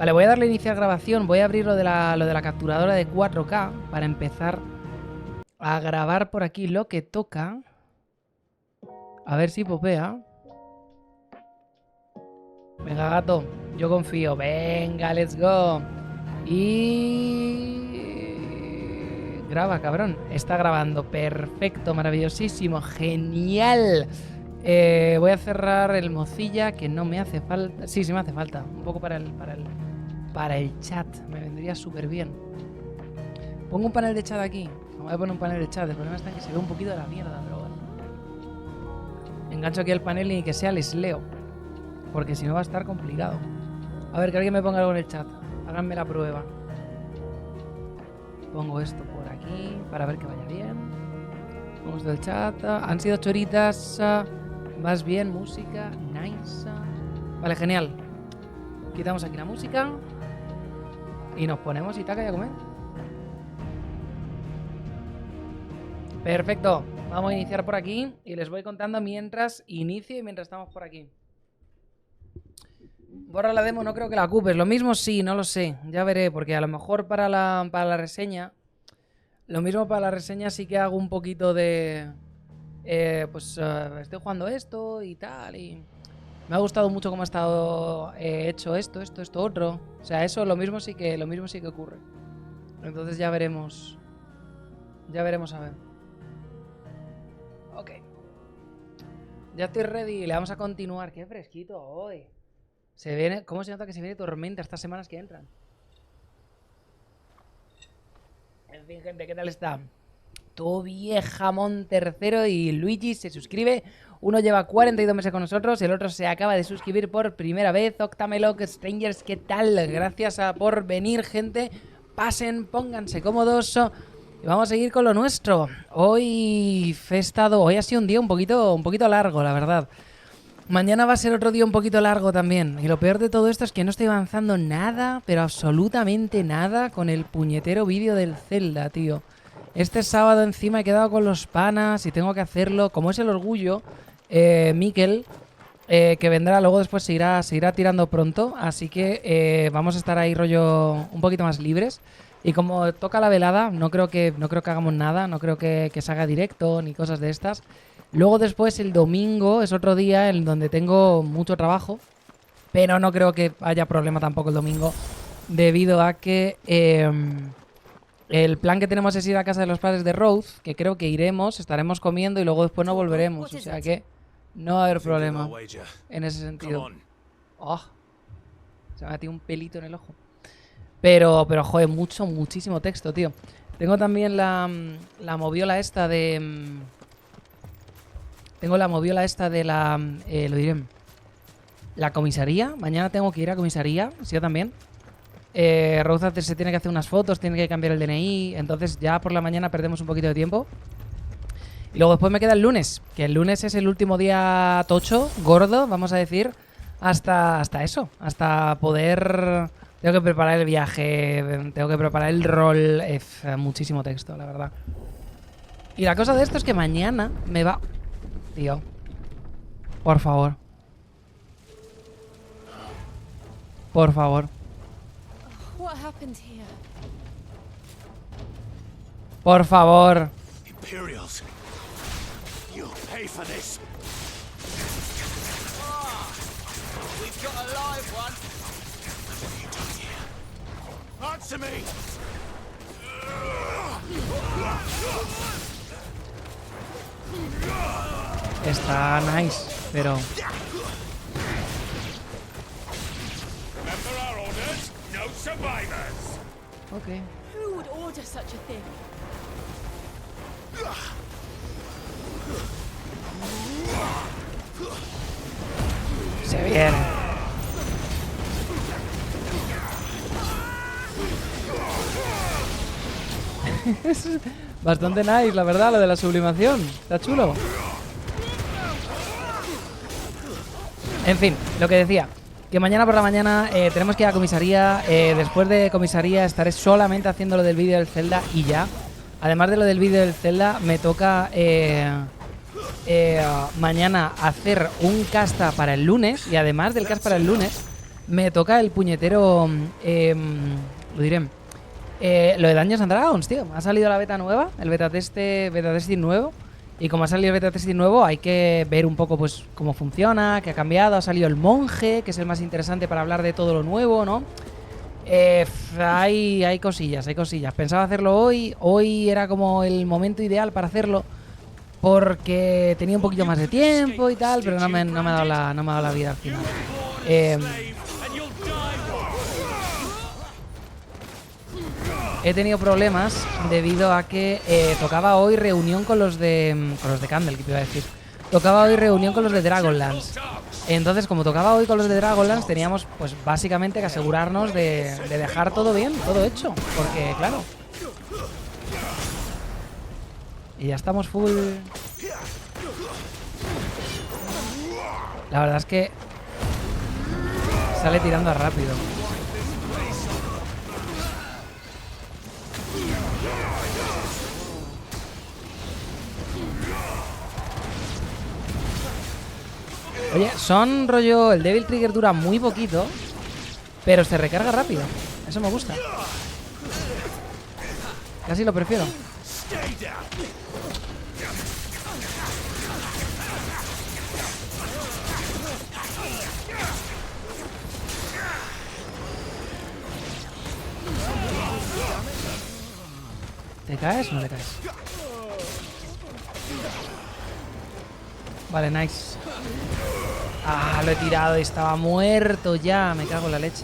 Vale, voy a darle a iniciar grabación. Voy a abrir lo de la capturadora de 4K para empezar a grabar por aquí lo que toca. A ver si popea. Venga, gato. Yo confío. Venga, let's go. Y... graba, cabrón. Está grabando. Perfecto, maravillosísimo. Genial. Voy a cerrar el Mozilla, que no me hace falta. Sí, sí me hace falta. Un poco para el chat. Me vendría súper bien. Pongo un panel de chat aquí. Voy a poner un panel de chat. El problema está en que se ve un poquito de la mierda, pero bueno. Engancho aquí el panel y que sea les leo. Porque si no va a estar complicado. A ver, que alguien me ponga algo en el chat. Háganme la prueba. Pongo esto por aquí para ver que vaya bien. Pongo esto del chat. Han sido 8 horitas. Más bien, música. Nice. Vale, genial. Quitamos aquí la música. Y nos ponemos y taca y a comer. Perfecto. Vamos a iniciar por aquí. Y les voy contando mientras inicio y mientras estamos por aquí. Borra la demo, no creo que la ocupes. Lo mismo sí, no lo sé. Ya veré, porque a lo mejor para la reseña... Lo mismo para la reseña sí que hago un poquito de... estoy jugando esto y tal, y... Me ha gustado mucho cómo ha estado hecho esto, otro. O sea, eso lo mismo sí que ocurre. Entonces ya veremos. Ya veremos a ver. Ok. Ya estoy ready. Le vamos a continuar. Qué fresquito hoy. Se viene, ¿cómo se nota que se viene tormenta estas semanas que entran? En fin, gente, ¿qué tal está? Todo Jamón Tercero y Luigi se suscribe. Uno lleva 42 meses con nosotros, el otro se acaba de suscribir por primera vez. Octameloc, Strangers, ¿qué tal? Gracias por venir, gente. Pasen, pónganse cómodos. Y vamos a seguir con lo nuestro. Hoy ha sido un día un poquito largo, la verdad. Mañana va a ser otro día un poquito largo también. Y lo peor de todo esto es que no estoy avanzando nada, pero absolutamente nada, con el puñetero vídeo del Zelda, tío. Este sábado encima he quedado con los panas y tengo que hacerlo. Como es el orgullo, Miquel, que vendrá, luego después se irá tirando pronto. Así que vamos a estar ahí rollo un poquito más libres. Y como toca la velada, no creo que hagamos nada, no creo que se haga directo ni cosas de estas. Luego después el domingo es otro día en donde tengo mucho trabajo, pero no creo que haya problema tampoco el domingo, debido a que el plan que tenemos es ir a casa de los padres de Rose, que creo que iremos, estaremos comiendo y luego después no volveremos, o sea que no va a haber problema en ese sentido. Oh, se me ha metido un pelito en el ojo. Pero joder, muchísimo texto, tío. Tengo también la moviola esta de... Tengo la moviola esta de la... lo diré. La comisaría. Mañana tengo que ir a comisaría. Sí, yo también. Rose se tiene que hacer unas fotos, tiene que cambiar el DNI. Entonces ya por la mañana perdemos un poquito de tiempo. Y luego después me queda el lunes. Que el lunes es el último día tocho, gordo, vamos a decir. Hasta eso. Hasta poder... Tengo que preparar el viaje. Tengo que preparar el rol. Muchísimo texto, la verdad. Y la cosa de esto es que mañana me va... Tío, por favor. Por favor. Por favor. Imperials, you'll pay for this. We've got a live one. What have you done here? Answer me. Está nice, pero... Remember our orders? No survivors. Ok. Who would order such a thing? Se viene. Es bastante nice, la verdad, lo de la sublimación. Está chulo. En fin, lo que decía, que mañana por la mañana tenemos que ir a comisaría. Después de comisaría estaré solamente haciendo lo del vídeo del Zelda y ya. Además de lo del vídeo del Zelda, me toca mañana hacer un casta para el lunes. Y además del cast para el lunes, me toca el puñetero... lo diré. Lo de Dungeons and Dragons, tío. Ha salido la beta nueva, el beta testing nuevo. Y como ha salido el beta testing nuevo, hay que ver un poco pues cómo funciona, qué ha cambiado. Ha salido el monje, que es el más interesante para hablar de todo lo nuevo, ¿no? Hay cosillas, hay cosillas. Pensaba hacerlo hoy. Hoy era como el momento ideal para hacerlo, porque tenía un poquito más de tiempo y tal, pero no me ha dado la vida al final. He tenido problemas debido a que tocaba hoy reunión con los de Candle, que te iba a decir. Tocaba hoy reunión con los de Dragonlance. Entonces, como tocaba hoy con los de Dragonlance, teníamos pues básicamente que asegurarnos de dejar todo bien, todo hecho. Porque, claro... Y ya estamos full... La verdad es que... Sale tirando rápido. Oye, son rollo... El Devil Trigger dura muy poquito, pero se recarga rápido. Eso me gusta. Casi lo prefiero. ¿Te caes? No te caes. Vale, nice. Ah, lo he tirado y estaba muerto ya. Me cago en la leche.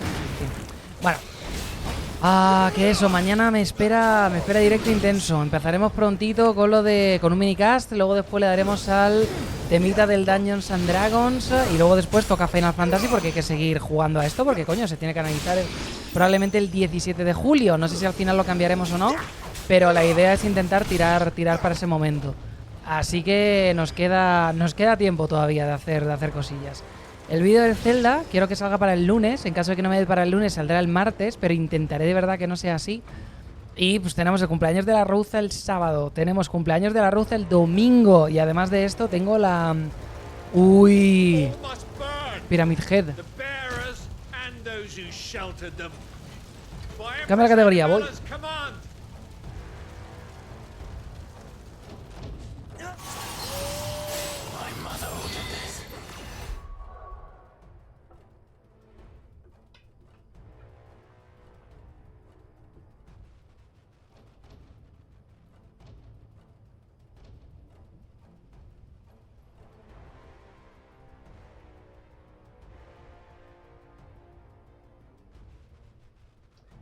Bueno. Que eso, mañana me espera directo intenso. Empezaremos prontito con con un minicast. Luego después le daremos al temita del Dungeons and Dragons. Y luego después toca Final Fantasy, porque hay que seguir jugando a esto. Porque coño, se tiene que analizar probablemente el 17 de julio. No sé si al final lo cambiaremos o no, pero la idea es intentar tirar para ese momento. Así que nos queda tiempo todavía de hacer cosillas. El vídeo del Zelda quiero que salga para el lunes. En caso de que no me dé para el lunes, saldrá el martes, pero intentaré de verdad que no sea así. Y pues tenemos el cumpleaños de la Ruza el sábado, tenemos cumpleaños de la Ruza el domingo, y además de esto tengo la... Uy, Pyramid Head. Cambia la categoría, voy.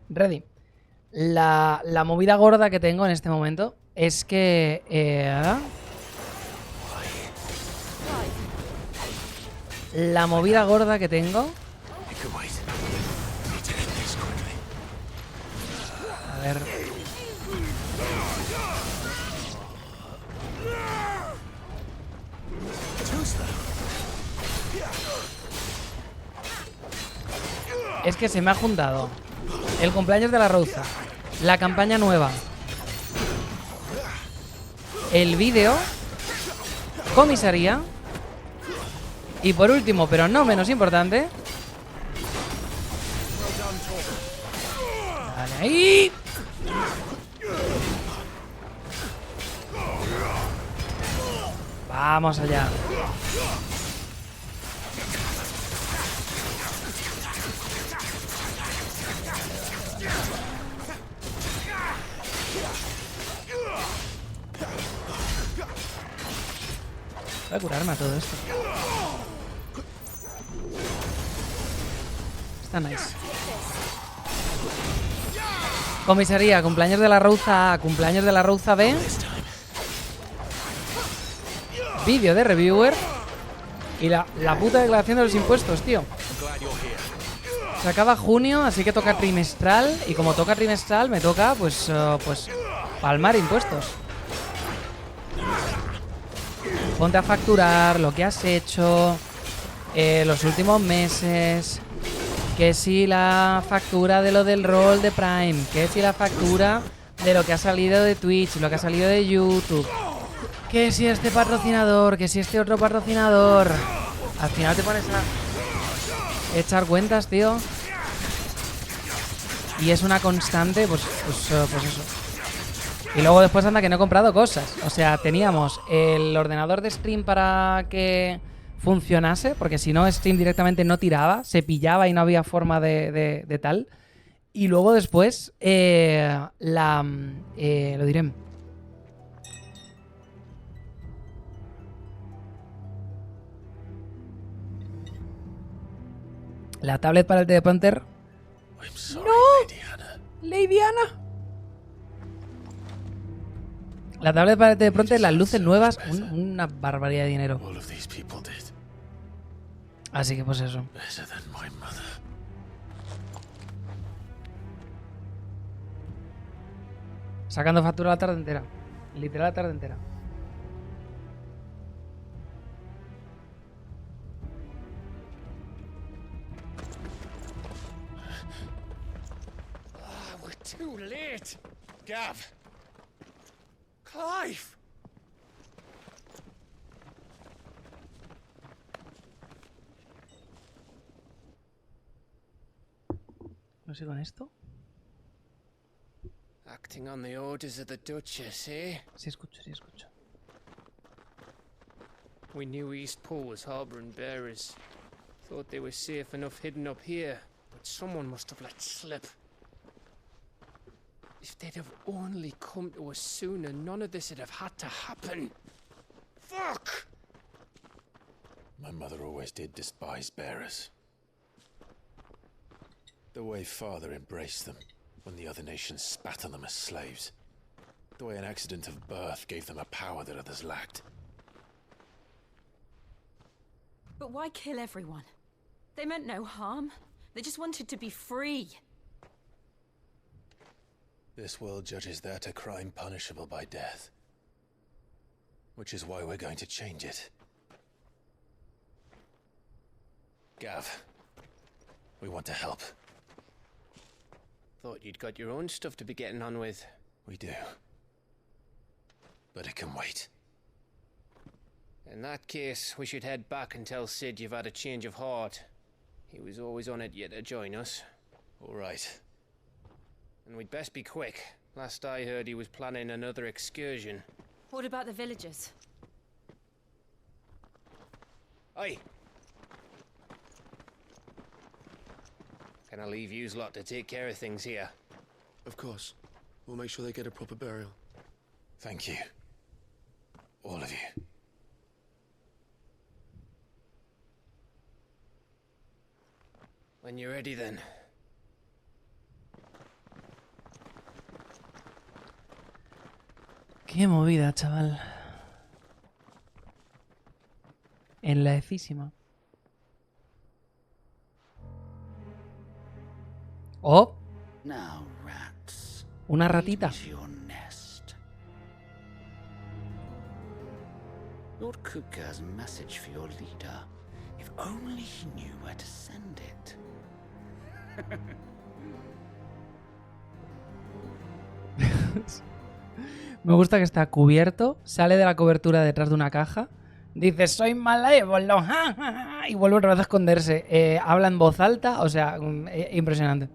Ready. La movida gorda que tengo en este momento es que... La movida gorda que tengo... A ver... Es que se me ha juntado el cumpleaños de la Rosa, la campaña nueva, el vídeo, comisaría y por último, pero no menos importante, dale ahí. Vamos allá. Voy a curarme a todo esto. Está nice. Comisaría, cumpleaños de la Rouza A, cumpleaños de la Rouza B. Vídeo de reviewer. Y la puta declaración de los impuestos, tío. Se acaba junio, así que toca trimestral. Y como toca trimestral, me toca, pues palmar impuestos. Ponte a facturar lo que has hecho los últimos meses. Que si la factura de lo del rol de Prime. Que si la factura de lo que ha salido de Twitch, lo que ha salido de YouTube. Que si este patrocinador, que si este otro patrocinador. Al final te pones a echar cuentas, tío. Y es una constante, pues eso. Y luego después anda que no he comprado cosas. O sea, teníamos el ordenador de stream para que funcionase, porque si no, stream directamente no tiraba, se pillaba y no había forma de tal. Y luego después, lo diré. La tablet para el teleprompter. I'm sorry, Lady Anna. Lady Anna. La tablet para el teleprompter, las luces nuevas, una barbaridad de dinero. All of these people did Así que pues eso. better than my mother. Sacando factura la tarde entera. Literal la tarde entera. We're too late. Gav. Clive. No sé con esto. Acting on the orders of the Duchess, eh? Sí escucho, sí escucho. We knew East Pole was harboring bearers. Thought they were safe enough hidden up here, but someone must have let slip. If they'd have only come to us sooner, none of this would have had to happen. Fuck! My mother always did despise bearers. The way father embraced them when the other nations spat on them as slaves. The way an accident of birth gave them a power that others lacked. But why kill everyone? They meant no harm. They just wanted to be free. This world judges that a crime punishable by death. Which is why we're going to change it. Gav, we want to help. Thought you'd got your own stuff to be getting on with. We do. But it can wait. In that case, we should head back and tell Sid you've had a change of heart. He was always on it yet to join us. All right. And we'd best be quick. Last I heard, he was planning another excursion. What about the villagers? Aye. Can I leave yous lot to take care of things here? Of course. We'll make sure they get a proper burial. Thank you. All of you. When you're ready, then. Qué movida, chaval. Enlacísima. Oh, Now, rats. una lead ratita. me to your nest. Lord Kupka's message for your leader. If only he knew where to send it. Me gusta que está cubierto, sale de la cobertura detrás de una caja, dice soy malévolo, ja, ja, ja, y vuelve otra vez a esconderse. Habla en voz alta, o sea, impresionante.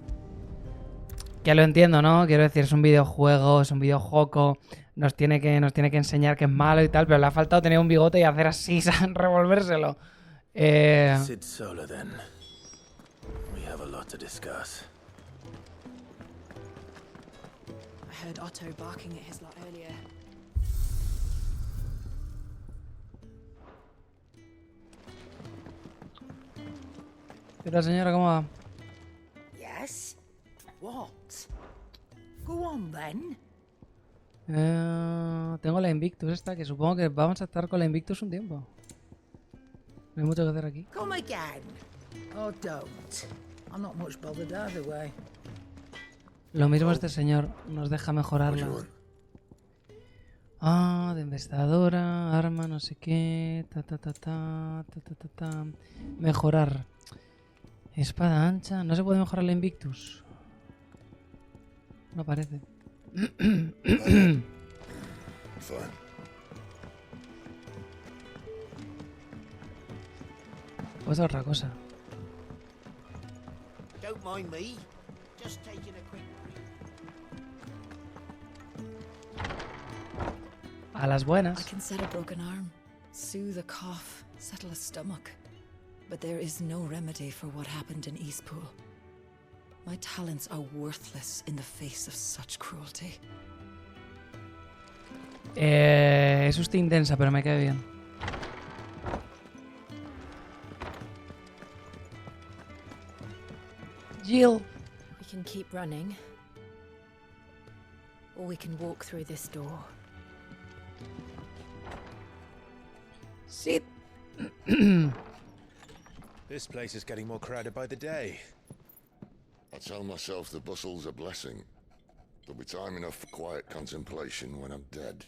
Que lo entiendo, ¿no? Quiero decir, es un videojuego, es un videojuego, nos tiene que enseñar que es malo y tal, pero le ha faltado tener un bigote y hacer así, revolvérselo. Sit solo, then. We have a lot to discuss. I heard Otto barking at his lot earlier. ¿Qué tal, señora? ¿Cómo va? Yes? What? Go on then. Tengo la Invictus esta, que supongo que vamos a estar con la Invictus un tiempo. No hay mucho que hacer aquí. Come again. Oh, don't. I'm not much bothered either way. Lo mismo este señor, nos deja mejorarla. Ah, de investigadora, arma, no sé qué, ta. Mejorar. Espada ancha, no se puede mejorar la Invictus. No parece. Fine. Pues otra cosa. don't mind me. Just taking a quick break. A las I buenas. can set a broken arm, soothe a cough, settle a stomach. But there is no remedy for what happened in Eastpool. My talents are worthless in the face of such cruelty. Es usted intensa, pero me cae bien. Jill. We can keep running. Or we can walk through this door. Sit. This place is getting more crowded by the day. I tell myself the bustle's a blessing. There'll be time enough for quiet contemplation when I'm dead.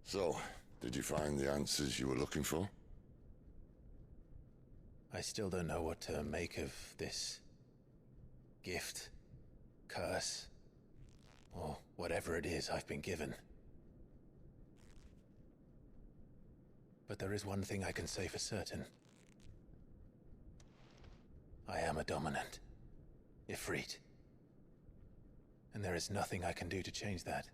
So, did you find the answers you were looking for? I still don't know what to make of this gift, curse, or whatever it is I've been given. But there is one thing I can say for certain. I am a dominant, Ifrit. And there is nothing I can do to change that.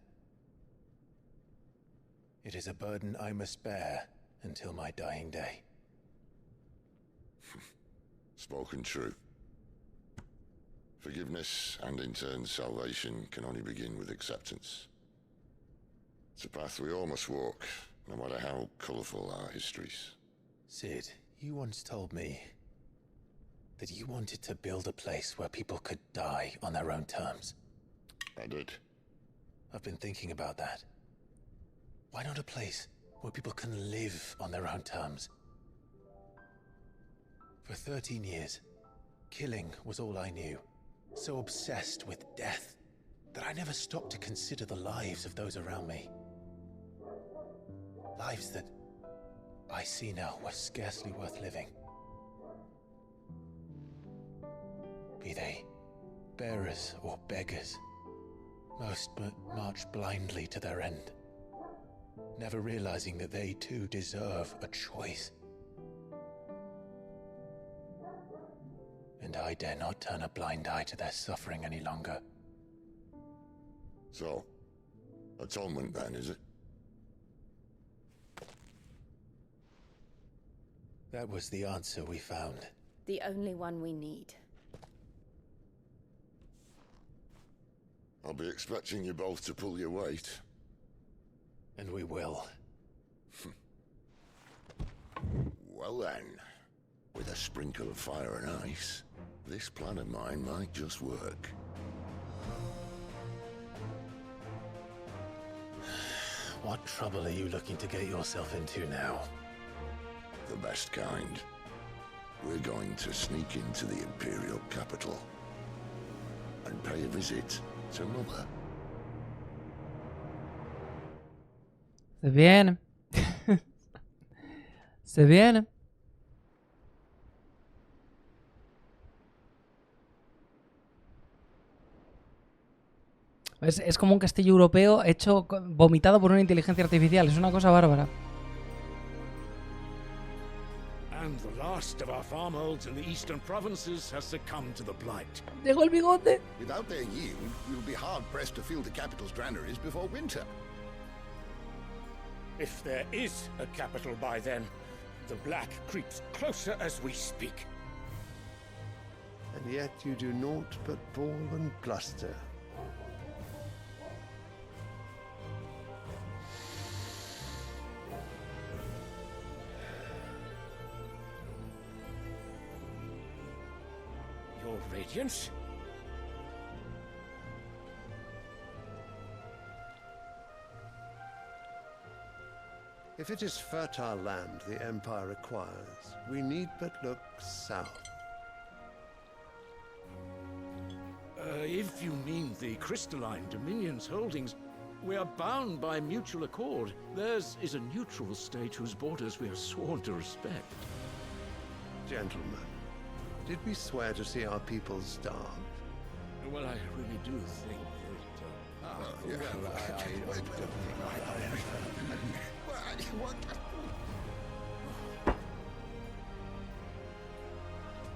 It is a burden I must bear until my dying day. Spoken true. Forgiveness and in turn salvation can only begin with acceptance. It's a path we all must walk, no matter how colourful our histories. Sid, you once told me that you wanted to build a place where people could die on their own terms. I did. I've been thinking about that. Why not a place where people can live on their own terms? For 13 years, killing was all I knew. So obsessed with death that I never stopped to consider the lives of those around me. Lives that I see now were scarcely worth living. Be they bearers or beggars, most march blindly to their end, never realizing that they too deserve a choice. And I dare not turn a blind eye to their suffering any longer. So, atonement then, is it? That was the answer we found. The only one we need. I'll be expecting you both to pull your weight. And we will. Well then, with a sprinkle of fire and ice, this plan of mine might just work. What trouble are you looking to get yourself into now? The best kind. We're going to sneak into the Imperial capital and pay a visit to Mother. Se viene. Se viene. Es como un castillo europeo hecho, vomitado por una inteligencia artificial. Es una cosa bárbara. And the last of our farmholds in the eastern provinces has succumbed to the blight. Llegó el bigote. Without their yield, we'll be hard-pressed to fill the capital's granaries before winter. If there is a capital by then, the black creeps closer as we speak. And yet you do naught but bawl and bluster. Your Radiance? If it is fertile land the Empire requires, we need but look south. If you mean the crystalline Dominion's holdings, we are bound by mutual accord. Theirs is a neutral state whose borders we are sworn to respect. Gentlemen, did we swear to see our people starve? Well, I really do think that...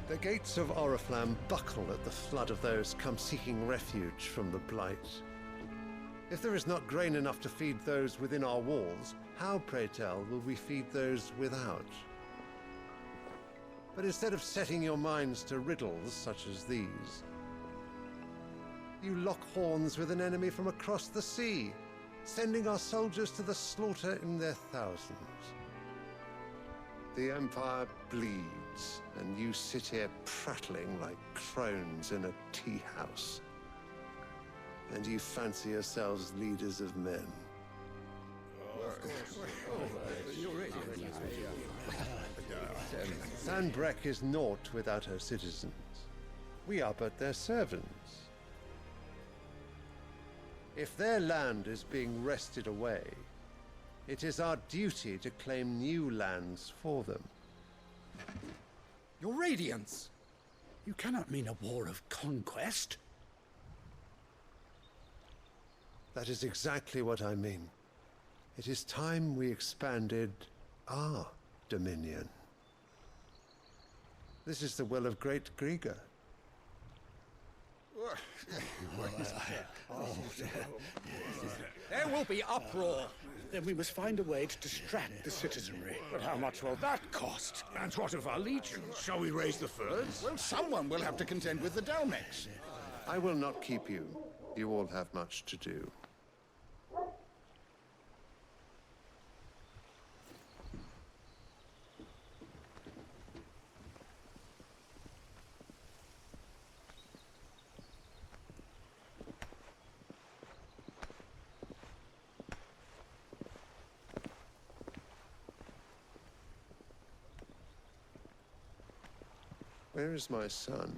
The gates of Oriflamme buckle at the flood of those come seeking refuge from the Blight. If there is not grain enough to feed those within our walls, how, pray tell, will we feed those without? But instead of setting your minds to riddles such as these, you lock horns with an enemy from across the sea, sending our soldiers to the slaughter in their thousands. The Empire bleeds, and you sit here prattling like crones in a tea house. And you fancy yourselves leaders of men. Sanbreque is naught without her citizens. We are but their servants. If their land is being wrested away, it is our duty to claim new lands for them. Your Radiance! You cannot mean a war of conquest. That is exactly what I mean. It is time we expanded our dominion. This is the will of great Grieger. There will be uproar. Then we must find a way to distract the citizenry. But how much will that cost? And what of our legions? Shall we raise the furs? Well, someone will have to contend with the Dalmex. I will not keep you. You all have much to do. Where is my son?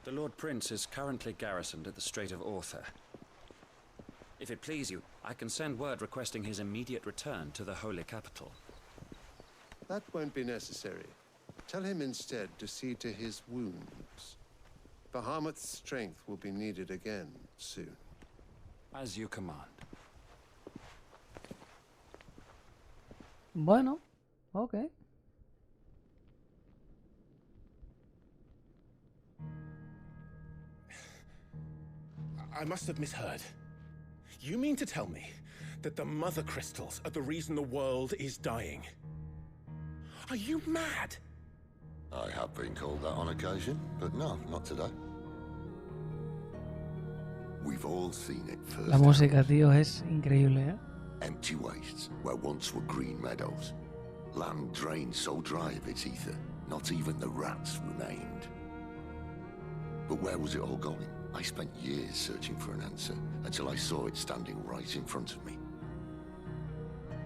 The Lord Prince is currently garrisoned at the Strait of Author. If it please you, I can send word requesting his immediate return to the Holy Capital. That won't be necessary. Tell him instead to see to his wounds. Bahamut's strength will be needed again soon. As you command. Bueno, okay. I must have misheard. You mean to tell me that the mother crystals are the reason the world is dying? Are you mad? I have been called that on occasion, but no, not today. We've all seen it first. La música, tío, es increíble, ¿eh? Empty wastes where once were green meadows. Land drained so dry of its ether, not even the rats remained. But where was it all going? I spent years searching for an answer until I saw it standing right in front of me.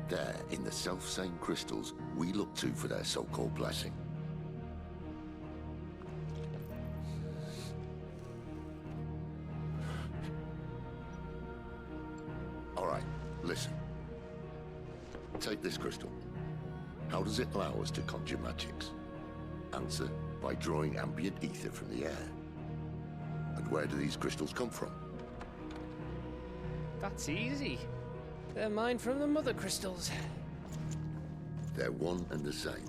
There, in the self-same crystals we look to for their so-called blessing. All right, listen. Take this crystal. How does it allow us to conjure magics? Answer, by drawing ambient ether from the air. And where do these crystals come from? That's easy. They're mined from the mother crystals. They're one and the same.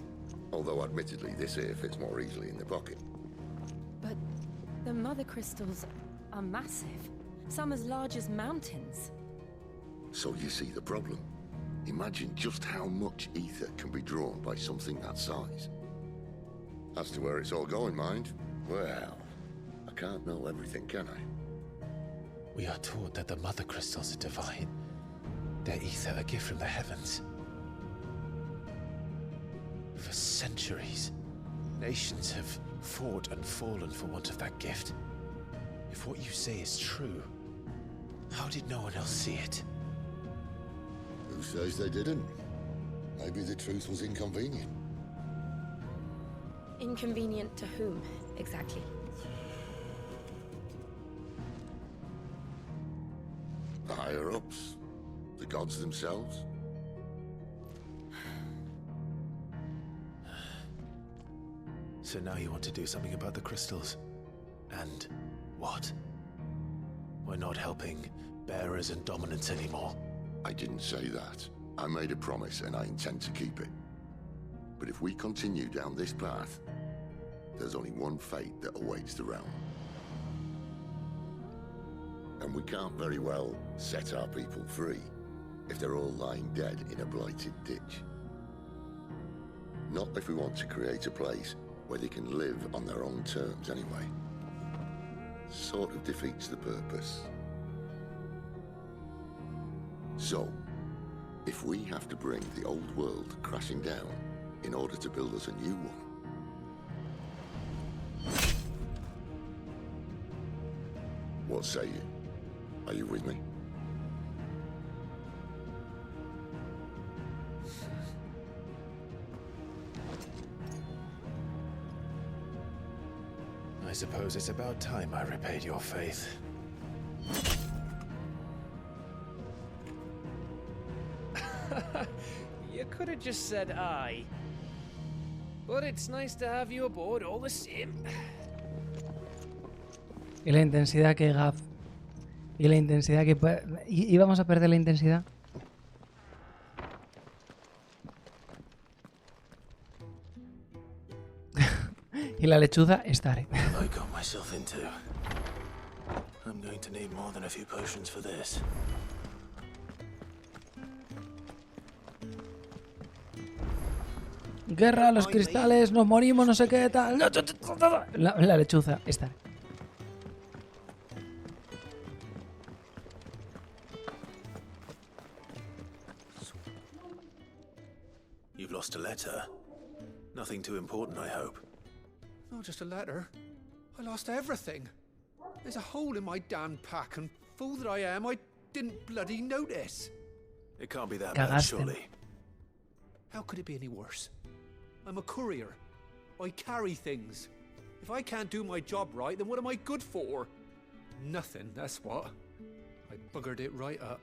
Although admittedly this here fits more easily in the pocket. But the mother crystals are massive. Some as large as mountains. So you see the problem. Imagine just how much ether can be drawn by something that size. As to where it's all going, mind, well, I can't know everything, can I? We are taught that the mother crystals are divine. Their ether a gift from the heavens. For centuries, nations have fought and fallen for want of that gift. If what you say is true, how did no one else see it? Who says they didn't? Maybe the truth was inconvenient. Inconvenient to whom, exactly? The higher-ups? The gods themselves? So now you want to do something about the crystals? And what? We're not helping bearers and dominants anymore. I didn't say that. I made a promise and I intend to keep it. But if we continue down this path, there's only one fate that awaits the realm. And we can't very well set our people free if they're all lying dead in a blighted ditch. Not if we want to create a place where they can live on their own terms anyway. Sort of defeats the purpose. So, if we have to bring the old world crashing down in order to build us a new one, what say you? Are you with me? I suppose it's about time I repaid your faith. You could have just said aye. But it's nice to have you aboard all the same. Y la intensidad que Gav. Y la intensidad que... ¿Íbamos a perder la intensidad? Y la lechuza, estaré. I got myself into. I'm going to need more than a few potions for this. Guerra a los cristales, nos morimos, no sé qué tal. La lechuza, estaré. You've lost a letter. Nothing too important, I hope. Not just a letter. I lost everything. There's a hole in my damn pack, and fool that I am, I didn't bloody notice. It can't be that bad, surely. How could it be any worse? I'm a courier. I carry things. If I can't do my job right, then what am I good for? Nothing, that's what. I buggered it right up.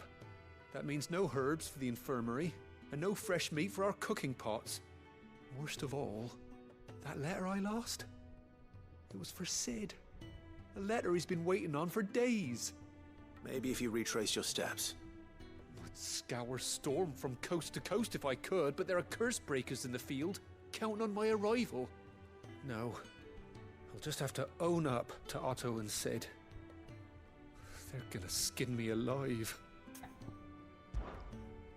That means no herbs for the infirmary, and no fresh meat for our cooking pots. Worst of all, that letter I lost? It was for Sid. A letter he's been waiting on for days. Maybe if you retrace your steps. I'd scour Storm from coast to coast if I could, but there are curse breakers in the field, counting on my arrival. No, I'll just have to own up to Otto and Sid. They're gonna skin me alive.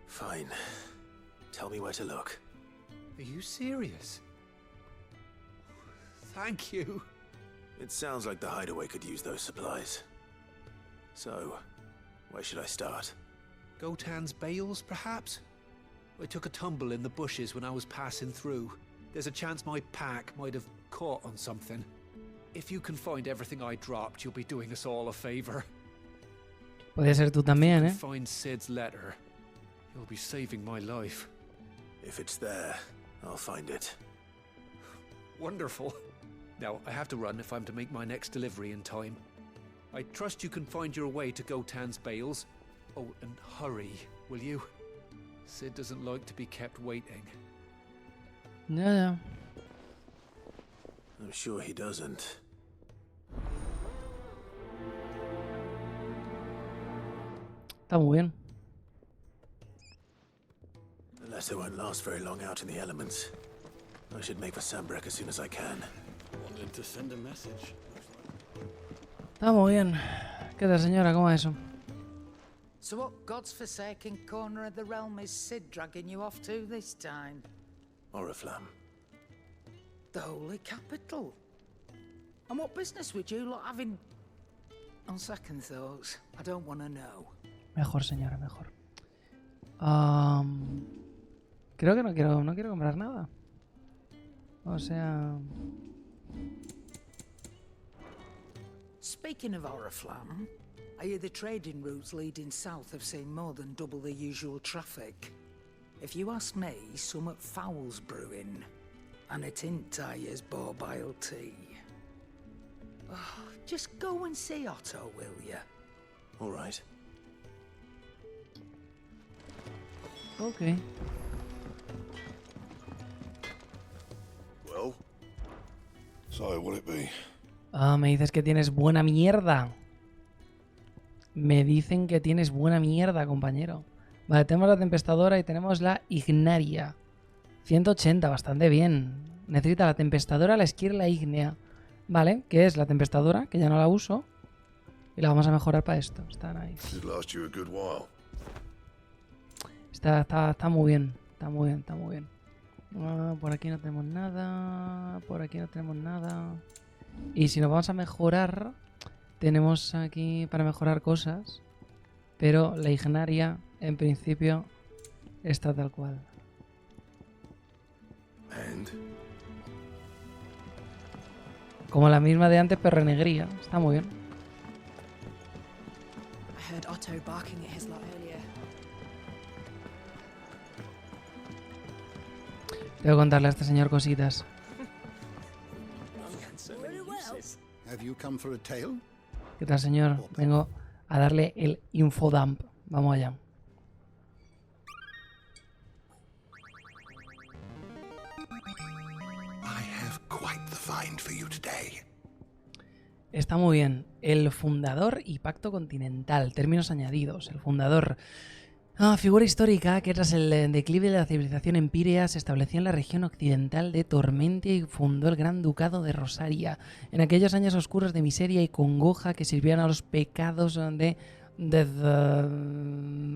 Fine. Tell me where to look. Are you serious? Thank you. It sounds like the hideaway could use those supplies. So, where should I start? Gotan's bales, perhaps? I took a tumble in the bushes when I was passing through. There's a chance my pack might have caught on something. If you can find everything I dropped, you'll be doing us all a favor. Puede ser tú también, If you can find Sid's letter, you'll be saving my life. If it's there, I'll find it. Wonderful. Now, I have to run if I'm to make my next delivery in time. I trust you can find your way to Gotan's bales. Oh, and hurry, will you? Sid doesn't like to be kept waiting. Yeah. I'm sure he doesn't. Está muy bien. The letter won't last very long out in the elements. I should make for Sambrek as soon as I can. Wanted to send a message. Está muy bien. ¿Qué tal, señora? ¿Cómo es eso? So what God's forsaken corner of the realm is Sid dragging you off to this time? Oriflamme. The Holy Capital. And what business would you lot have in... On second thoughts, I don't want to know. Mejor, señora, mejor. Creo que no quiero comprar nada. O sea... Speaking of Oriflamme, I hear the trading routes leading south have seen more than double the usual traffic. If you ask me, somewhat foul's brewing. And it ain't Tyre's borbile tea. Oh, just go and see Otto, will ya? All right. Okay. Well, so what'll it be? Me dices que tienes buena mierda. Me dicen que tienes buena mierda, compañero. Vale, tenemos la tempestadora y tenemos la ignaria. 180, bastante bien. Necesita la tempestadora, la esquirla ígnea. Vale, que es la tempestadora, que ya no la uso. Y la vamos a mejorar para esto. Está nice. Está muy bien. Está muy bien, está muy bien. Por aquí no tenemos nada. Por aquí no tenemos nada. Y si nos vamos a mejorar, tenemos aquí para mejorar cosas. Pero la ignaria, en principio, está tal cual. Como la misma de antes, pero renegría. Está muy bien. I heard Otto barking at his lot earlier. Tengo que contarle a este señor cositas. Have you come for a tale? ¿Qué tal, señor? Vengo a darle el infodump. Vamos allá. Está muy bien. El fundador y pacto continental. Términos añadidos. El fundador. Figura histórica que tras el declive de la civilización empírea se estableció en la región occidental de Tormentia y fundó el Gran Ducado de Rosaria. En aquellos años oscuros de miseria y congoja que sirvieron a los pecados de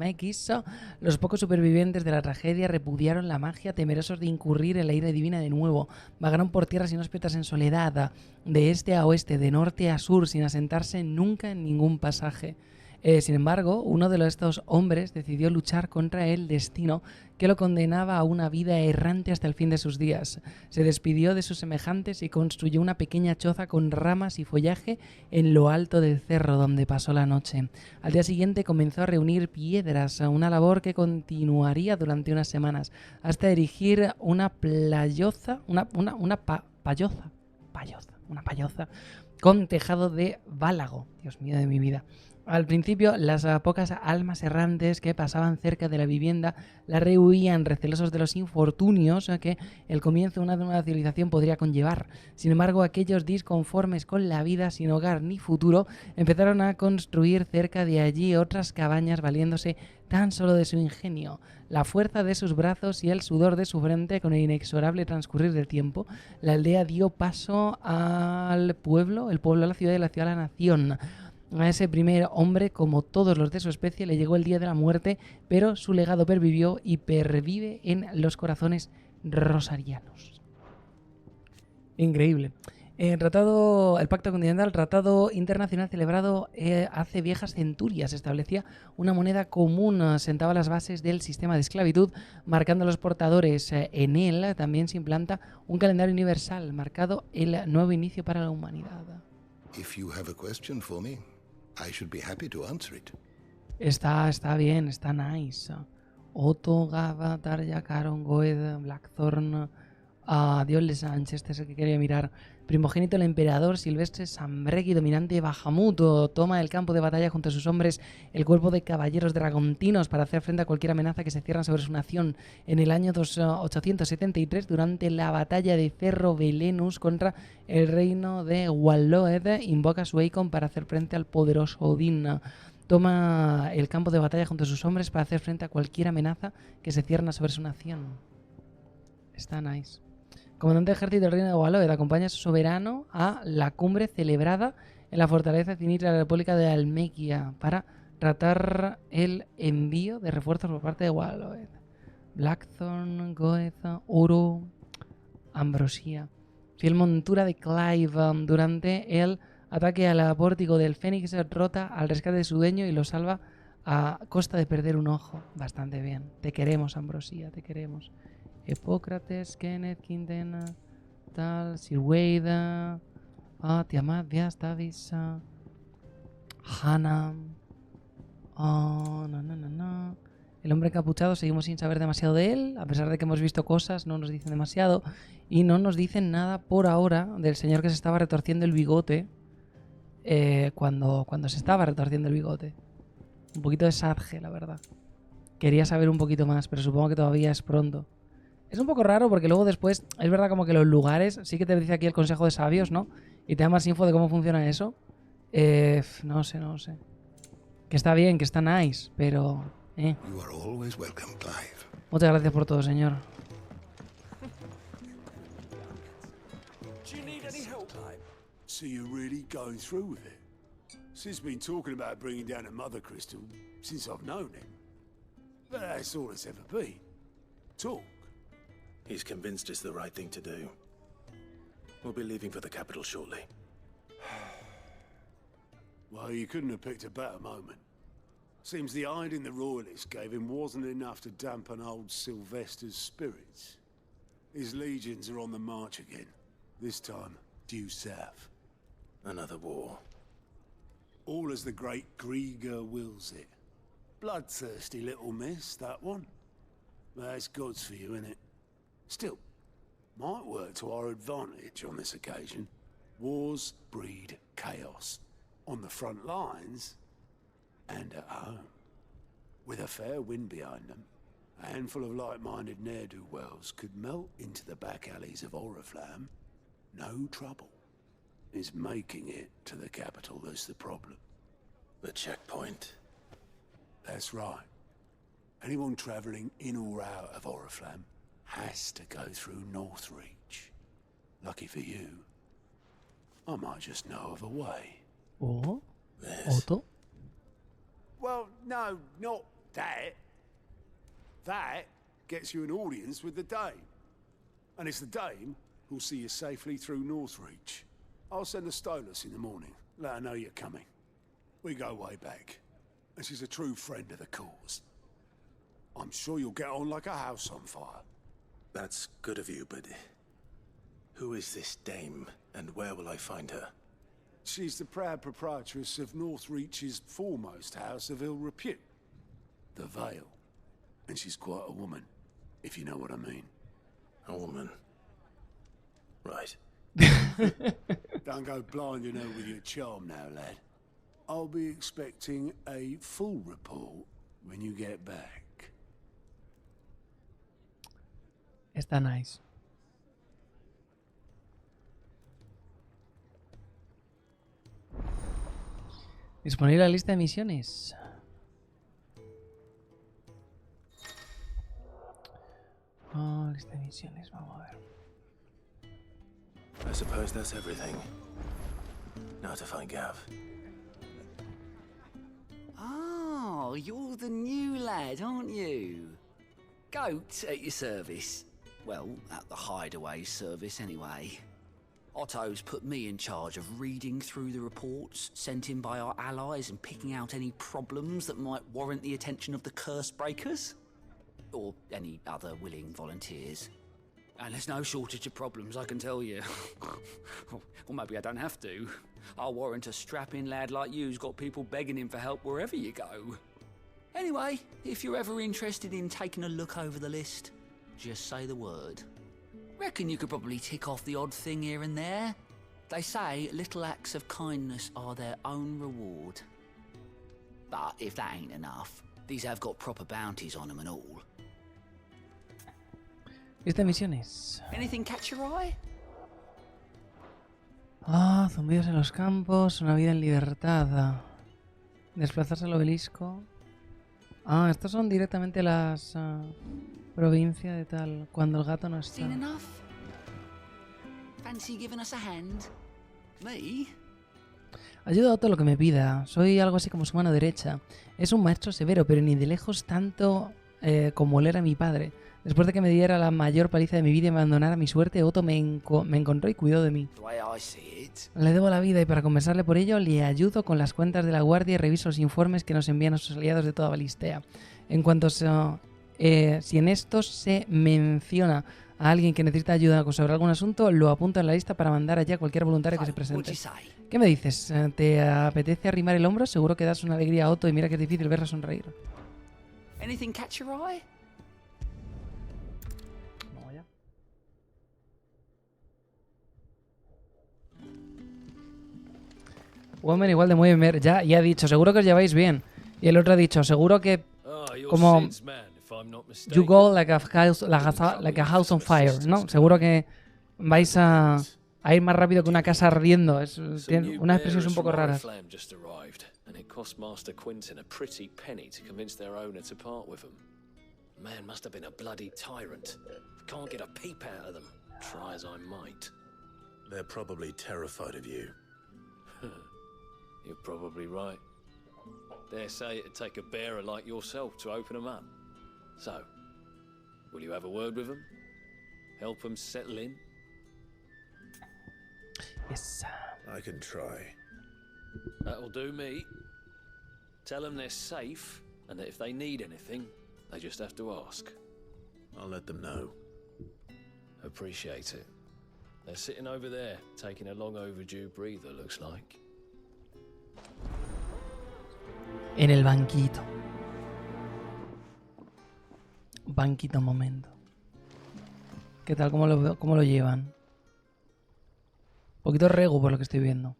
X, los pocos supervivientes de la tragedia repudiaron la magia, temerosos de incurrir en la ira divina de nuevo. Vagaron por tierras inhóspitas en soledad, de este a oeste, de norte a sur, sin asentarse nunca en ningún pasaje. Sin embargo, uno de estos hombres decidió luchar contra el destino que lo condenaba a una vida errante hasta el fin de sus días. Se despidió de sus semejantes y construyó una pequeña choza con ramas y follaje en lo alto del cerro donde pasó la noche. Al día siguiente comenzó a reunir piedras, una labor que continuaría durante unas semanas, hasta erigir una payoza con tejado de válago. Dios mío de mi vida. Al principio, las pocas almas errantes que pasaban cerca de la vivienda la rehuían, recelosos de los infortunios que el comienzo de una nueva civilización podría conllevar. Sin embargo, aquellos disconformes con la vida, sin hogar ni futuro, empezaron a construir cerca de allí otras cabañas valiéndose tan solo de su ingenio, la fuerza de sus brazos y el sudor de su frente. Con el inexorable transcurrir del tiempo, la aldea dio paso al pueblo, el pueblo a la ciudad y la ciudad a la nación. A ese primer hombre, como todos los de su especie, le llegó el día de la muerte, pero su legado pervivió y pervive en los corazones rosarianos. Increíble. El Pacto Continental, tratado internacional celebrado hace viejas centurias, establecía una moneda común, sentaba las bases del sistema de esclavitud, marcando a los portadores. En él también se implanta un calendario universal, marcado el nuevo inicio para la humanidad. If you have a question for me, I should be happy to answer it. Está bien, está nice. Otto, Gava, Tarja, Caron, Goed, Blackthorn, Dios les Sánchez, este es el que quería mirar. Primogénito del emperador Silvestre Sambreki, dominante de Bahamut, toma el campo de batalla junto a sus hombres el cuerpo de caballeros dragontinos para hacer frente a cualquier amenaza que se cierra sobre su nación. En el año 873, durante la batalla de Cerro Velenus contra el reino de Walloed, invoca a su Eikon para hacer frente al poderoso Odín. Toma el campo de batalla junto a sus hombres para hacer frente a cualquier amenaza que se cierna sobre su nación. Está nice. Comandante de ejército del reino de Walloed acompaña a su soberano a la cumbre celebrada en la fortaleza cinita de la República de Almequia para tratar el envío de refuerzos por parte de Walloed. Blackthorn, Goethe, Oro, Ambrosía. Fiel montura de Clive durante el ataque al pórtico del Fénix, rota al rescate de su dueño y lo salva a costa de perder un ojo. Bastante bien. Te queremos, Ambrosía, te queremos. Hipócrates, Kenneth, Quintana, tal, Sir Wade, Tiamat, Dias, Tavis, Hannah, no. El hombre encapuchado, seguimos sin saber demasiado de él, a pesar de que hemos visto cosas, no nos dicen demasiado y no nos dicen nada por ahora del señor que se estaba retorciendo el bigote cuando se estaba retorciendo el bigote. Un poquito de sadge, la verdad. Quería saber un poquito más, pero supongo que todavía es pronto. Es un poco raro porque luego después, es verdad como que los lugares, sí que te dice aquí el consejo de sabios, ¿no? Y te da más info de cómo funciona eso. No sé. Que está bien, que está nice, pero... You are always welcome, Clive. Muchas gracias por todo, señor. So you're really going through with it? Sid's been talking about bringing down a mother crystal since I've known him. But that's all it's ever been. Talk. He's convinced it's the right thing to do. We'll be leaving for the capital shortly. Well, you couldn't have picked a better moment. Seems the hiding the royalists gave him wasn't enough to dampen old Sylvester's spirits. His legions are on the march again. This time, due south. Another war. All as the great Grieger wills it. Bloodthirsty little miss, that one. That's God's for you, innit? Still, might work to our advantage on this occasion. Wars breed chaos. On the front lines, and at home. With a fair wind behind them, a handful of like-minded ne'er-do-wells could melt into the back alleys of Oriflamme. No trouble. It's making it to the capital that's the problem. The checkpoint. That's right. Anyone travelling in or out of Oriflamme has to go through Northreach. Lucky for you, I might just know of a way. Oh? Otto? Well, no, not that. That gets you an audience with the Dame. And it's the Dame who'll see you safely through Northreach. I'll send a Stolas in the morning. Let her know you're coming. We go way back. And she's a true friend of the cause. I'm sure you'll get on like a house on fire. That's good of you, but who is this dame, and where will I find her? She's the proud proprietress of Northreach's foremost house of ill repute, the Vale. And she's quite a woman, if you know what I mean. A woman. Right. Don't go blinding her with your charm now, lad. I'll be expecting a full report when you get back. Está nice. Disponible la lista de misiones. Oh, lista de misiones, vamos a ver. I suppose that's everything. Now to find Gav. Oh, you're the new lad, aren't you? Goat at your service. Well, at the hideaway service anyway. Otto's put me in charge of reading through the reports sent in by our allies and picking out any problems that might warrant the attention of the curse breakers. Or any other willing volunteers. And there's no shortage of problems, I can tell you. Or maybe I don't have to. I'll warrant a strapping lad like you's got people begging him for help wherever you go. Anyway, if you're ever interested in taking a look over the list, just say the word. Reckon you could probably tick off the odd thing here and there. They say little acts of kindness are their own reward. But if that ain't enough, these have got proper bounties on them and all. Lista de misiones. Anything catch your eye? Ah, zumbidos en los campos, una vida en libertad. Desplazarse al obelisco. Ah, estos son directamente las provincias de tal, cuando el gato no está. Seen enough? Fancy giving us a hand? Me? Ayudo a todo lo que me pida. Soy algo así como su mano derecha. Es un maestro severo, pero ni de lejos tanto como él era mi padre. Después de que me diera la mayor paliza de mi vida y me abandonara mi suerte, Otto me encontró y cuidó de mí. Le debo la vida y para compensarle por ello le ayudo con las cuentas de la guardia y reviso los informes que nos envían nuestros aliados de toda Balistea. En cuanto si en estos se menciona a alguien que necesita ayuda sobre algún asunto, lo apunto en la lista para mandar allá a cualquier voluntario que se presente. ¿Qué me dices? ¿Te apetece arrimar el hombro? Seguro que das una alegría a Otto y mira que es difícil verlo sonreír. Anything catch your eye? Woman igual de muy bien. Ya ha dicho, seguro que os lleváis bien. Y el otro ha dicho, seguro que como you go like a house on fire, ¿no? Seguro que vais a ir más rápido que una casa ardiendo. Tiene unas expresiones un poco raras. Man must have been a bloody tyrant. Can't get a peep out of them, try as I might. They're probably terrified of you. You're probably right. Dare say it'd take a bearer like yourself to open them up. So, will you have a word with them? Help them settle in? Yes. I can try. That'll do me. Tell them they're safe, and that if they need anything, they just have to ask. I'll let them know. Appreciate it. They're sitting over there, taking a long overdue breather, looks like. En el banquito. Banquito momento. ¿Qué tal? ¿Cómo lo llevan? Un poquito rego por lo que estoy viendo.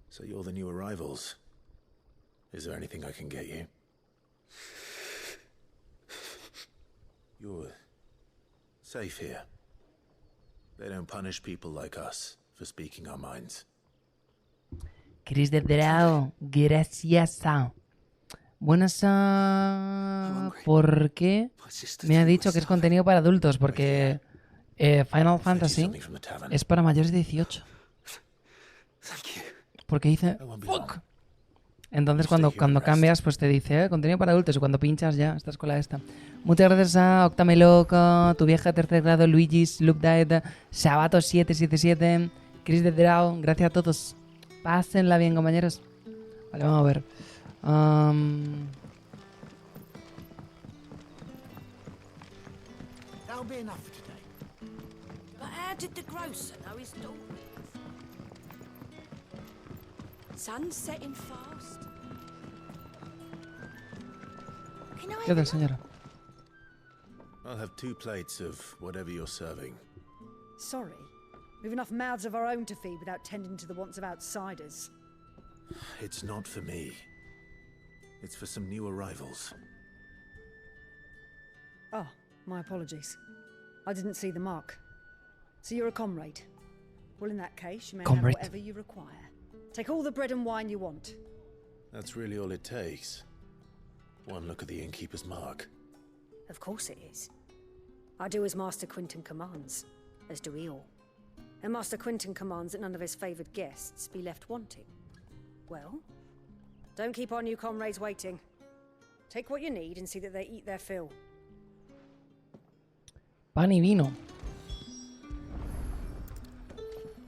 So you're the new arrivals. Is there anything I can get you? You're safe here. They don't punish people like us for speaking our minds. Cris de Drao, gracias. Buenas. ¿Por qué me ha dicho que es contenido para adultos? Porque Final Fantasy es para mayores de 18. Porque dice fuck. Entonces cuando cambias pues te dice contenido para adultos, y cuando pinchas ya estás con la esta. Muchas gracias a Octameloco, tu vieja de 3er grado, Luigi's, Loop Diet, Sabato 777, Chris de Drao, gracias a todos. Pásenla bien, compañeros. Vale, vamos a ver. That'll be enough for today. But how did the grocer know his daughter? Sun's setting fast. ¿Qué tal, señora? I'll have 2 plates of whatever you're serving. Sorry. We've enough mouths of our own to feed without tending to the wants of outsiders. It's not for me. It's for some new arrivals. Oh, my apologies. I didn't see the mark. So you're a comrade. Well, in that case, you may have whatever you require. Take all the bread and wine you want. That's really all it takes. One look at the innkeeper's mark. Of course it is. I do as Master Quinton commands, as do we all. And Master Quinton commands that none of his favoured guests be left wanting. Well, don't keep our new comrades waiting. Take what you need and see that they eat their fill. Pan y vino.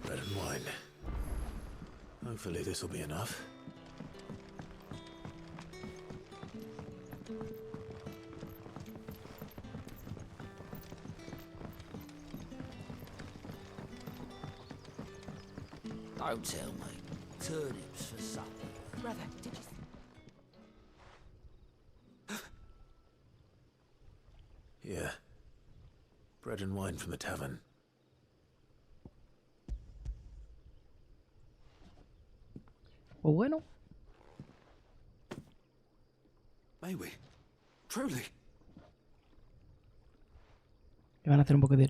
Bread and wine. Hopefully this will be enough. Don't tell me. Turnips for supper. Brother, did you... Yeah. Bread and wine from the tavern. Pues bueno. May we? Truly. Le van a hacer un poco de...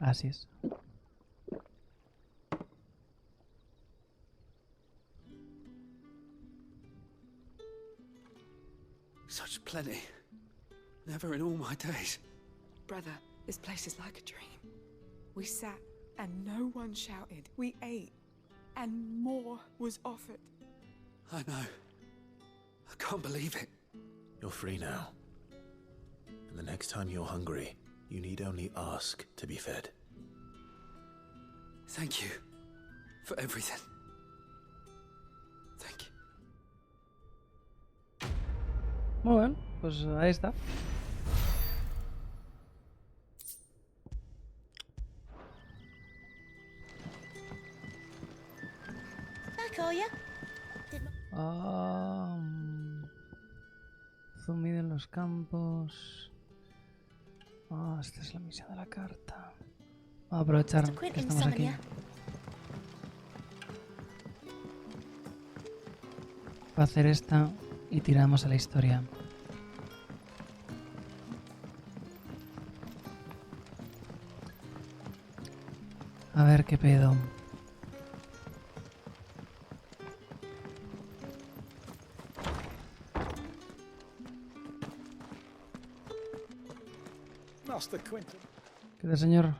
Así es. Such plenty. Never in all my days. Brother, this place is like a dream. We sat and no one shouted. We ate and more was offered. I know. I can't believe it. You're free now. And the next time you're hungry, you need only ask to be fed. Thank you for everything. Thank you. Muy bien, pues ahí está. Back, are you? Zumbido en los campos. Esta es la misión de la carta. Vamos a aprovechar que estamos aquí. Para hacer esta y tiramos a la historia. A ver qué pedo. Master Quinton. ¿Qué tal, señor?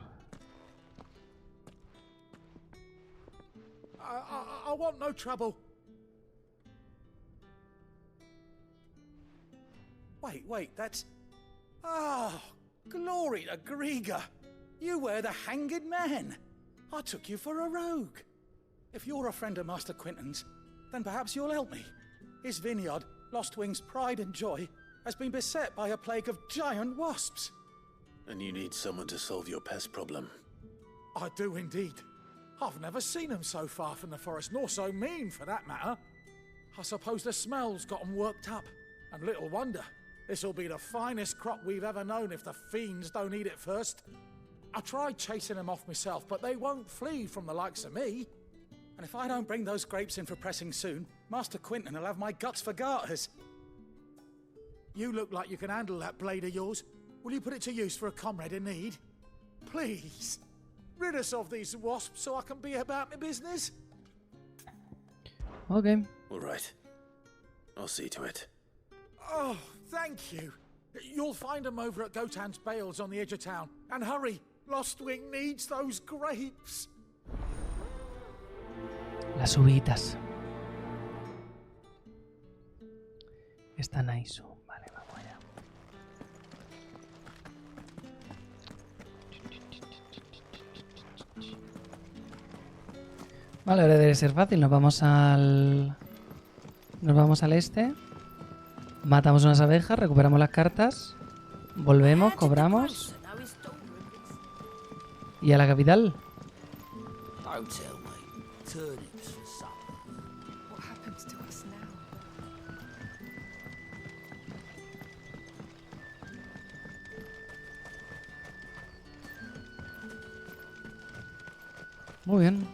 I want no trouble. Wait, that's... Oh, glory to Grieger. You were the hanged man. I took you for a rogue. If you're a friend of Master Quinton's, then perhaps you'll help me. His vineyard, Lostwing's pride and joy, has been beset by a plague of giant wasps. And you need someone to solve your pest problem. I do indeed. I've never seen them so far from the forest, nor so mean, for that matter. I suppose the smell's got them worked up. And little wonder. This'll be the finest crop we've ever known if the fiends don't eat it first. I tried chasing them off myself, but they won't flee from the likes of me. And if I don't bring those grapes in for pressing soon, Master Quinton will have my guts for garters. You look like you can handle that blade of yours. Will you put it to use for a comrade in need? Please. Rid us of these wasps so I can be about my business. Okay. All right. I'll see to it. Oh, thank you. You'll find them over at Gotan's Bales on the edge of town. And hurry, Lostwing needs those grapes. Las uvitas. Está nice. Vale, vamos allá. Vale, ahora debe ser fácil. Nos vamos al este. Matamos unas abejas, recuperamos las cartas. Volvemos, cobramos. Y a la capital. Don't tell me. Turnips for supper. What happens to us now? Muy bien.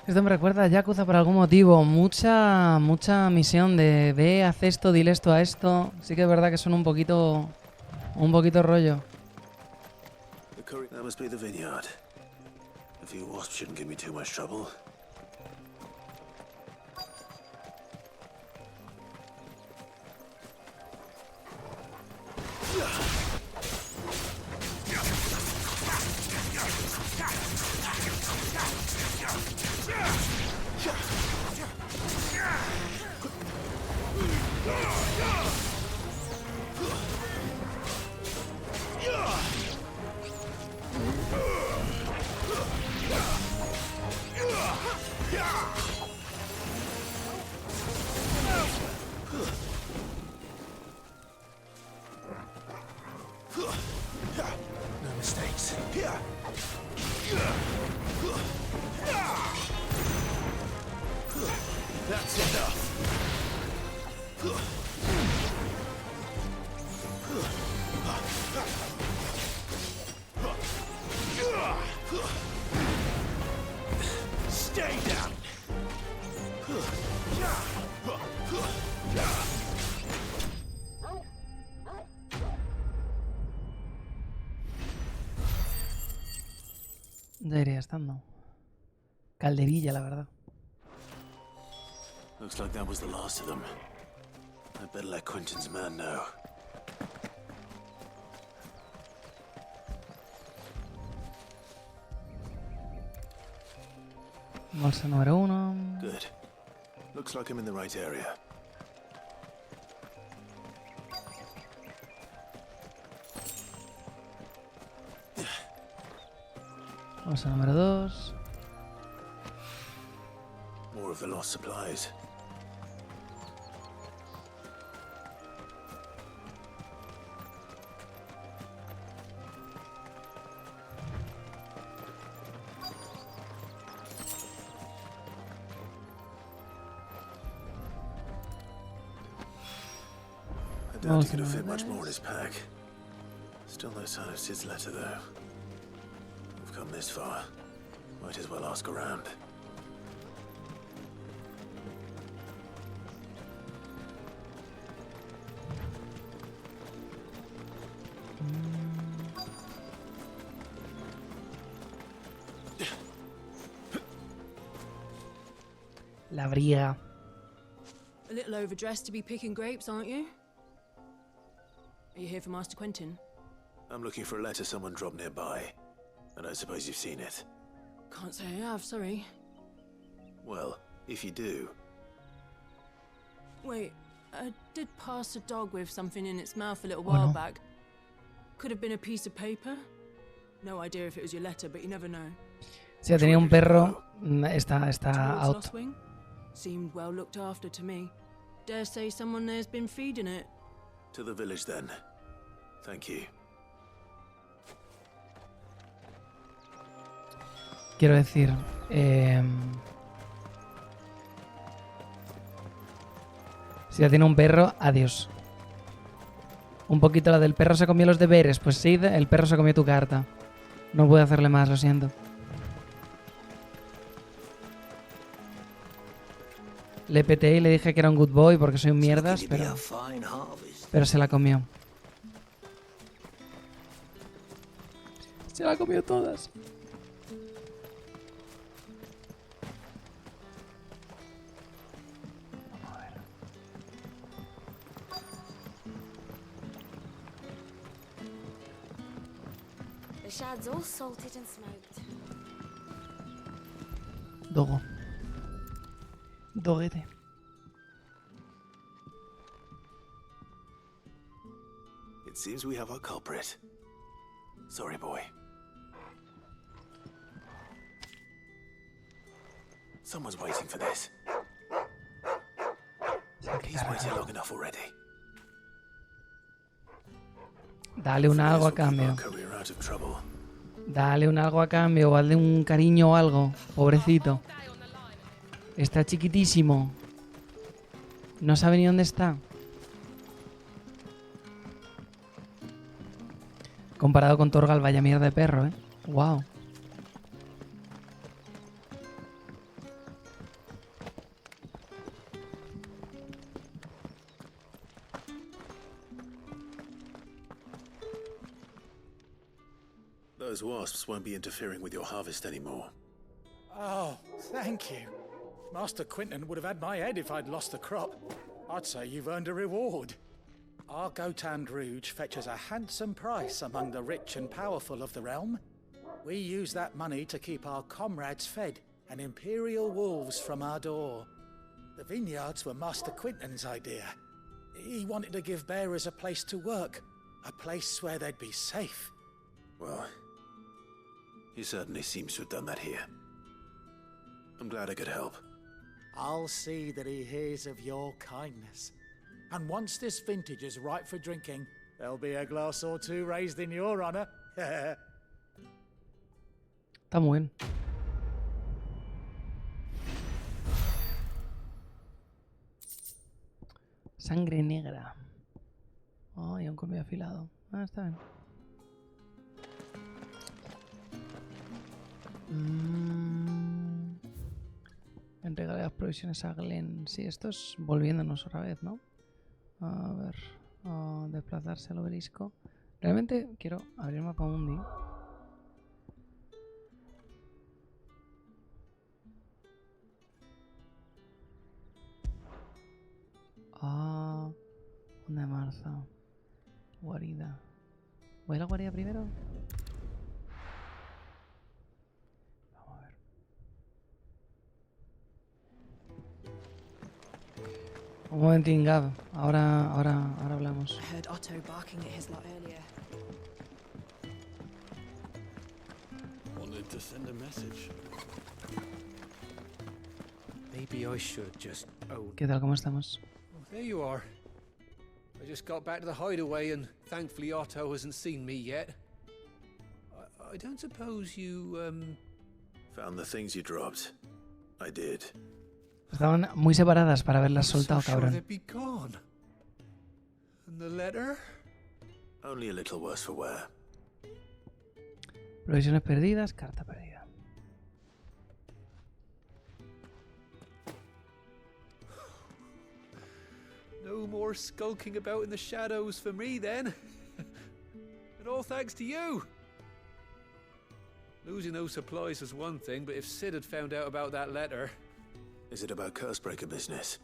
Esto me recuerda a Yakuza por algún motivo. Mucha misión de ve, haz esto, dile esto a esto. Sí que es verdad que son un poquito rollo. That must be the vineyard. A few wasps shouldn't give me too much trouble. No mistakes. That's enough. Stay down. Ya iría estando. Calderilla, la verdad. Looks like that was the last of them. I'd better let Quinton's man know. Bolsa número 1. Good. Looks like I'm in the right area. Bolsa número 2. More of the lost supplies. I doubt he could have fit much more in his pack. Still no sign of Sid's letter, though. We've come this far. Might as well ask around. La briga. A little overdressed to be picking grapes, aren't you? Are you here for Master Quentin? I'm looking for a letter someone dropped nearby. I don't suppose you've seen it. Can't say I have, sorry. Well, if you do... Wait, I did pass a dog with something in its mouth a little while back. Could have been a piece of paper. No idea if it was your letter, but you never know. Sí, tenía un perro. Está Towards out. Lothwing? Seemed well looked after to me. Dare say someone there's been feeding it. To the village, then. Thank you. Quiero decir... si ya tiene un perro, adiós. Un poquito la del perro se comió los deberes. Pues sí, el perro se comió tu carta. No puedo hacerle más, lo siento. Le peté y le dije que era un good boy porque soy un mierdas, pero se la comió. Se la comió todas. The shad's all salted and smoked. Dogo. Doguete. It seems we have our culprit. Sorry, boy. Someone's waiting for this. He's waited long enough already. Dale un algo a cambio. Dale un algo a cambio o hazle un cariño o algo. Pobrecito. Está chiquitísimo. No sabe ni dónde está. Comparado con Torgal, vaya mierda de perro, ¿eh? Wow. Those wasps won't be interfering with your harvest anymore. Oh, thank you. Master Quentin would have had my head if I'd lost the crop. I'd say you've earned a reward. Our Gotand Rouge fetches a handsome price among the rich and powerful of the realm. We use that money to keep our comrades fed and imperial wolves from our door. The vineyards were Master Quentin's idea. He wanted to give bearers a place to work, a place where they'd be safe. Well, he certainly seems to have done that here. I'm glad I could help. I'll see that he hears of your kindness. And once this vintage is ripe for drinking, there'll be a glass or two raised in your honor. Está muy bien. Sangre negra. Oh, y un colmillo afilado. Ah, está bien. Entregaré las provisiones a Glenn. Sí, esto es volviéndonos otra vez, ¿no? A ver. Desplazarse al obelisco. Realmente quiero abrir mapa mundi. Onda de marzo. Guarida. ¿Voy a la guarida primero? Vamos a ver. Un momentín, Gab. Ahora hablamos. I heard Otto barking at his lot earlier. Wanted to send a message. Maybe I should just own. ¿Qué tal? ¿Cómo estamos? There you are. I just got back to the hideaway and thankfully Otto hasn't seen me yet. I don't suppose you, Found the things you dropped. I did. Estaban muy separadas para haberlas soltado, cabrón. they'd be gone. And the letter? Only a little worse for wear. Provisiones perdidas, carta perdida. No more skulking about in the shadows for me then. And all thanks to you. Losing those supplies was one thing, but if Sid had found out about that letter... Is it about Cursebreaker business?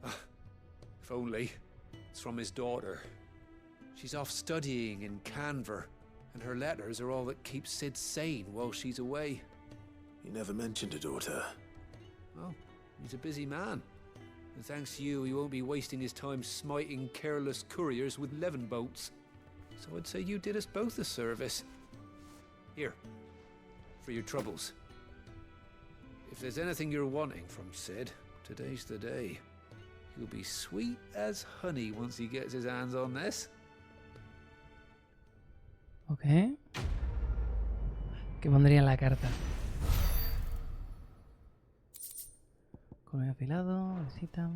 If only. It's from his daughter. She's off studying in Canver, and her letters are all that keeps Sid sane while she's away. You never mentioned a daughter. Well, he's a busy man. And thanks to you, he won't be wasting his time smiting careless couriers with levin boats. So I'd say you did us both a service. Here, for your troubles. If there's anything you're wanting from Sid, today's the day. He'll be sweet as honey once he gets his hands on this. Ok. ¿Qué pondría en la carta? Color afilado, recita.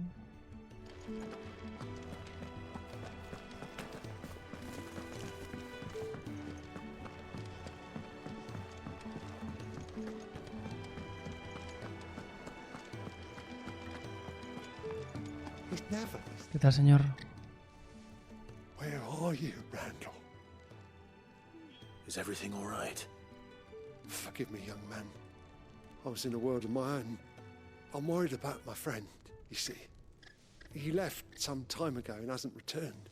¿Qué tal, señor? Where are you, Randall? Is everything all right? Forgive me, young man. I was in a world of my own. I'm worried about my friend, you see. He left some time ago and hasn't returned.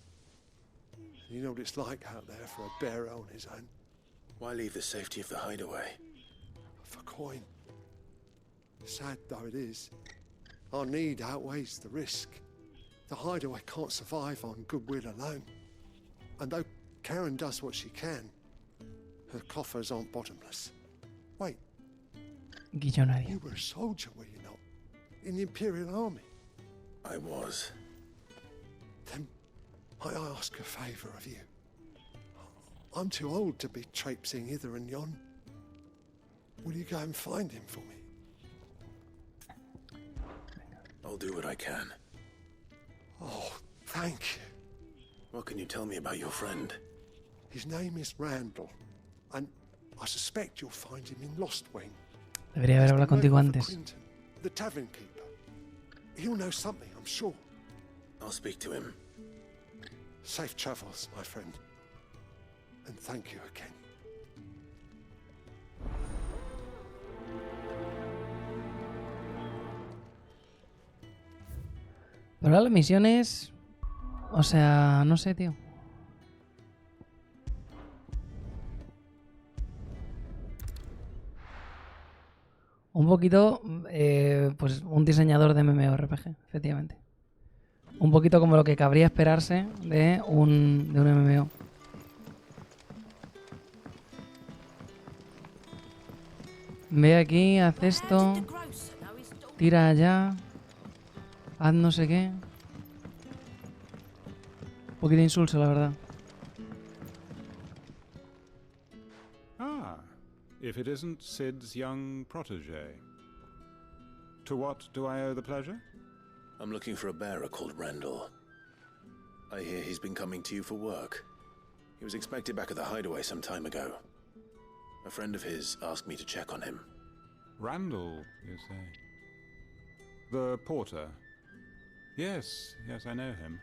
You know what it's like out there for a bearer on his own. Why leave the safety of the hideaway? For coin. Sad though it is, our need outweighs the risk. The hideaway can't survive on goodwill alone. And though Karen does what she can, her coffers aren't bottomless. Wait. Guillonario. You were a soldier, were you not? In the Imperial Army? I was. Then might I ask a favour of you? I'm too old to be traipsing hither and yon. Will you go and find him for me? I'll do what I can. Oh, thank you. What can you tell me about your friend? His name is Randall, and I suspect you'll find him in Lost Wing. Debería haber hablado contigo antes. Quinton, the tavern keeper. He'll know something, I'm sure. I'll speak to him. Safe travels, my friend. And thank you again. Pero ahora las misiones... O sea, no sé, tío. Un poquito, pues un diseñador de MMORPG, efectivamente. Un poquito como lo que cabría esperarse de un MMO. Ve aquí, haz esto, tira allá, haz no sé qué. Un poquito de insulso, la verdad. Ah, if it isn't Sid's young protege. To what do I owe the pleasure? I'm looking for a bearer called Randall. I hear he's been coming to you for work. He was expected back at the hideaway some time ago. A friend of his asked me to check on him. Randall, you say? The porter? Yes, I know him.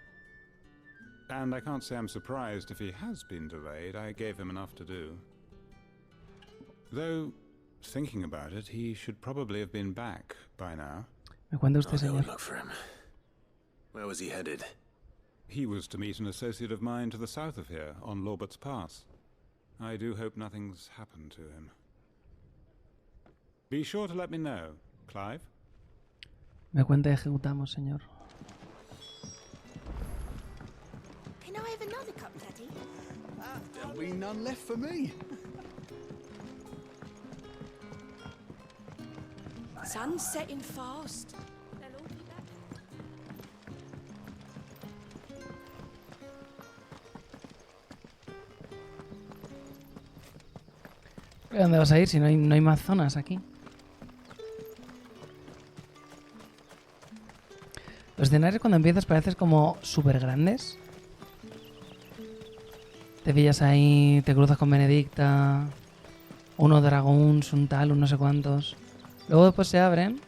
And I can't say I'm surprised if he has been delayed. I gave him enough to do. Though, thinking about it, he should probably have been back by now. ¿Me cuenta usted, I'll go and señor? look for him. Where was he headed? He was to meet an associate of mine to the south of here, on Lorbert's Pass. I do hope nothing's happened to him. Be sure to let me know, Clive. Me cuenta y ejecutamos, señor. Can I have another cup, Daddy? There'll be none left for me. Sun's setting fast. They'll all be back. ¿Pero dónde vas a ir si no hay más zonas aquí? Los escenarios cuando empiezas pareces como súper grandes. Te pillas ahí, te cruzas con Benedicta, unos dragons, un tal, un no sé cuántos. Luego después se abren.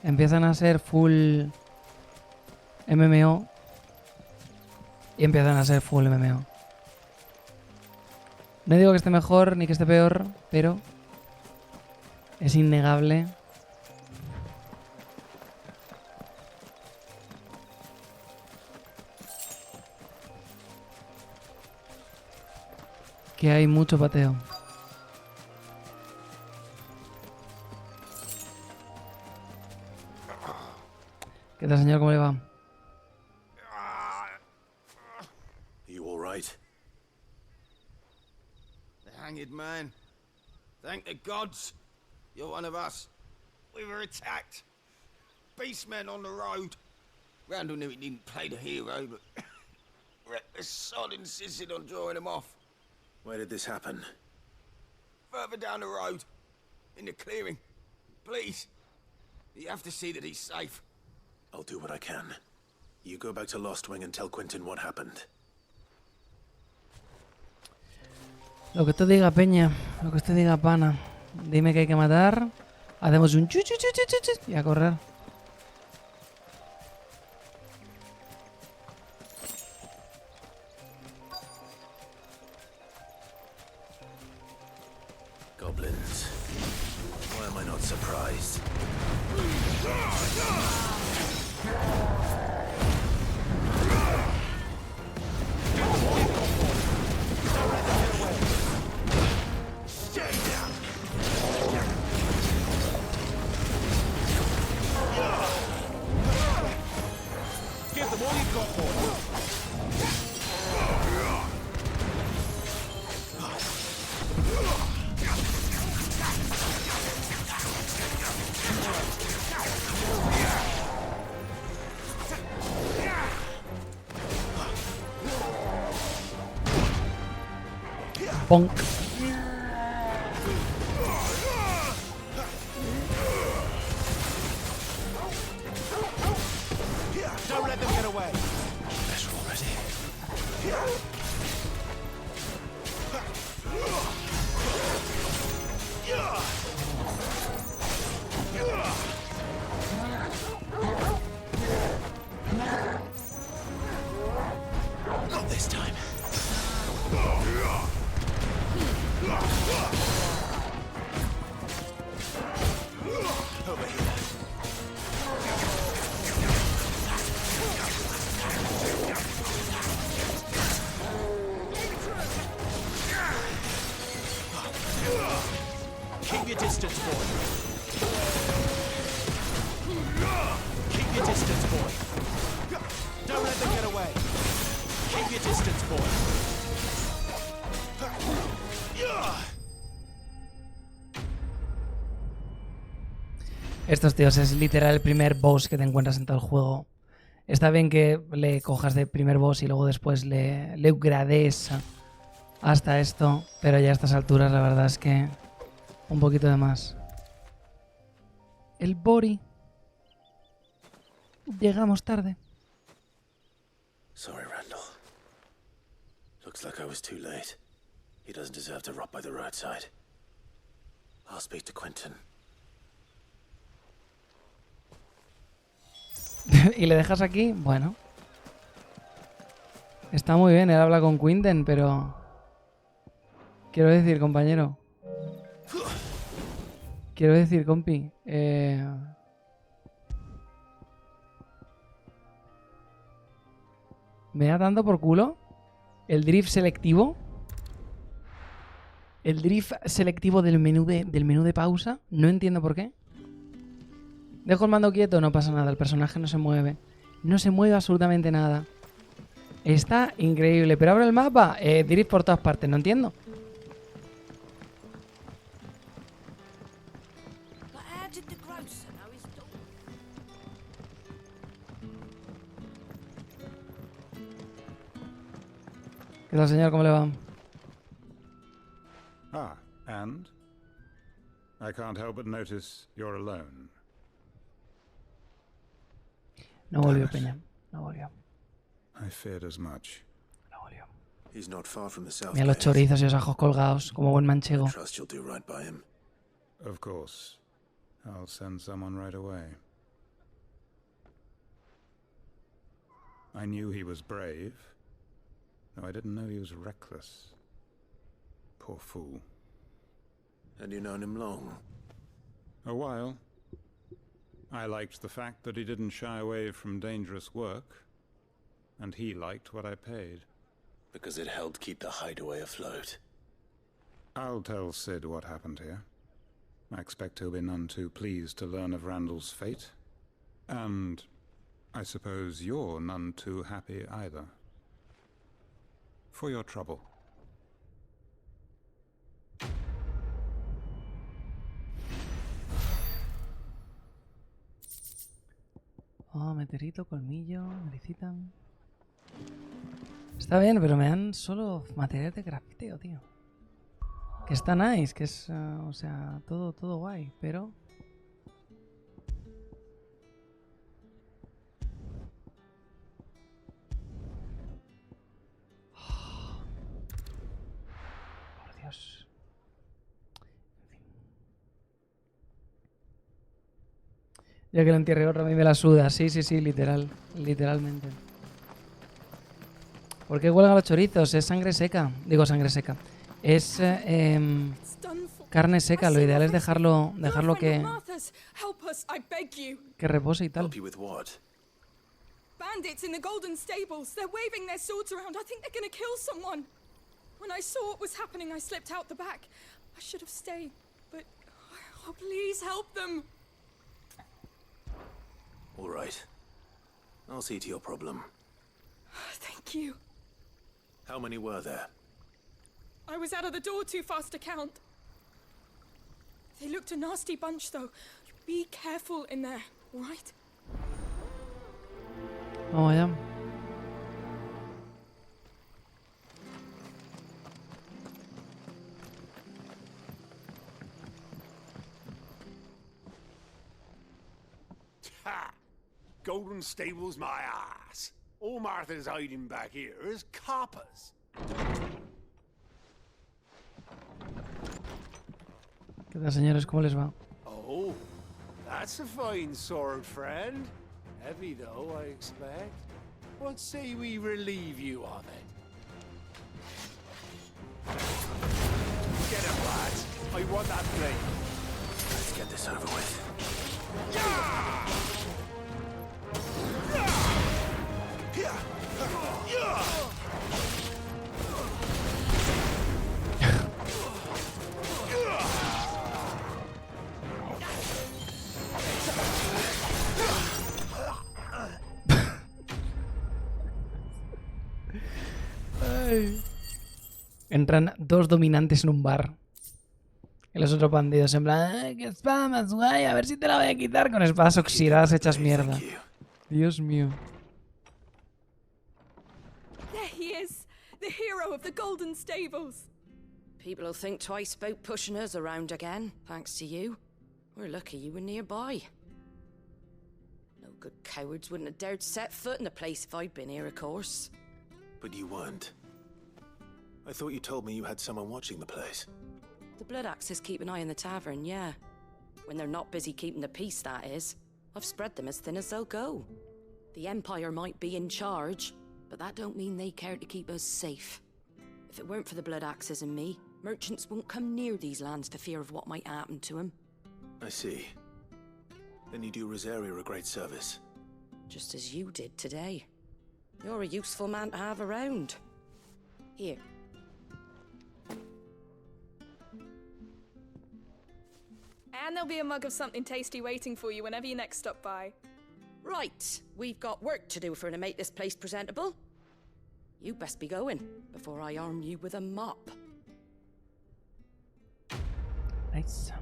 Empiezan a ser full MMO. Y empiezan a ser full MMO. No digo que esté mejor ni que esté peor, pero Es innegable. Que hay mucho pateo. ¿Qué tal, señor? ¿Cómo le va? You all right? The hanged man. Thank the gods. You're one of us. We were attacked. Beastmen on the road. Randall knew he didn't play the hero, but reckless sod insisted on drawing him off. Where did this happen? Further down the road. In the clearing. Please. You have to see that he's safe. I'll do what I can. You go back to Lost Wing and tell Quentin what happened. Lo que usted diga, Peña. Lo que usted diga, pana. Dime que hay que matar. Hacemos un chu chu chu chu chu chu y a correr. Goblins. Why am I not surprised? Give them all you've got, boy. Bonk. Don't let them get away. Better already. Not this time. Over here. Keep your distance, boy. Keep your distance, boy. Don't let them get away. Keep your distance, boy. Estos tíos es literal el primer boss que te encuentras en todo el juego. Está bien que le cojas de primer boss y luego después le upgrades hasta esto, pero ya a estas alturas la verdad es que un poquito de más. El Bori. Llegamos tarde. Sorry, Randall. Looks like I was too late. He doesn't deserve to rot by the roadside. I'll speak to Quentin. ¿Y le dejas aquí? Bueno. Está muy bien, él habla con Quentin, pero... Quiero decir, compañero. Quiero decir, compi. Me da tanto por culo el drift selectivo. El drift selectivo del menú de pausa. No entiendo por qué. Dejo el mando quieto, no pasa nada. El personaje no se mueve. No se mueve absolutamente nada. Está increíble. Pero abro el mapa. Drift por todas partes. No entiendo. ¿Qué tal, señor? ¿Cómo le va? Ah, and? I can't help but notice you're alone. No volvió, Peña. No volvió. I feared as much. No volvió. He's not far from the south. Mira los chorizos y los ajos colgados, como buen manchego. Trust you'll do right by him. Of course. I'll send someone right away. I knew he was brave, though I didn't know he was reckless. Poor fool. And you known him long? A while. I liked the fact that he didn't shy away from dangerous work, and he liked what I paid. Because it helped keep the hideaway afloat. I'll tell Sid what happened here. I expect he'll be none too pleased to learn of Randall's fate. And I suppose you're none too happy either. For your trouble. Oh, meteorito, colmillo, necesitan. Está bien, pero me dan solo material de crafteo, tío. Que está nice, que es, o sea, todo guay, pero... Oh, por Dios. En fin. Ya que lo entierre otro, a mí me la suda. Sí, literalmente. ¿Por qué huelgan los chorizos? Es sangre seca. Digo sangre seca. Es carne seca. Lo ideal es dejarlo que repose y tal. Bandits in the golden stables. They're waving their swords around. I think they're gonna kill someone. When I saw what was happening, I slipped out the back. I should have stayed, but oh, please help them. All right. I'll see to your problem. Thank you. How many were there? I was out of the door too fast to count. They looked a nasty bunch, though. Be careful in there, all right? Vamos allá. Ha! Golden stables, my ass. All Martha's hiding back here is coppers. ¿Qué tal, señores? ¿Cómo les va? Oh, that's a fine sword, friend. Heavy, though, I expect. What say we relieve you of it? Get him, lads. I want that blade. Let's get this over with. Entran dos dominantes en un bar. Y los otros bandidos en plan, ¡ay, qué espada más guay! A ver si te la voy a quitar, con espadas oxidadas hechas mierda. Dios mío. There he is, the hero of the golden stables. People will think twice about pushing us around again, thanks to you. We're lucky you were nearby. No good cowards wouldn't have dared set foot in the place if I'd been here, of course. But you weren't. I thought you told me you had someone watching the place. The Blood Axes keep an eye on the tavern, yeah. When they're not busy keeping the peace, that is. I've spread them as thin as they'll go. The Empire might be in charge, but that don't mean they care to keep us safe. If it weren't for the Blood Axes and me, merchants won't come near these lands for fear of what might happen to them. I see. Then you do Rosaria a great service. Just as you did today. You're a useful man to have around. Here. And there'll be a mug of something tasty waiting for you whenever you next stop by. Right, we've got work to do for to make this place presentable. You best be going, before I arm you with a mop. Nice.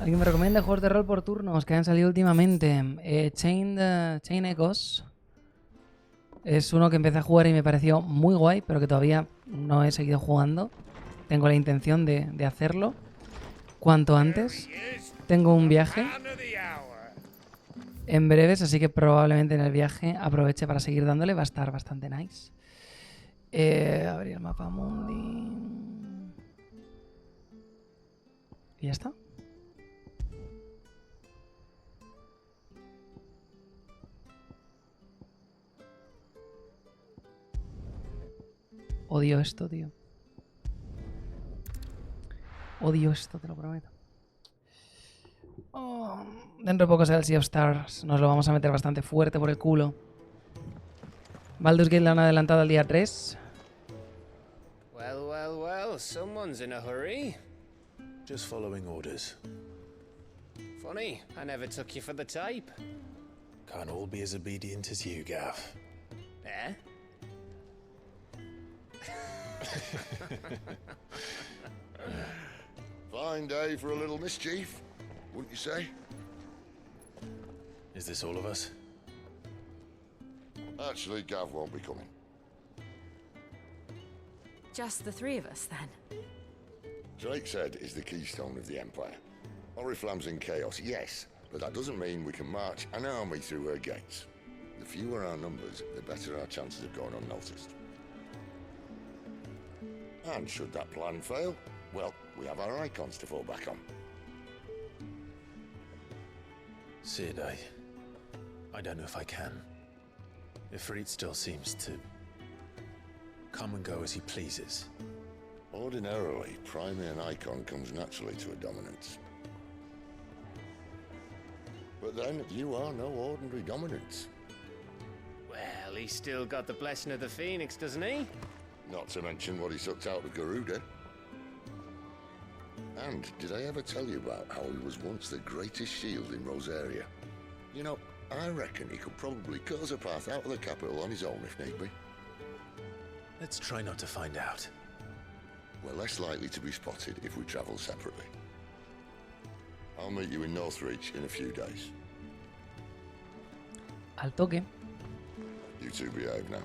¿Alguien me recomienda juegos de rol por turnos que han salido últimamente? Chain Echoes es uno que empecé a jugar y me pareció muy guay, pero que todavía no he seguido jugando. Tengo la intención de hacerlo cuanto antes. Tengo un viaje en breves, así que probablemente en el viaje aproveche para seguir dándole. Va a estar bastante nice. Abrir el mapa mundi. Y ya está. Odio esto, tío. Odio esto, te lo prometo. Oh, dentro de poco será el Sea of Stars. Nos lo vamos a meter bastante fuerte por el culo. Baldur's Gate la han adelantado al día 3. Well, well, well, someone's in a hurry. Just following orders. Funny, I never took you for the type. Can't all be as obedient as you, Gav. Eh? Fine day for a little mischief, wouldn't you say? Is this all of us? Actually, Gav won't be coming. Just the three of us, then? Drake's Head is the keystone of the Empire. Oriflamme's in chaos, yes, but that doesn't mean we can march an army through her gates. The fewer our numbers, the better our chances of going unnoticed. And should that plan fail, well, we have our icons to fall back on. Sid, I don't know if I can. Ifrit still seems to come and go as he pleases. Ordinarily, priming an icon comes naturally to a dominance. But then, you are no ordinary dominance. Well, he's still got the blessing of the Phoenix, doesn't he? Not to mention what he sucked out of Garuda. And did I ever tell you about how he was once the greatest shield in Rosaria? You know, I reckon he could probably cut us a path out of the capital on his own if need be. Let's try not to find out. We're less likely to be spotted if we travel separately. I'll meet you in Northreach in a few days. Al toque. You two behave now.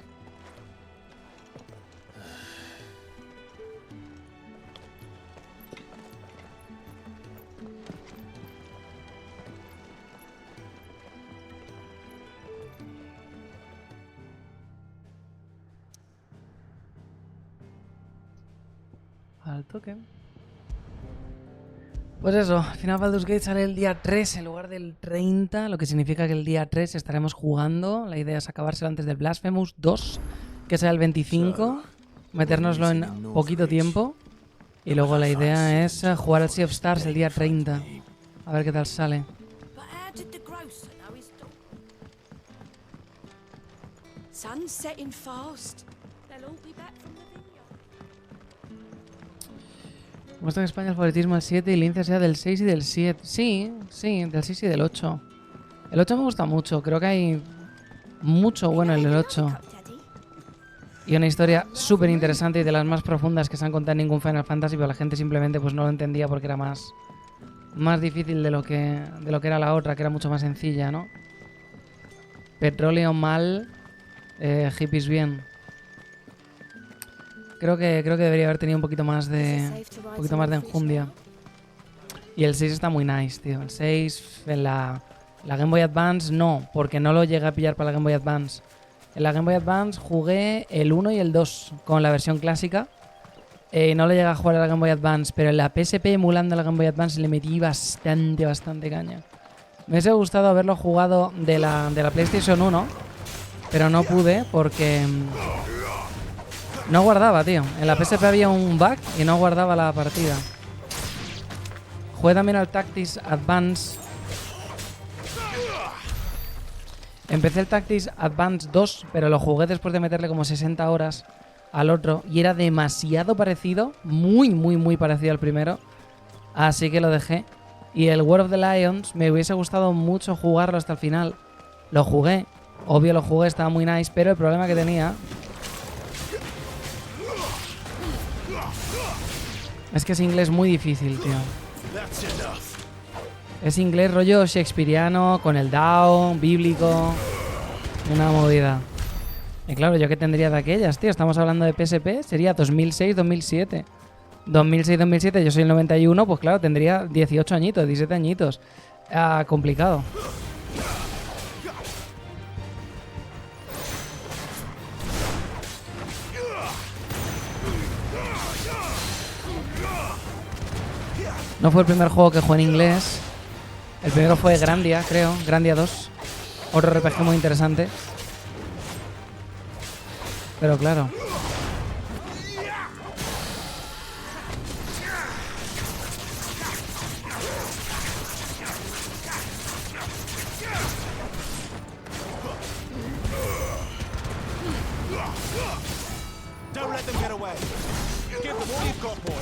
Al toque. Pues eso, al final Baldur's Gate sale el día 3 en lugar del 30, lo que significa que el día 3 estaremos jugando. La idea es acabárselo antes del Blasphemous 2, que será el 25, metérnoslo en poquito tiempo. Y luego la idea es jugar al Sea of Stars el día 30. A ver qué tal sale. Sun's setting fast. They'll all be back from the Muestra que España el favoritismo al 7 y Lince sea del 6 y del 7. Sí, del 6 y del 8. El 8 me gusta mucho, creo que hay mucho bueno en el 8. Y una historia súper interesante y de las más profundas que se han contado en ningún Final Fantasy, pero la gente simplemente pues no lo entendía porque era más difícil de lo que era la otra, que era mucho más sencilla, ¿no? Petróleo mal, hippies bien. Creo que debería haber tenido un poquito más de enjundia. Y el 6 está muy nice, tío. El 6 en la Game Boy Advance no, porque no lo llegué a pillar para la Game Boy Advance. En la Game Boy Advance jugué el 1 y el 2 con la versión clásica. No lo llegué a jugar a la Game Boy Advance, pero en la PSP emulando la Game Boy Advance le metí bastante caña. Me hubiese gustado haberlo jugado de la PlayStation 1, pero no pude porque no guardaba, tío. En la PSP había un bug y no guardaba la partida. Jugué también al Tactics Advance. Empecé el Tactics Advance 2, pero lo jugué después de meterle como 60 horas al otro y era demasiado parecido, muy parecido al primero, así que lo dejé. Y el War of the Lions me hubiese gustado mucho jugarlo hasta el final. Lo jugué, obvio lo jugué, estaba muy nice, pero el problema que tenía es que es inglés muy difícil, tío. Es inglés rollo shakespeariano, con el down, bíblico. Una movida. Y claro, ¿yo qué tendría de aquellas, tío? Estamos hablando de PSP, sería 2006-2007. 2006-2007, yo soy el 91, pues claro, tendría 18 añitos, 17 añitos. Complicado. No fue el primer juego que jugué en inglés. El primero fue Grandia, creo. Grandia 2. Otro RPG muy interesante. Pero claro. Don't let them get away. Give them all you've got, boy.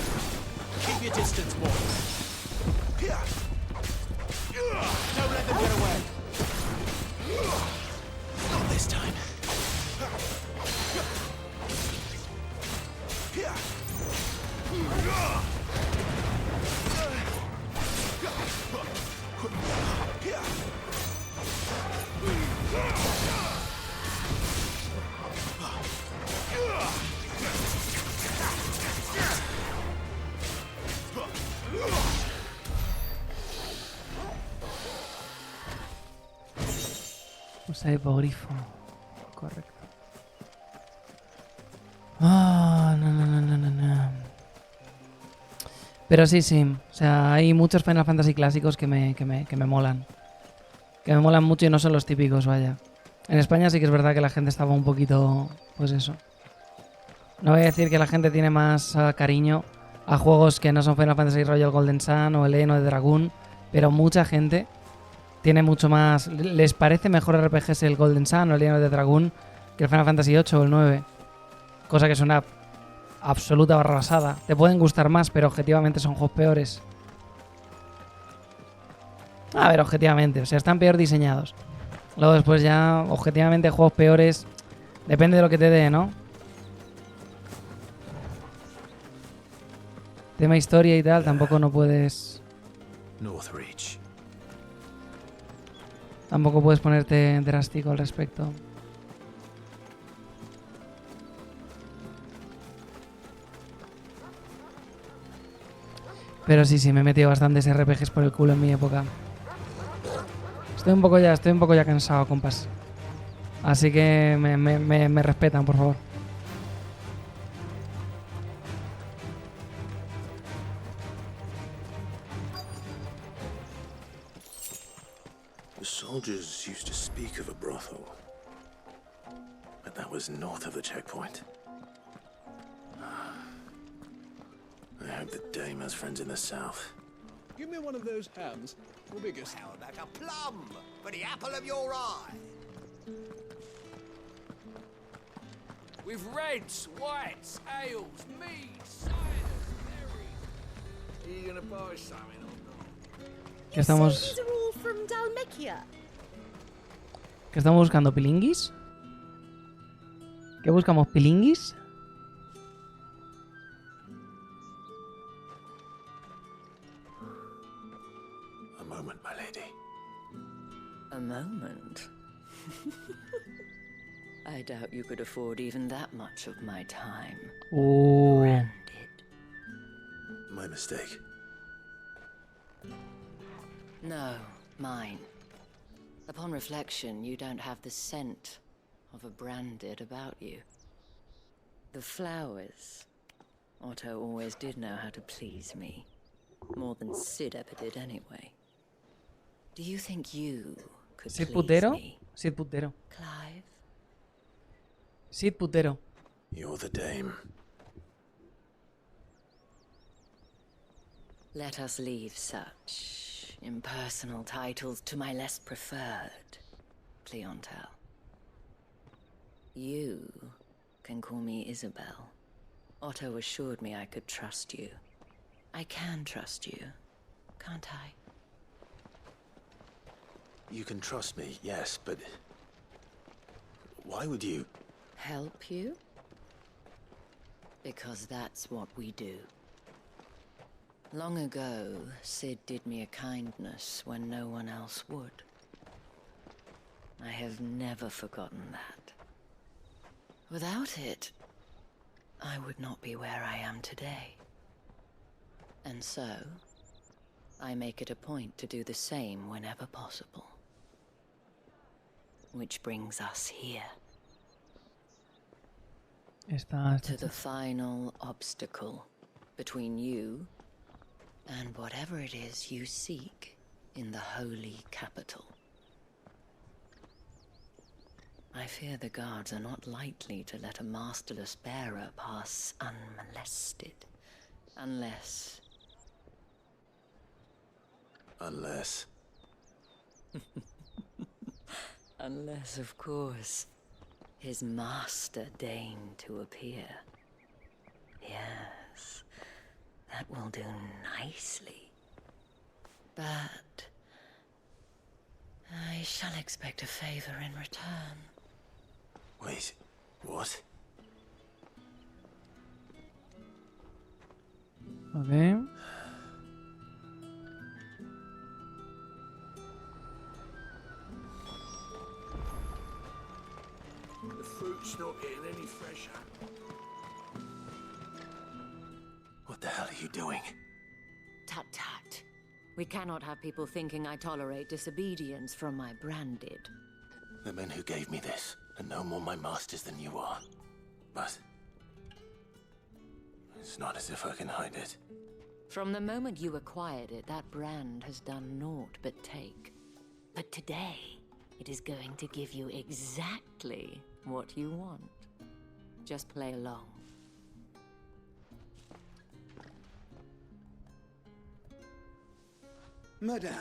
Keep your distance, boy. Don't let them get away. Not this time. Usa hipogrifo. Correcto. Ah, no. Pero sí. O sea, hay muchos Final Fantasy clásicos que me molan. Que me molan mucho y no son los típicos, vaya. En España sí que es verdad que la gente estaba un poquito... Pues eso. No voy a decir que la gente tiene más cariño a juegos que no son Final Fantasy Royal Golden Sun o el Heno de Dragoon, pero mucha gente tiene mucho más... Les parece mejor RPGs el Golden Sun o el Heno de Dragoon que el Final Fantasy VIII o el 9. Cosa que es una absoluta barrabasada. Te pueden gustar más, pero objetivamente son juegos peores. A ver, objetivamente, o sea, están peor diseñados. Luego después ya, objetivamente, juegos peores, depende de lo que te dé, ¿no? Tema historia y tal, tampoco no puedes... Northreach. Tampoco puedes ponerte drástico al respecto. Pero sí, me he metido bastantes RPGs por el culo en mi época. Estoy un poco ya cansado, compas. Así que me respetan, por favor. The soldiers used to speak of a brothel, but that was north of the checkpoint. I hope the dame has friends in the south. Give me one of those hams. Or biggest. How about a plum for the apple of your eye? With reds, whites, ales, meads, ciders, berries. Are you gonna buy something or not? ¿Qué estamos...? These are all from Dalmekia. ¿Qué estamos buscando? ¿Pilinguis? ¿Qué buscamos? ¿Pilinguis? A moment, my lady. A moment? I doubt you could afford even that much of my time. Ooh. My mistake. No, mine. Upon reflection, you don't have the scent of a branded about you. The flowers. Otto always did know how to please me. More than Sid ever did anyway. Do you think you could ¿Sid please putero? me? Sid putero. Clive? Sid putero. You're the dame. Let us leave such impersonal titles to my less preferred clientele. You can call me Isabel. Otto assured me I could trust you. I can trust you, can't I? You can trust me, yes, but... why would you... Help you? Because that's what we do. Long ago, Sid did me a kindness when no one else would. I have never forgotten that. Without it, I would not be where I am today. And so, I make it a point to do the same whenever possible. Which brings us here. To the final obstacle between you and whatever it is you seek in the holy capital. I fear the guards are not likely to let a masterless bearer pass unmolested. Unless... Unless... Unless, of course, his master deigned to appear. Yes, that will do nicely. But I shall expect a favor in return. Wait, what? Okay. The fruit's not getting any fresher. What the hell are you doing? Tut tut. We cannot have people thinking I tolerate disobedience from my branded. The men who gave me this are no more my masters than you are. But it's not as if I can hide it. From the moment you acquired it, that brand has done naught but take. But today, it is going to give you exactly what you want. Just play along. Madame,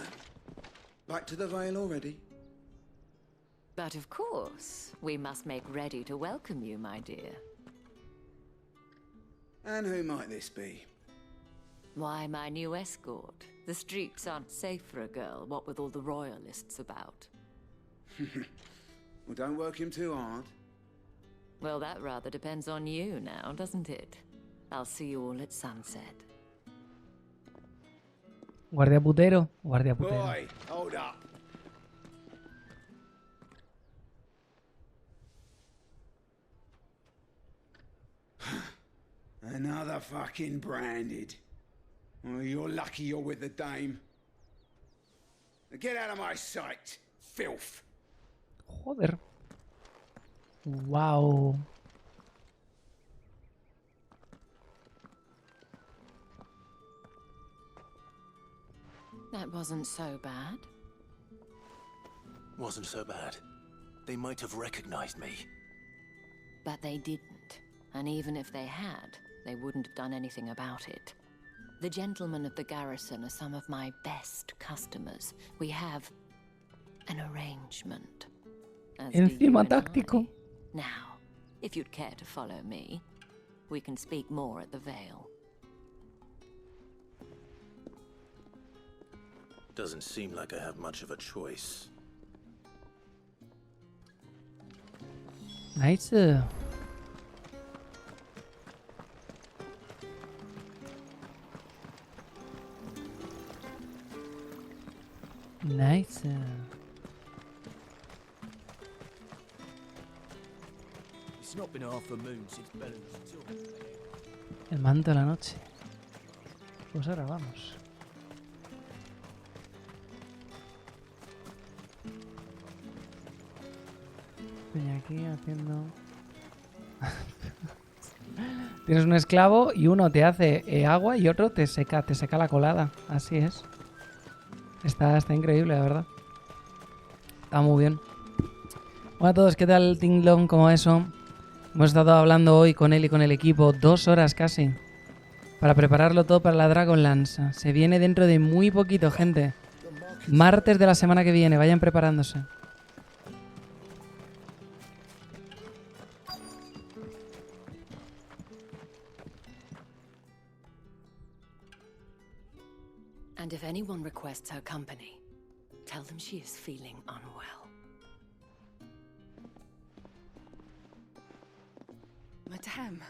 back to the Vale already? But of course, we must make ready to welcome you, my dear. And who might this be? Why, my new escort. The streets aren't safe for a girl, what with all the royalists about. Well, don't work him too hard. Well, that rather depends on you now, doesn't it? I'll see you all at sunset. Guardia putero, guardia putero. Boy, hold up. Another fucking branded. Oh, you're lucky you're with the dame. Now get out of my sight, filth. Joder. Wow. That wasn't so bad. Wasn't so bad. They might have recognized me. But they didn't. And even if they had, they wouldn't have done anything about it. The gentlemen of the garrison are some of my best customers. We have an arrangement. As do you Encima and I. táctico. Now, if you'd care to follow me, we can speak more at the Vale. Doesn't seem like I have much of a choice. Nice. Nice. It's not been half a moon since Bellen's tour. El manto de la noche. Pues ahora vamos. Estoy aquí haciendo... Tienes un esclavo y uno te hace agua y otro te seca la colada. Así es. Está increíble, la verdad. Está muy bien. Hola a todos, ¿qué tal Tinglong? ¿Cómo eso? Hemos estado hablando hoy con él y con el equipo 2 horas casi. Para prepararlo todo para la Dragonlance. Se viene dentro de muy poquito, gente. Martes de la semana que viene, vayan preparándose. And if anyone requests her company, tell them she is feeling unwell. Madame,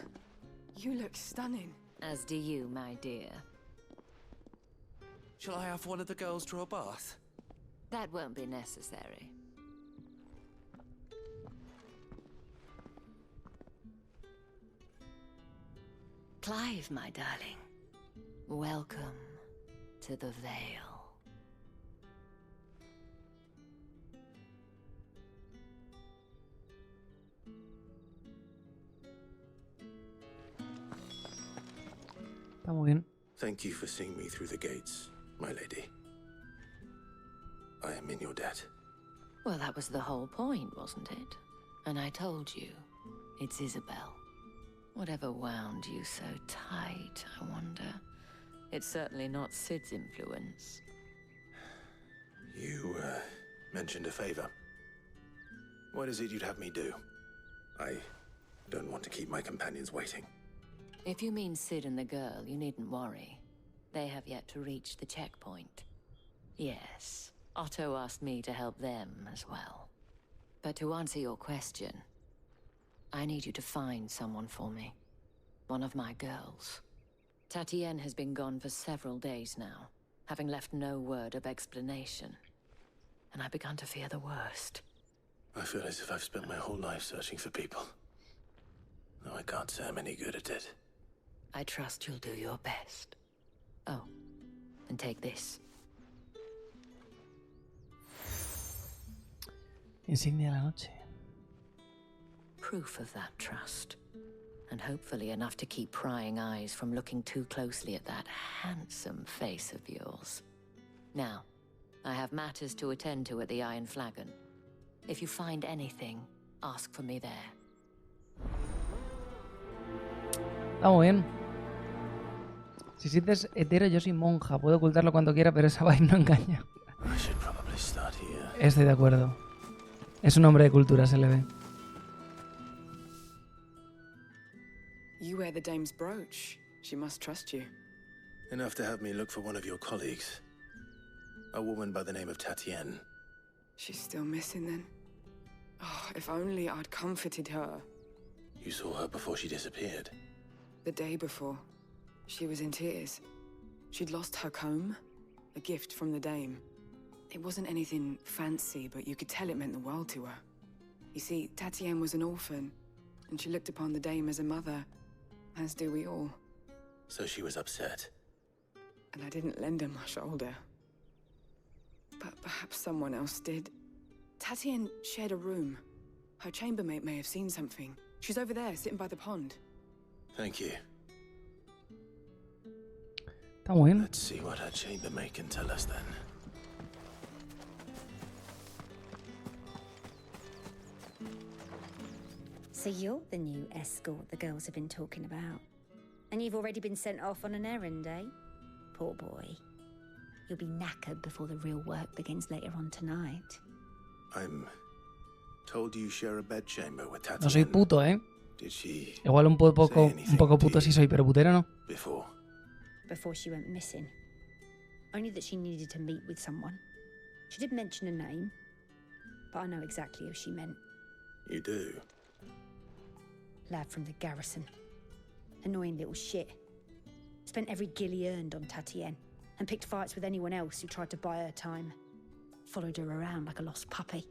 you look stunning. As do you, my dear. Shall I have one of the girls draw a bath? That won't be necessary. Clive, my darling. Welcome to the Vale. Está muy bien. Thank you for seeing me through the gates, my lady. I am in your debt. Well, that was the whole point, wasn't it? And I told you, it's Isabel. Whatever wound you so tight, I wonder. It's certainly not Sid's influence. You, mentioned a favor. What is it you'd have me do? I don't want to keep my companions waiting. If you mean Sid and the girl, you needn't worry. They have yet to reach the checkpoint. Yes, Otto asked me to help them as well. But to answer your question, I need you to find someone for me. One of my girls. Tatienne has been gone for several days now, having left no word of explanation. And I've begun to fear the worst. I feel as if I've spent my whole life searching for people. Though I can't say I'm any good at it. I trust you'll do your best. Oh, and take this. Insignia de la noche. Proof of that trust. And hopefully enough to keep prying eyes from looking too closely at that handsome face of yours. Now, I have matters to attend to at the Iron Flagon. If you find anything, ask for me there. Está muy bien. Si sientes hetero, yo soy monja. Puedo ocultarlo cuando quiera, pero esa vaina no engaña. Estoy de acuerdo. Es un hombre de cultura, se le ve. You wear the dame's brooch. She must trust you. Enough to have me look for one of your colleagues. A woman by the name of Tatienne. She's still missing then. Oh, if only I'd comforted her. You saw her before she disappeared? The day before. She was in tears. She'd lost her comb, a gift from the dame. It wasn't anything fancy, but you could tell it meant the world to her. You see, Tatienne was an orphan, and she looked upon the dame as a mother, as do we all. So she was upset. And I didn't lend her my shoulder. But perhaps someone else did. Tatienne shared a room. Her chambermaid may have seen something. She's over there, sitting by the pond. Thank you. Está muy bien. Let's see what her chambermaid can tell us then. So you're the new escort the girls have been talking about. And you've already been sent off on an errand, eh? Poor boy. You'll be knackered before the real work begins later on tonight. I'm told you share a bedchamber with Tatienne. No soy puto, ¿eh? Did she Igual un poco puto sí soy, pero putero no. Before she went missing. Only that she needed to meet with someone. She did mention a name, but I know exactly who she meant. You do? Lad from the garrison. Annoying little shit. Spent every gil he earned on Tatienne, and picked fights with anyone else who tried to buy her time. Followed her around like a lost puppy.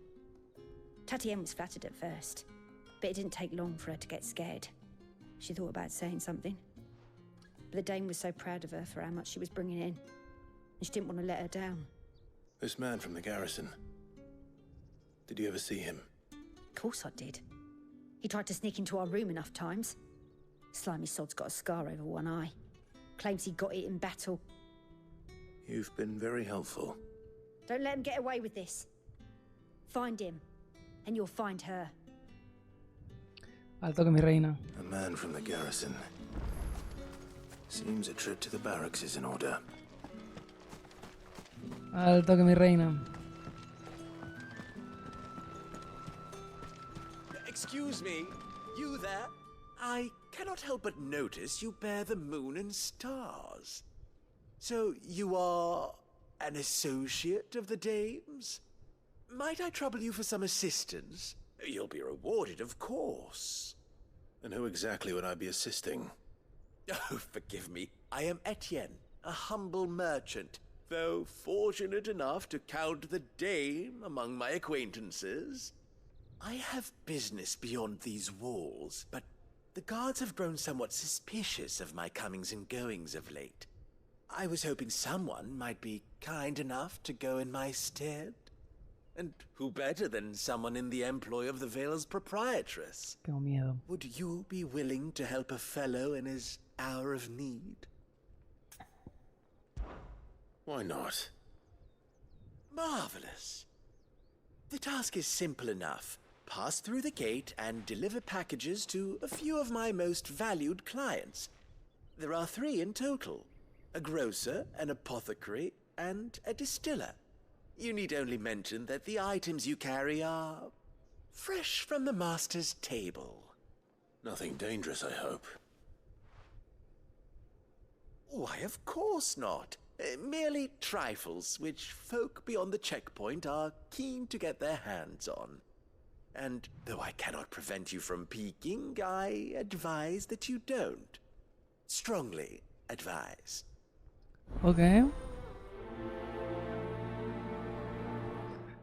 Tatienne was flattered at first, but it didn't take long for her to get scared. She thought about saying something. But the dame was so proud of her for how much she was bringing in, and she didn't want to let her down. This man from the garrison. Did you ever see him? Of course I did. He tried to sneak into our room enough times. Slimy sod's got a scar over one eye. Claims he got it in battle. You've been very helpful. Don't let him get away with this. Find him, and you'll find her. Al toque, mi reina. A man from the garrison. Seems a trip to the barracks is in order. Al toque, mi reina. Excuse me, you there? I cannot help but notice you bear the moon and stars. So you are an associate of the dame's? Might I trouble you for some assistance? You'll be rewarded, of course. And who exactly would I be assisting? Oh, forgive me. I am Etienne, a humble merchant, though fortunate enough to count the dame among my acquaintances. I have business beyond these walls, but the guards have grown somewhat suspicious of my comings and goings of late. I was hoping someone might be kind enough to go in my stead. And who better than someone in the employ of the Vale's proprietress? Tengo miedo. Would you be willing to help a fellow in his hour of need? Why not? Marvelous. The task is simple enough. Pass through the gate and deliver packages to a few of my most valued clients. There are 3 in total. A grocer, an apothecary, and a distiller. You need only mention that the items you carry are Fresh from the master's table. Nothing dangerous, I hope. Why, of course not. Merely trifles which folk beyond the checkpoint are keen to get their hands on. And though I cannot prevent you from peeking, I advise that you don't. Strongly advise. Ok.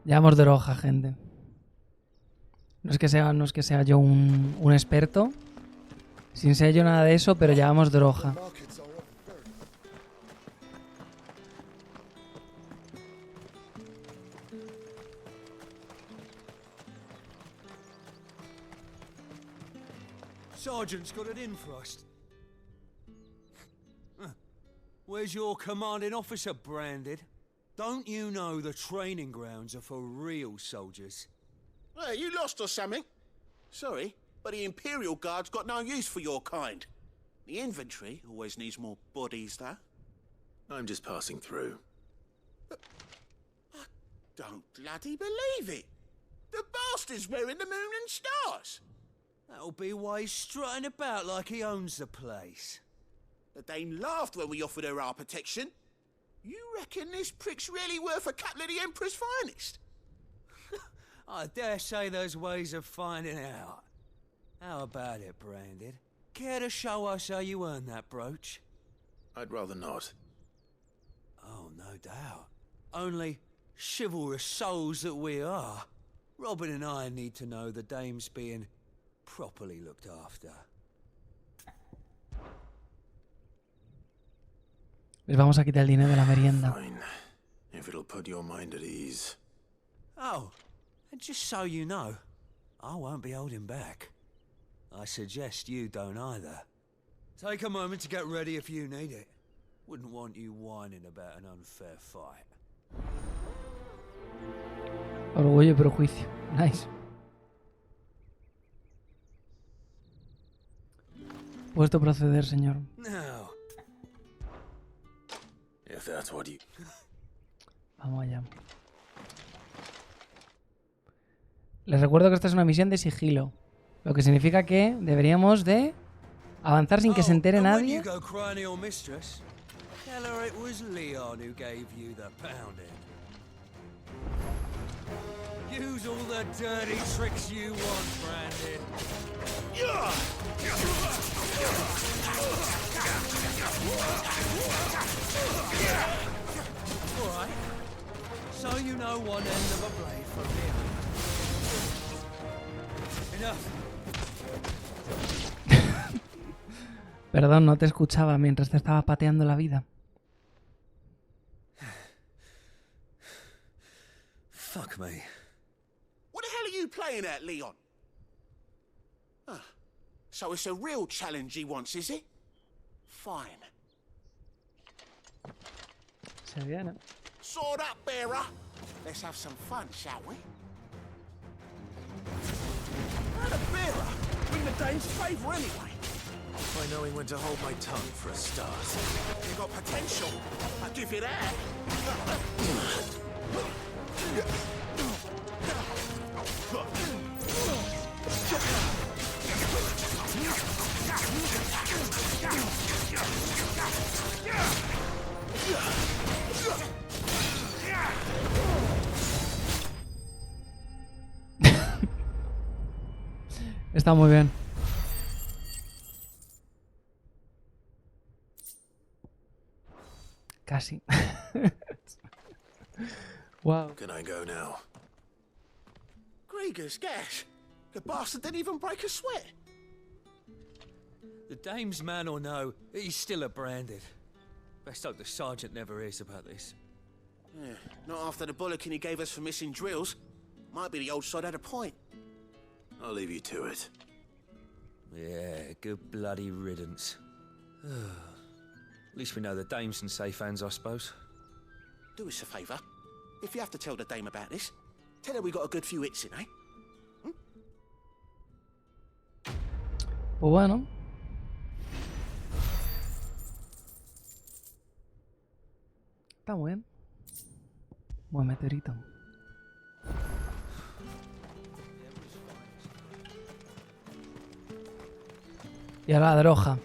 Llevamos droga, gente. No es que sea yo un experto. Sin ser yo nada de eso, pero llevamos droga. Sergeant's got it in for us. Where's your commanding officer, Branded? Don't you know the training grounds are for real soldiers? Hey, you lost or something? Sorry, but the Imperial Guard's got no use for your kind. The infantry always needs more bodies, though. I'm just passing through. I don't bloody believe it. The bastard's wearing the moon and stars. That'll be why he's strutting about like he owns the place. The Dame laughed when we offered her our protection. You reckon this prick's really worth a couple of the Emperor's finest? I dare say there's ways of finding out. How about it, Branded? Care to show us how you earned that brooch? I'd rather not. Oh, no doubt. Only chivalrous souls that we are, Robin and I need to know the Dame's being properly looked after. Les vamos a quitar el dinero de la merienda. Fine. If it'll put your mind at ease. Oh, and just so you know, I won't be holding back. I suggest you don't either. Take a moment to get ready if you need it. Wouldn't want you whining about an unfair fight. Orgullo y prejuicio. Nice. Puesto proceder, señor. Now. If that's what you... Vamos allá. Les recuerdo que esta es una misión de sigilo, lo que significa que deberíamos de avanzar sin que se entere nadie. Use all the dirty tricks you want, Branded. All right. So you know one end of a blade from the other. Enough. Perdón, no te escuchaba mientras te estaba pateando la vida. Fuck me. What the hell are you playing at, Leon? Ah, so it's a real challenge he wants, is it? Fine. Se viene. Sword up, bearer. Let's have some fun, shall we? And a bearer. Win the Dame's favour anyway. By knowing when to hold my tongue for a start. You got potential. I'll give you that. Está muy bien. Casi. Wow. Can I go now? Grieger's gas. The bastard didn't even break a sweat. The Dame's man or no, he's still a Branded. Best hope the sergeant never hears about this. Yeah, not after the bollocking he gave us for missing drills. Might be the old sod had a point. I'll leave you to it. Yeah, good bloody riddance. At least we know the Dame's in safe hands, I suppose. Do us a favour. If you have to tell the Dame about this, tell her we got a good few hits in, eh? Pues bueno. Está muy bien. Buen meteorito. Y ahora la droga.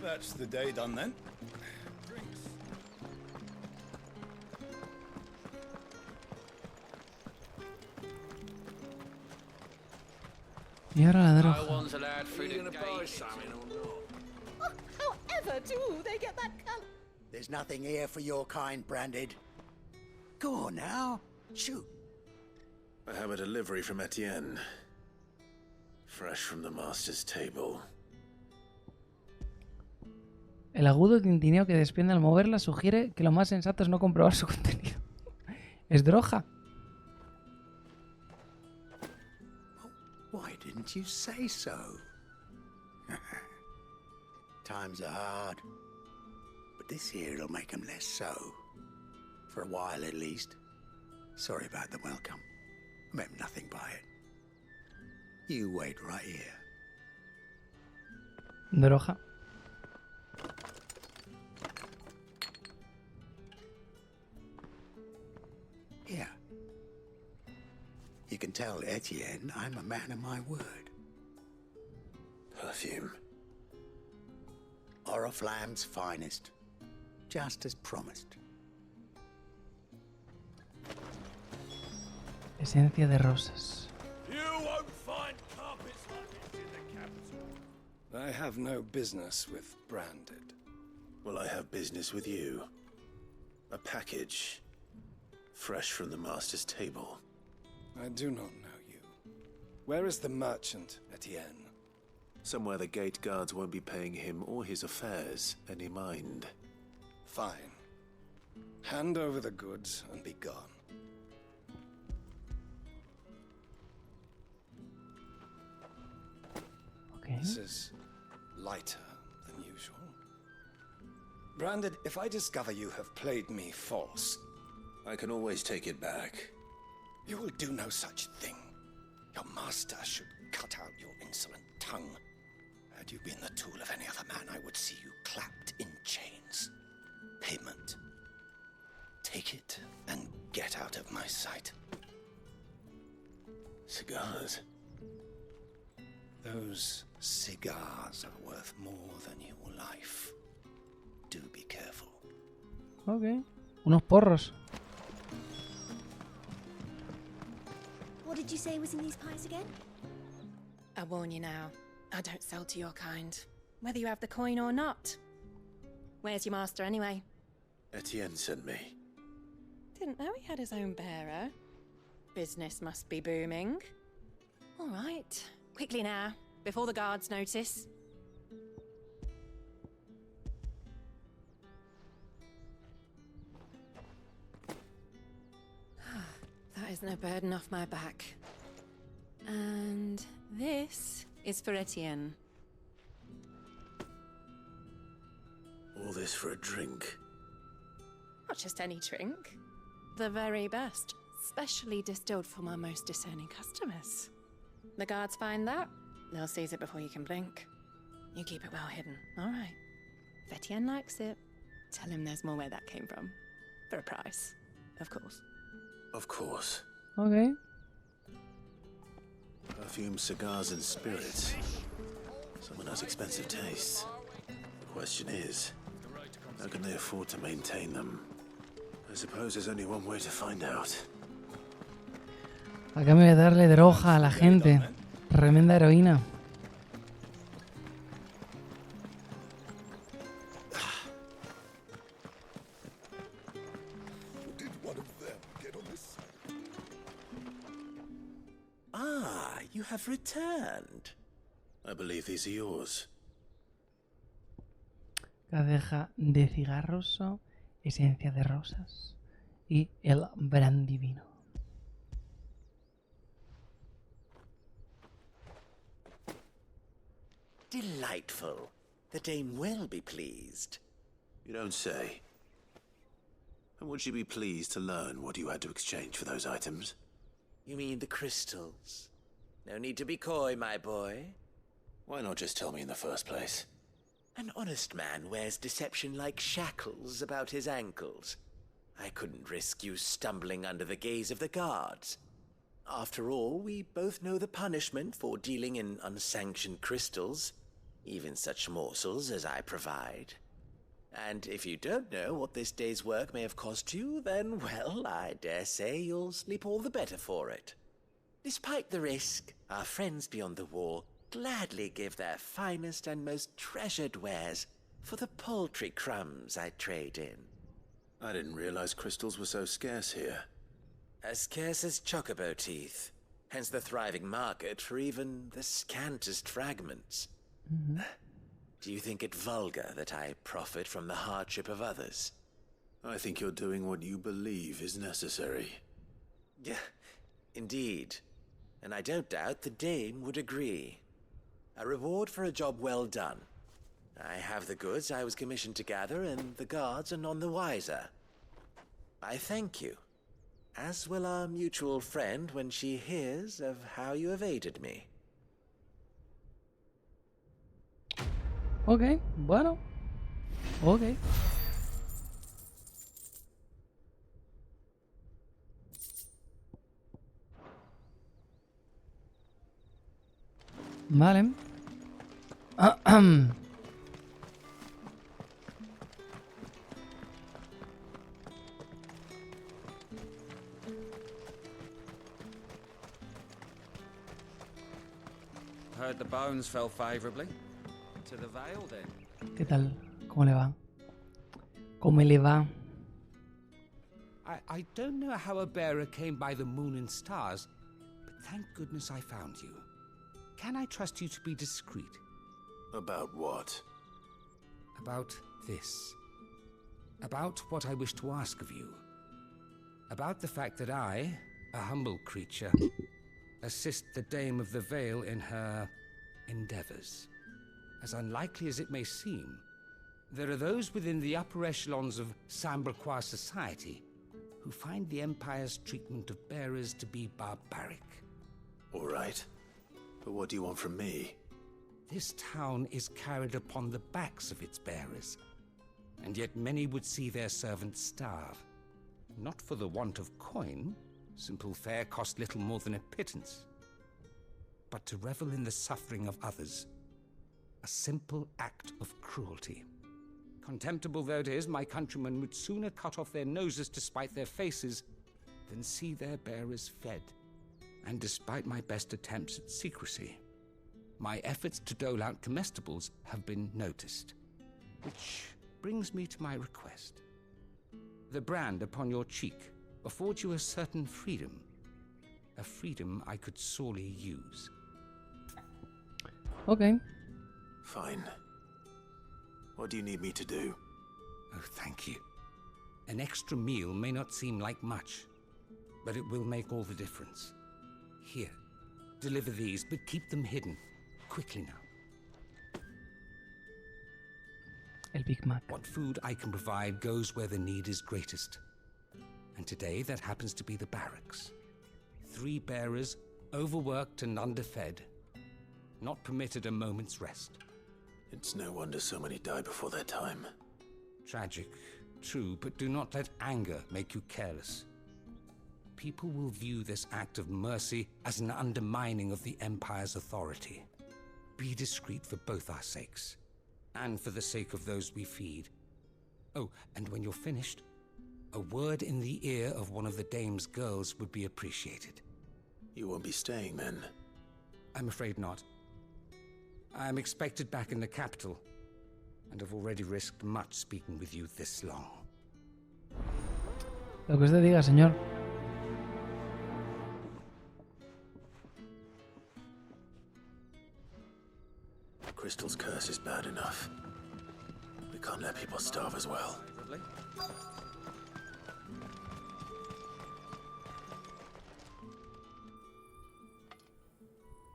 That's the day done then. Y ahora la No droga. one's allowed through the gate. However do they get that colour? There's nothing here for your kind, Branded. Go on now. Shoot. I have a delivery from Etienne. Fresh from the master's table. El agudo tintineo que desprende al moverla sugiere que lo más sensato es no comprobar su contenido. Es droga. Why didn't you say so? Times are hard. But this here'll make 'em less so. For a while at least. Sorry about the welcome. I meant nothing by it. You wait right here. Droga. Here. You can tell Etienne I'm a man of my word. Perfume. Oriflamme's finest. Just as promised. Esencia de rosas. You won't find carpets like this in the capital. I have no business with Branded. Well, I have business with you. A package. Fresh from the master's table. I do not know you. Where is the merchant, Etienne? Somewhere the gate guards won't be paying him or his affairs any mind. Fine. Hand over the goods and be gone. Okay. This is lighter than usual. Branded, if I discover you have played me false, I can always take it back. you will do no such thing. Your master should cut out your insolent tongue. Had you been the tool of any other man, I would see you clapped in chains. Payment. Take it and get out of my sight. Cigars. Those cigars are worth more than your life. Do be careful. Ok. Unos porros. What did you say was in these pies again? I warn you now, I don't sell to your kind, whether you have the coin or not. Where's your master anyway? Etienne sent me. Didn't know he had his own bearer. Business must be booming. All right, quickly now, before the guards notice. That is no burden off my back. And this is for Etienne. All this for a drink. Not just any drink. The very best, specially distilled for my most discerning customers. The guards find that, they'll seize it before you can blink. You keep it well hidden, all right? If Etienne likes it, tell him there's more where that came from. For a price, of course. Of course. Ok. Perfume, cigars, and spirits. Someone has expensive tastes. The question is, how can they afford to maintain them? I suppose there's only one way to find out. A cambio de darle droga a la gente. Tremenda heroína. Did one of them get on this? Ah, you have returned. I believe these are yours. Cadeja de cigarros, esencia de rosas y el brandy vino. Delightful. The dame will be pleased. You don't say. And would she be pleased to learn what you had to exchange for those items? You mean the crystals? No need to be coy, my boy. Why not just tell me in the first place? An honest man wears deception like shackles about his ankles. I couldn't risk you stumbling under the gaze of the guards. After all, we both know the punishment for dealing in unsanctioned crystals, even such morsels as I provide. And if you don't know what this day's work may have cost you, then, well, I dare say you'll sleep all the better for it. Despite the risk, our friends beyond the wall gladly give their finest and most treasured wares for the paltry crumbs I trade in. I didn't realize crystals were so scarce here. As scarce as chocobo teeth, hence the thriving market for even the scantest fragments. Do you think it vulgar that I profit from the hardship of others? I think you're doing what you believe is necessary. Yeah, indeed. And I don't doubt the dame would agree. A reward for a job well done. I have the goods I was commissioned to gather, and the guards are none the wiser. I thank you, as will our mutual friend when she hears of how you have aided me. Ok, bueno. Ok. Vale. Heard the bones fell favorably. To the Vale, then. ¿Qué tal? ¿Cómo le va? ¿Cómo le va? I don't know how a bearer came by the moon and stars, but thank goodness I found you. Can I trust you to be discreet? About what? About this. About what I wish to ask of you. About the fact that I, a humble creature, assist the Dame of the Vale in her endeavors. As unlikely as it may seem, there are those within the upper echelons of Samberquois society who find the Empire's treatment of bearers to be barbaric. All right. But what do you want from me? This town is carried upon the backs of its bearers, and yet many would see their servants starve. Not for the want of coin, simple fare cost little more than a pittance, but to revel in the suffering of others, a simple act of cruelty. Contemptible though it is, my countrymen would sooner cut off their noses to spite their faces than see their bearers fed. And despite my best attempts at secrecy, my efforts to dole out comestibles have been noticed. Which brings me to my request. The brand upon your cheek affords you a certain freedom. A freedom I could sorely use. Okay. Fine. What do you need me to do? Oh, thank you. An extra meal may not seem like much, but it will make all the difference. Here, deliver these, but keep them hidden. Quickly now. El Big Mac. What food I can provide goes where the need is greatest. And today that happens to be the barracks. 3 bearers, overworked and underfed, not permitted a moment's rest. It's no wonder so many die before their time. Tragic, true, but do not let anger make you careless. People will view this act of mercy as an undermining of the Empire's authority. Be discreet for both our sakes, and for the sake of those we feed. Oh, and when you're finished, a word in the ear of one of the Dame's girls would be appreciated. You won't be staying then? I'm afraid not. I'm expected back in the capital, and have already risked much speaking with you this long. Lo que usted diga, señor. Crystal's curse is bad enough. We can't let people starve as well.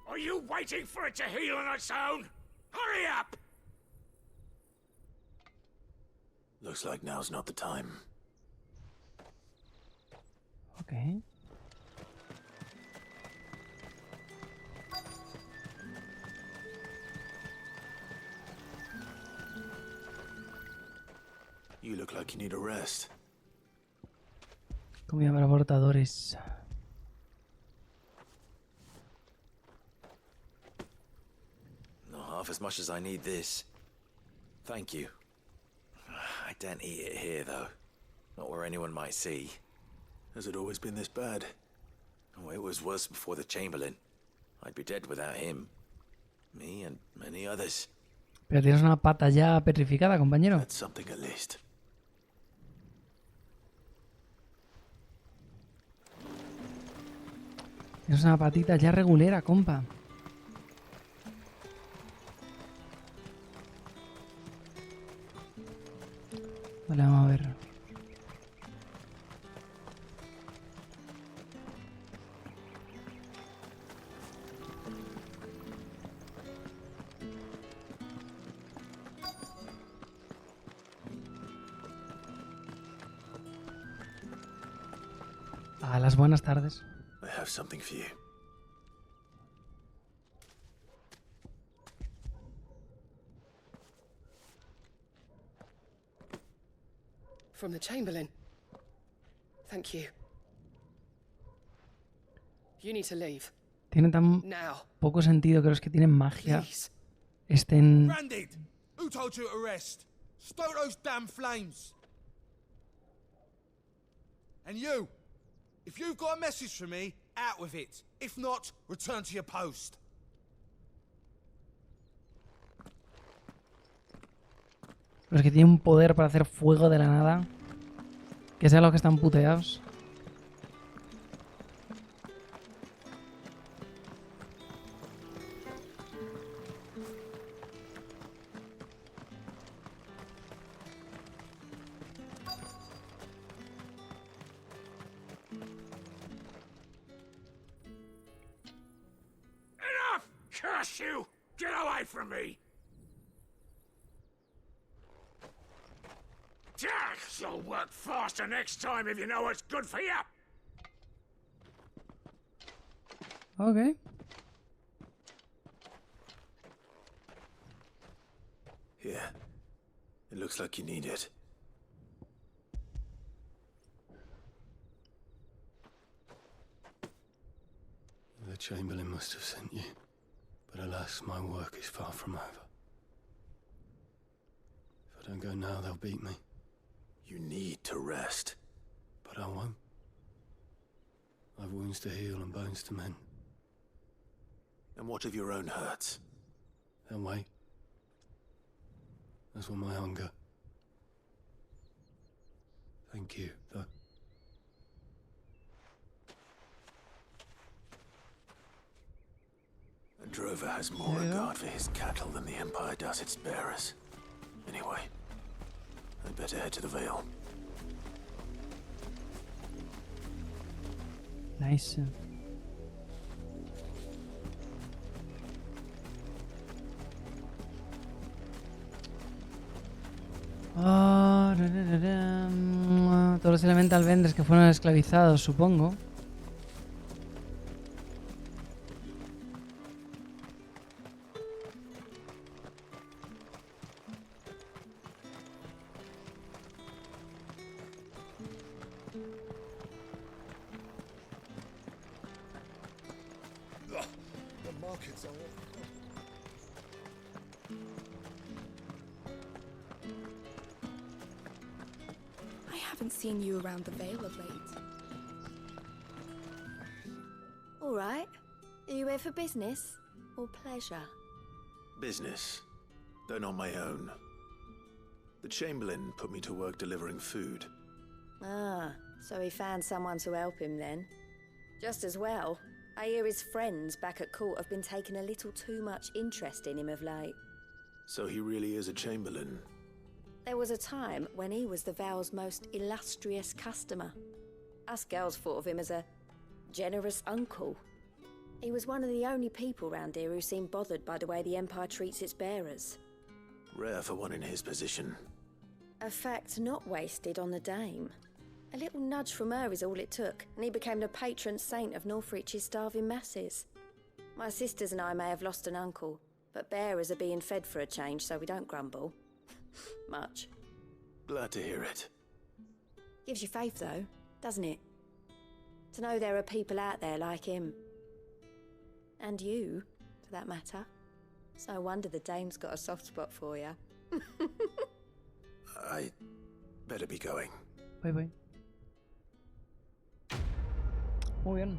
Are you waiting for it to heal on its own? Hurry up! Looks like now's not the time. Okay. You look like you need a rest. Comida para portadores. Not half as much as I need this. Thank you. I daren't eat it here, though. Not where anyone might see. Has it always been this bad? Oh, it was worse before the Chamberlain. I'd be dead without him. Me and many others. Pero tienes una pata ya petrificada, compañero. That's something at least. Tienes una patita ya regulera, compa. Vale, vamos a ver. A las buenas tardes. I have something for you. From the Chamberlain. Thank you. You need to leave. Tiene tan Now. poco sentido que los que tienen magia estén... Branded! Who told you to rest? Stoke those damn flames! And you! If you've got a message for me, out with it. If not, return to your post. Los que tienen poder para hacer fuego de la nada. Que sean los que están puteados. Enough! Curse you! Get away from me! You'll work faster next time if you know what's good for you. Okay. Here. It looks like you need it. The Chamberlain must have sent you, but alas, my work is far from over. If I don't go now, they'll beat me. You need to rest. But I won't. I've wounds to heal and bones to mend. And what of your own hurts? They'll wait. As will my hunger. Thank you, though. A drover has more regard for his cattle than the Empire does its bearers. Anyway, I'd better head to the Vale. Nice. Todos los elemental vendors que fueron esclavizados, supongo. The markets are... I haven't seen you around the Vale of late. All right. Are you here for business or pleasure? Business, though not my own. The Chamberlain put me to work delivering food. Ah, so he found someone to help him then. Just as well. I hear his friends back at court have been taking a little too much interest in him of late. So he really is a Chamberlain. There was a time when he was the Vale's most illustrious customer. Us girls thought of him as a generous uncle. He was one of the only people round here who seemed bothered by the way the Empire treats its bearers. Rare for one in his position. A fact not wasted on the Dame. A little nudge from her is all it took, and he became the patron saint of Northreach's starving masses. My sisters and I may have lost an uncle, but bearers are being fed for a change, so we don't grumble. Much. Glad to hear it. Gives you faith, though, doesn't it? To know there are people out there like him. And you, for that matter. It's no wonder the dame's got a soft spot for you. I better be going. Bye bye. Muy bien.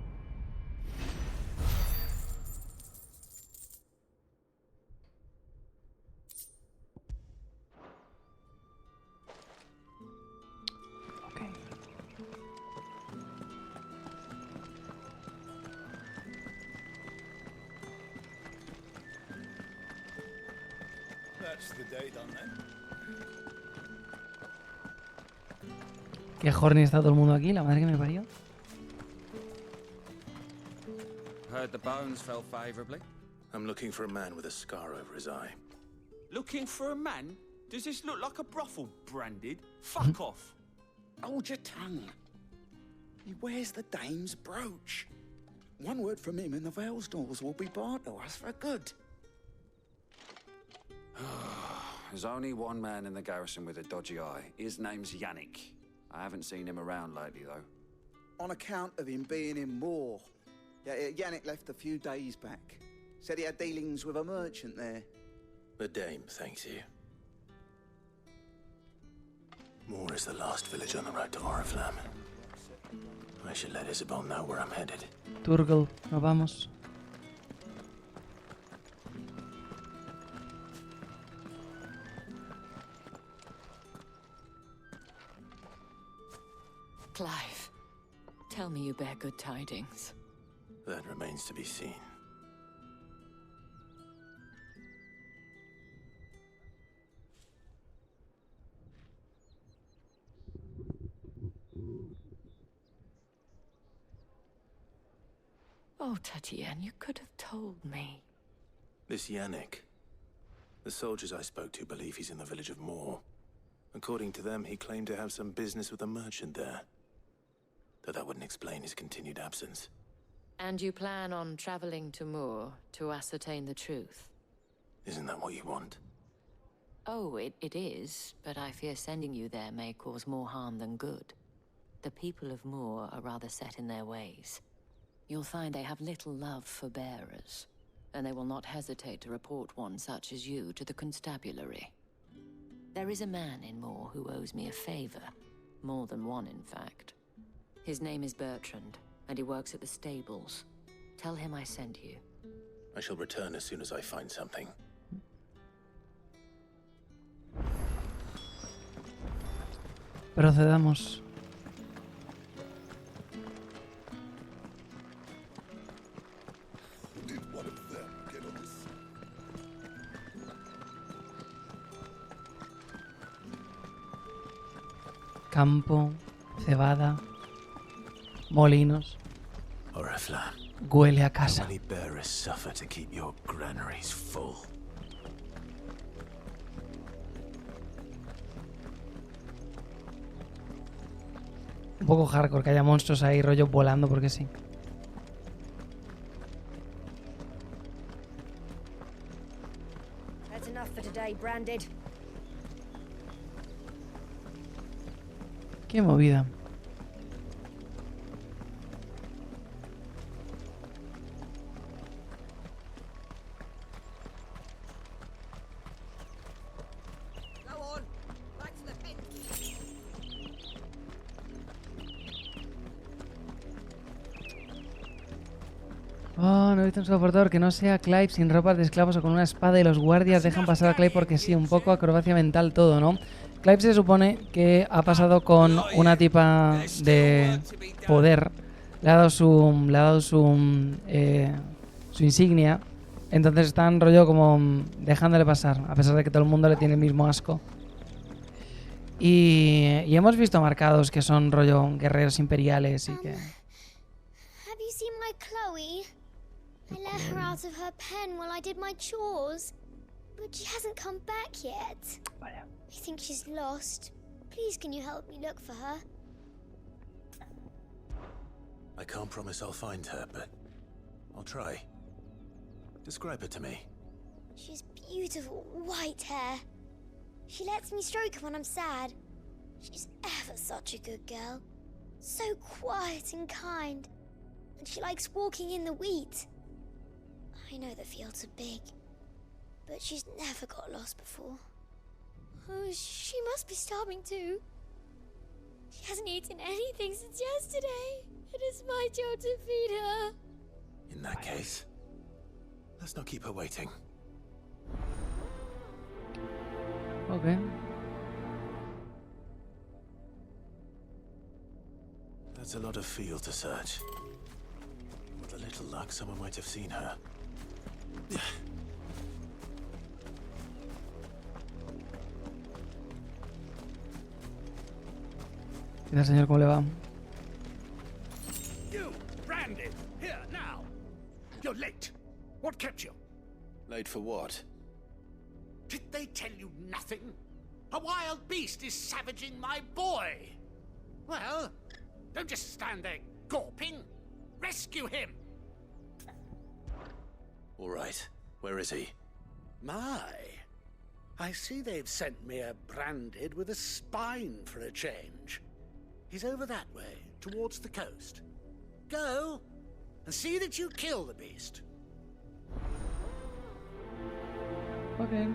That's the day done then. Qué horny está todo el mundo aquí, la madre que me parió. Heard the bones fell favourably. I'm looking for a man with a scar over his eye. Looking for a man? Does this look like a brothel, Branded? Fuck off. Hold your tongue. He wears the dame's brooch. One word from him and the Vale's doors will be barred to us for good. There's only one man in the garrison with a dodgy eye. His name's Yannick. I haven't seen him around lately, though. On account of him being in war. Yeah, Yannick left a few days back. Said he had dealings with a merchant there. The dame thanks you. Moor is the last village on the road to Oriflamme. I should let Isabel know where I'm headed. Turgle, nos vamos. Clive, tell me you bear good tidings. That remains to be seen. Oh, Tatienne, you could have told me. This Yannick. The soldiers I spoke to believe he's in the village of Moor. According to them, he claimed to have some business with a merchant there. Though that wouldn't explain his continued absence. And you plan on traveling to Moor to ascertain the truth? Isn't that what you want? Oh, it is, but I fear sending you there may cause more harm than good. The people of Moor are rather set in their ways. You'll find they have little love for bearers, and they will not hesitate to report one such as you to the constabulary. There is a man in Moor who owes me a favor. More than one, in fact. His name is Bertrand, and he works at the stables. Tell him I sent you. I shall return as soon as I find something. Procedamos. Campo, cebada, molinos. Oriflamme. Huele a casa. How many bearers suffer to keep your granaries full? Un poco hardcore que haya monstruos ahí, rollo volando, porque sí. That's enough for today, Branded. Qué movida. Oh, no he visto un soportador que no sea Clive sin ropas de esclavos o con una espada y los guardias dejan pasar a Clive porque sí, un poco acrobacia mental todo, ¿no? Clive se supone que ha pasado con una tipa de poder, le ha dado su insignia, entonces están rollo como dejándole pasar, a pesar de que todo el mundo le tiene el mismo asco. Y hemos visto marcados que son rollo guerreros imperiales y que... Have you seen my Chloe? I let her out of her pen while I did my chores, but she hasn't come back yet. Vaya. I think she's lost. Please, can you help me look for her? I can't promise I'll find her, but I'll try. Describe her to me. She's beautiful white hair. She lets me stroke her when I'm sad. She's ever such a good girl. So quiet and kind. And she likes walking in the wheat. I know the fields are big, but she's never got lost before. Oh, she must be starving too. She hasn't eaten anything since yesterday. It is my job to feed her. In that case, let's not keep her waiting. Okay. That's a lot of field to search. With a little luck, someone might have seen her. ¿Qué tal, señor? ¿Cómo le va? You, Brandon, here now. You're late. What kept you? Late for what? Did they tell you nothing? A wild beast is savaging my boy. Well, don't just stand there gawping. Rescue him. All right. Where is he? My. I see they've sent me a branded with a spine for a change. He's over that way, towards the coast. Go, and see that you kill the beast. Okay.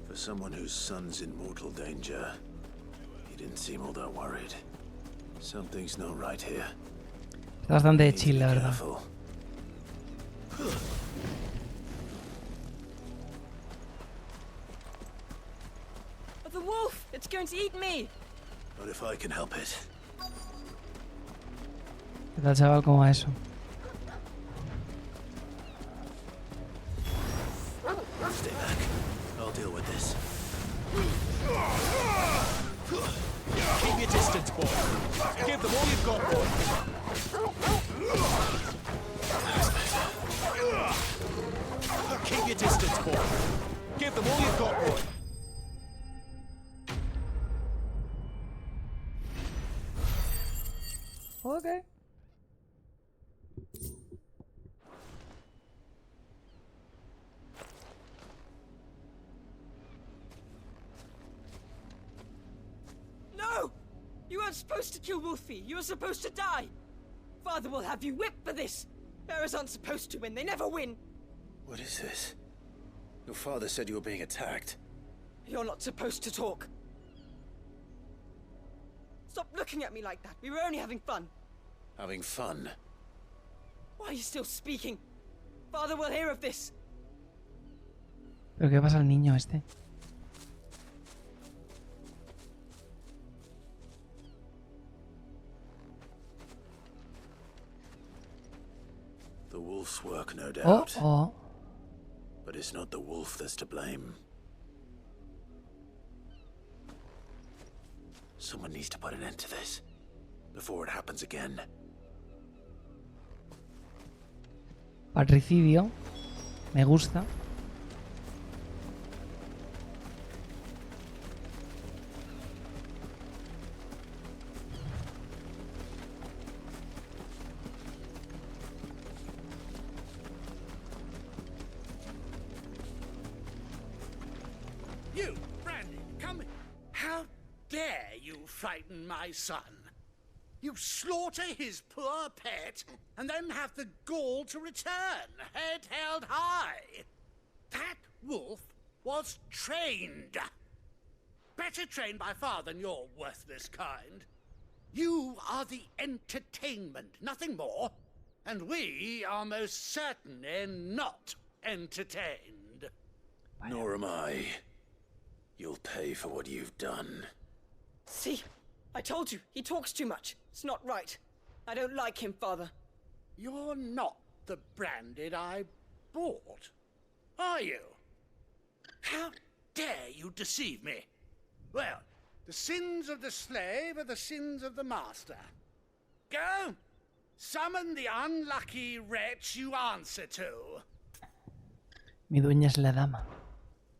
For someone whose son's in mortal danger, he didn't seem all that worried. Something's not right here. Está bastante chill, la verdad. Careful. The wolf! It's going to eat me! Not if I can help it. ¿Qué tal, chaval? ¿Cómo va eso? Stay back. I'll deal with this. Keep your distance, boy. Give them all you've got, boy. Keep your distance, boy. Give them all you've got, boy. Okay. No! You weren't supposed to kill Wolfie. You were supposed to die. Father will have you whipped for this. Bearers aren't supposed to win. They never win. What is this? Your father said you were being attacked. You're not supposed to talk. Stop looking at me like that. We were only having fun. Having fun? Why are you still speaking? Father will hear of this. ¿Pero qué pasa al niño este? The wolf's work, no doubt. Oh. But it's not the wolf that's to blame. Someone needs to put an end to this before it happens again. Patricidio. Me gusta. You, Brandon, come. How dare you frighten my son? You slaughter his poor pet and then have the gall to return, head held high. That wolf was trained. Better trained by far than your worthless kind. You are the entertainment, nothing more. And we are most certainly not entertained. Nor am I. You'll pay for what you've done. See? I told you, he talks too much. It's not right. I don't like him, Father. You're not the Branded I bought, are you? How dare you deceive me? Well, the sins of the slave are the sins of the master. Go, summon the unlucky wretch you answer to. Mi dueña es la dama.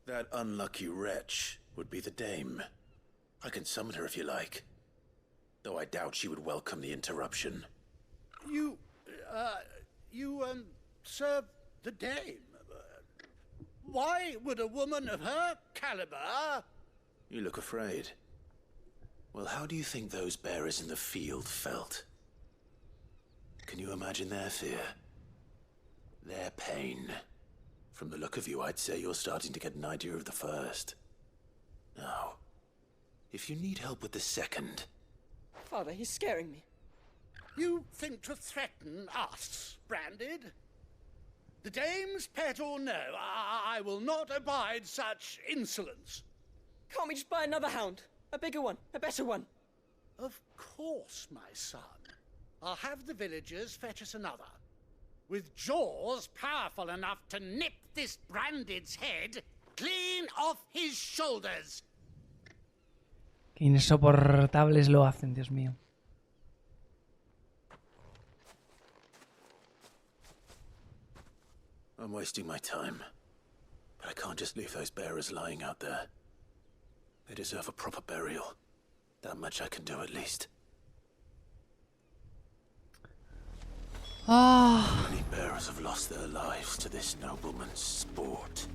That unlucky wretch would be the dame. I can summon her if you like. Though I doubt she would welcome the interruption. You serve the dame. Why would a woman of her caliber... You look afraid. Well, how do you think those bearers in the field felt? Can you imagine their fear? Their pain? From the look of you, I'd say you're starting to get an idea of the first. Now, if you need help with the second... Father, he's scaring me. You think to threaten us, Branded? The dame's pet or no, I will not abide such insolence. Can't we just buy another hound? A bigger one, a better one. Of course, my son. I'll have the villagers fetch us another. With jaws powerful enough to nip this Branded's head clean off his shoulders. Qué insoportables lo hacen, Dios mío. I'm wasting my time. But I can't just leave those bearers lying out there. They deserve a proper burial. That much I can do at least. Many bearers have lost their lives to this nobleman's sport.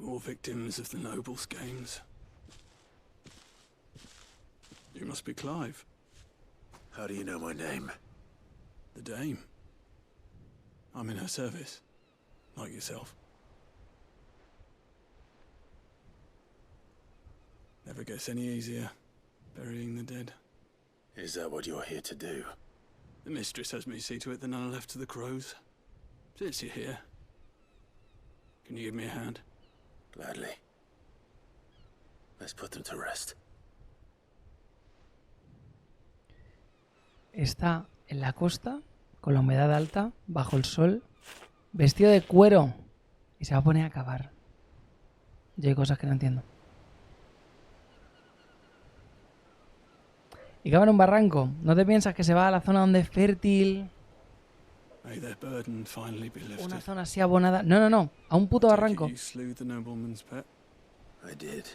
More victims of the nobles' games. You must be Clive. How do you know my name? The Dame. I'm in her service, like yourself. Never gets any easier, burying the dead. Is that what you're here to do? The mistress has me see to it that none are left to the crows. Since you're here, can you give me a hand? Gladly. Let's put them to rest. Está en la costa, con la humedad alta, bajo el sol, vestido de cuero, y se va a poner a cavar. Yo hay cosas que no entiendo. Y cava en un barranco. ¿No te piensas que se va a la zona donde es fértil? May their burden finally be lifted. Una zona así abonada. No, no, no. A un puto barranco. You slew the nobleman's pet? I did.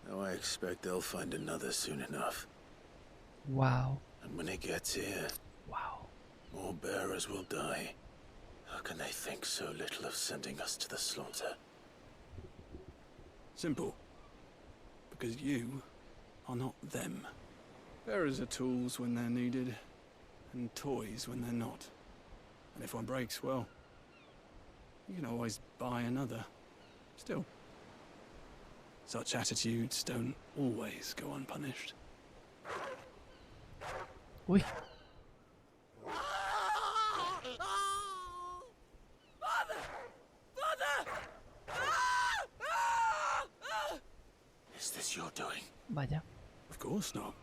Now I expect they'll find another soon enough. Wow. And when it gets here, wow, more bearers will die. How can they think so little of sending us to the slaughter? Simple. Because you are not them. Bearers are tools when they're needed, and toys when they're not. And if one breaks, well, you can always buy another. Still, such attitudes don't always go unpunished. Uy. Father! Father! Is this your doing? Vaya. Of course not.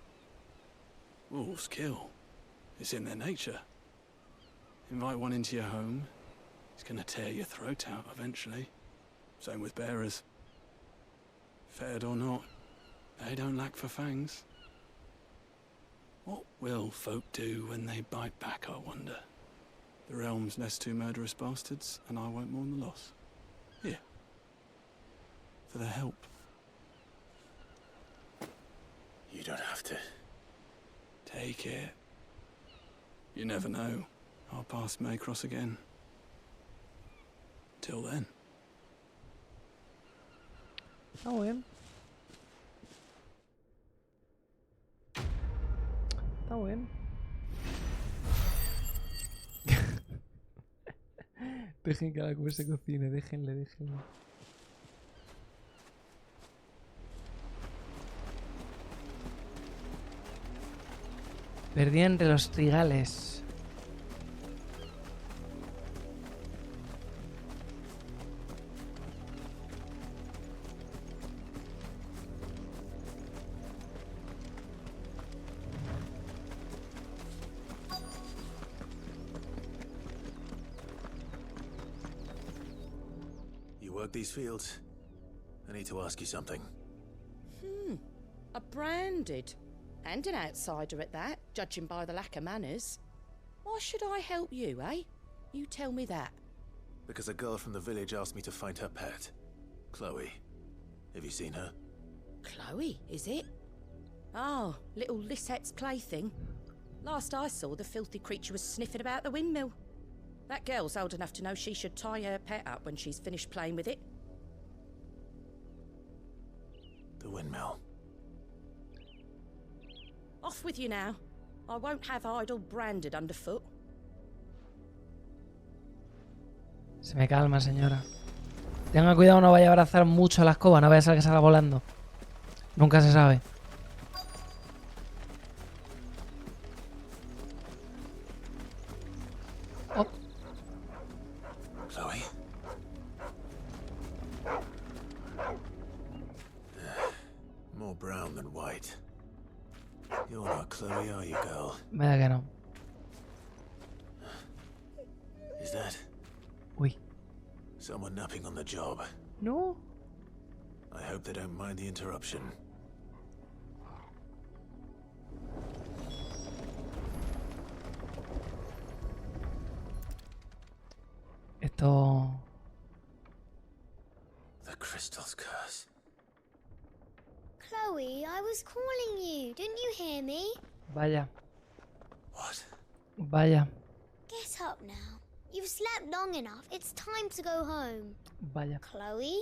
Wolves kill. It's in their nature. Invite one into your home, he's gonna tear your throat out eventually. Same with bearers. Fed or not, they don't lack for fangs. What will folk do when they bite back, I wonder? The realm's less two murderous bastards, and I won't mourn the loss. Here. For their help. You don't have to. Take it. You never know. Our paths may cross again. Till then. Está bien. Está bien. Dejen que la cosa se cocine, déjenle. Perdí entre los trigales. You work these fields? I need to ask you something. A branded. And an outsider at that, judging by the lack of manners. Why should I help you, eh? You tell me that. Because a girl from the village asked me to find her pet. Chloe. Have you seen her? Chloe, is it? Oh, little Lisette's plaything. Last I saw, the filthy creature was sniffing about the windmill. That girl's old enough to know she should tie her pet up when she's finished playing with it. The windmill. Off with you now. I won't have idle branded underfoot. Se me calma, señora. Tenga cuidado, no vaya a abrazar mucho a la escoba, no vaya a ser que salga volando. Nunca se sabe. Oh. Chloe? More brown than white. You're not Chloe, are you, girl? Vaya que no. Is that? Uy. Someone napping on the job. No. I hope they don't mind the interruption. Esto... The crystal's curse. Chloe, I was calling you. Didn't you hear me? Vaya. What? Vaya. Get up now. You've slept long enough. It's time to go home. Vaya. Chloe?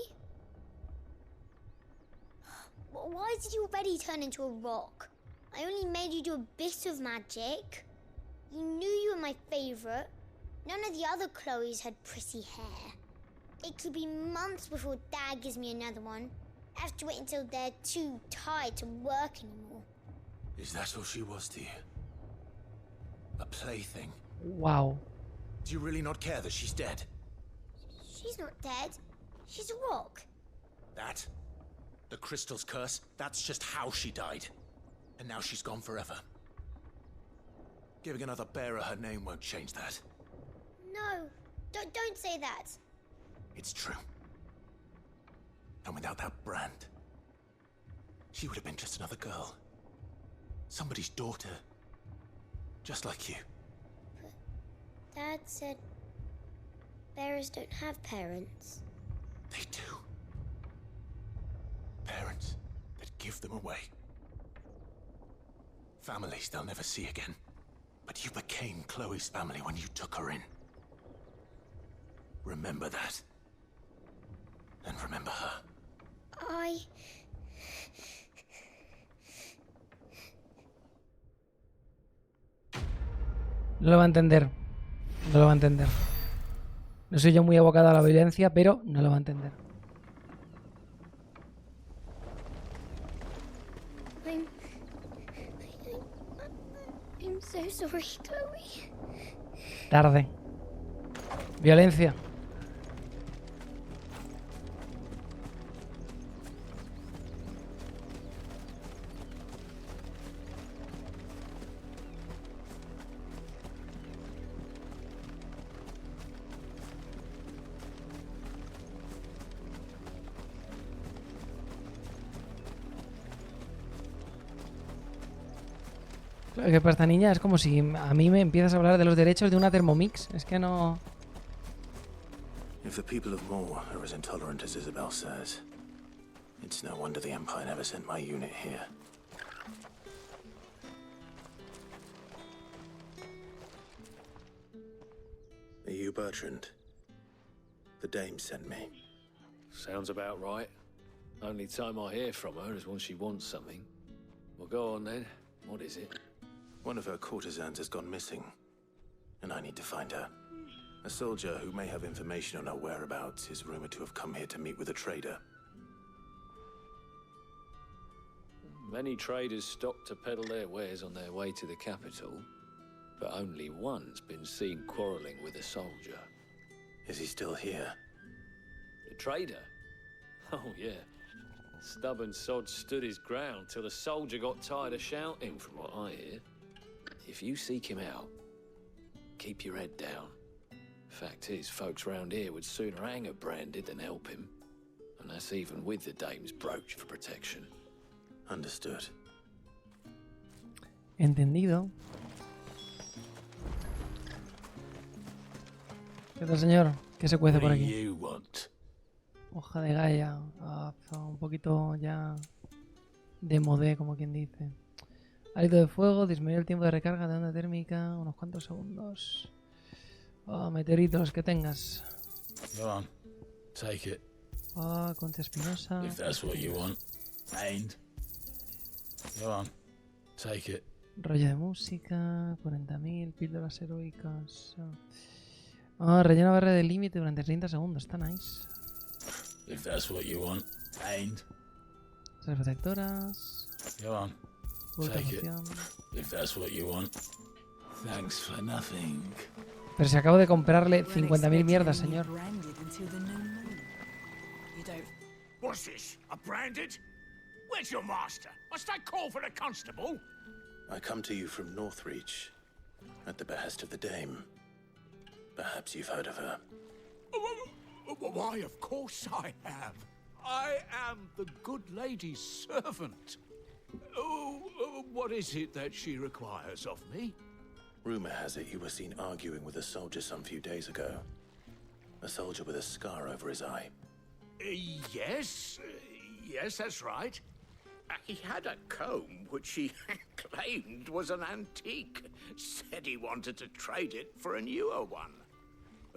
Why did you already turn into a rock? I only made you do a bit of magic. You knew you were my favorite. None of the other Chloes had pretty hair. It could be months before Dad gives me another one. I have to wait until they're too tired to work anymore. Is that all she was to you? A plaything? Wow. Do you really not care that she's dead? She's not dead. She's a rock. That? The crystal's curse? That's just how she died. And now she's gone forever. Giving another bearer her name won't change that. No, don't say that. It's true. And without that brand, she would have been just another girl. Somebody's daughter. Just like you. But Dad said bearers don't have parents. They do. Parents that give them away. Families they'll never see again. But you became Chloe's family when you took her in. Remember that. And remember her. No lo va a entender. No lo va a entender. No soy yo muy abocado a la violencia, pero no lo va a entender. I'm so sorry, Chloe. Tarde. Violencia. Claro que para esta niña es como si a mí me empiezas a hablar de los derechos de una Thermomix. Es que no... If the people of Moore are as intolerant as Isabel says, it's no wonder the Empire never sent my unit here. Are you Bertrand? The dame sent me. Sounds about right. Only time I hear from her is when she wants something. Well, go on then. What is it? One of her courtesans has gone missing, and I need to find her. A soldier who may have information on her whereabouts is rumored to have come here to meet with a trader. Many traders stop to peddle their wares on their way to the capital, but only one's been seen quarreling with a soldier. Is he still here? The trader? Oh, yeah. Stubborn sod stood his ground till the soldier got tired of shouting, from what I hear. If you seek him out, keep your head down. Fact is, folks round here would sooner hang a branded than help him. And that's even with the dame's brooch for protection. Understood. Entendido. ¿Qué tal, señor? ¿Qué se cuece por aquí? Hoja de Gaia. Un poquito ya de modé, como quien dice. Hálito de fuego, disminuir el tiempo de recarga de onda térmica, unos cuantos segundos. Meteoritos que tengas. Go on. Take it. Concha espinosa. If that's what you want. And. Go on. Take it. Rollo de música, 40.000, píldoras heroicas. Rellena barra de límite durante 30 segundos, está nice. If that's what you want. And. Protectoras. Go on. Take it. If that's what you want. Thanks for nothing. Pero si acabo de comprarle 50.000 mierdas, señor. What's this? A branded? Where's your master? Must I call for a constable? I come to you from Northreach, at the behest of the Dame. Perhaps you've heard of her. Why, of course I have. I am the good lady's servant. What is it that she requires of me? Rumor has it you were seen arguing with a soldier some few days ago. A soldier with a scar over his eye. Yes, that's right. He had a comb which he claimed was an antique. Said he wanted to trade it for a newer one.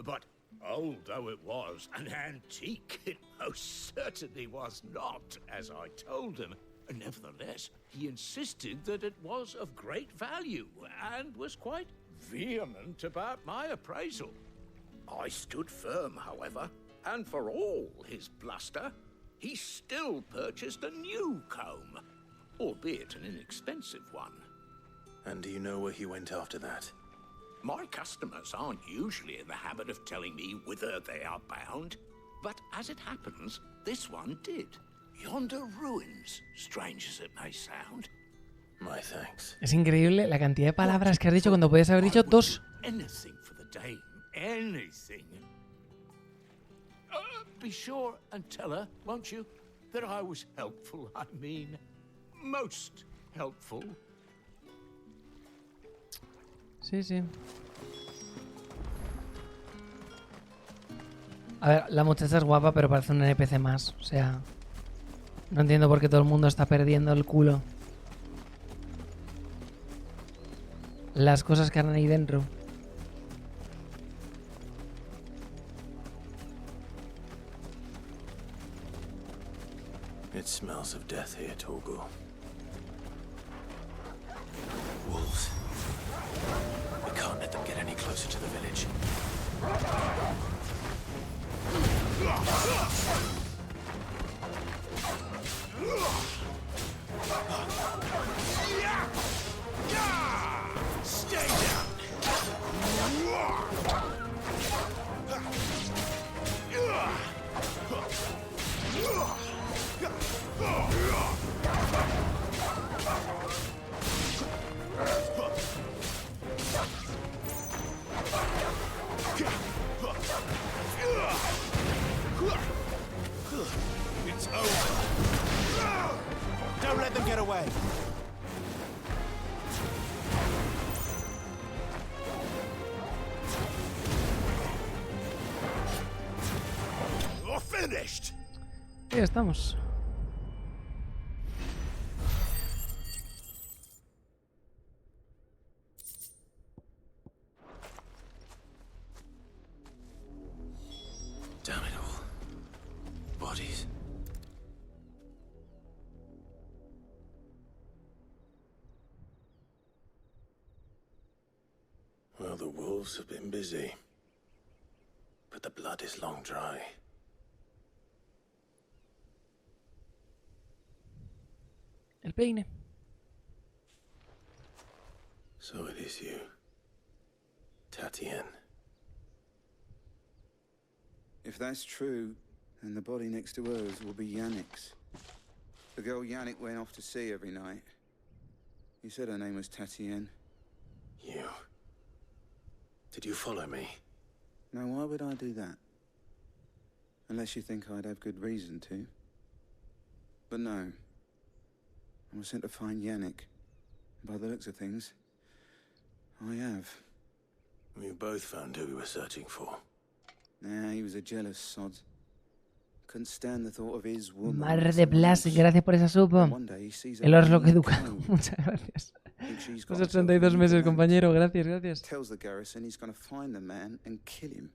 But old though it was, an antique it most certainly was not, as I told him. Nevertheless, he insisted that it was of great value and was quite vehement about my appraisal. I stood firm, however, and for all his bluster, he still purchased a new comb, albeit an inexpensive one. And do you know where he went after that? My customers aren't usually in the habit of telling me whither they are bound, but as it happens, this one did. Yonder ruins, strange as it may sound. My thanks. Es increíble la cantidad de palabras que has dicho cuando puedes haber dicho dos. Anything for the dame, anything. Be sure and tell her, won't you, that I was helpful. I mean, most helpful. Sí, sí. A ver, la muchacha es guapa, pero parece un NPC más. O sea, no entiendo por qué todo el mundo está perdiendo el culo. Las cosas que harán ahí dentro. It smells of death here, Torgal. Wolves. We can't let them get any closer to the village. Stay down. It's over. Don't let them get away. You're finished. Ya estamos. Damn it all. Bodies. Well, the wolves have been busy. But the blood is long dry. El peine. So it is you, Tatienne. If that's true, then the body next to hers will be Yannick's. The girl Yannick went off to see every night. You said her name was Tatienne. You. Did you follow me? Now, why would I do that? Unless you think I'd have good reason to. But no. I was sent to find Yannick. By the looks of things, I have. We both found who we were searching for. Nah, he was a jealous sod. Couldn't stand the thought of his woman. Madre de Blas, gracias por esa sub. El Oslo que educado. Muchas gracias. Esos 32 meses, compañero. Gracias, gracias. Tells the garrison he's going to find the man and kill him.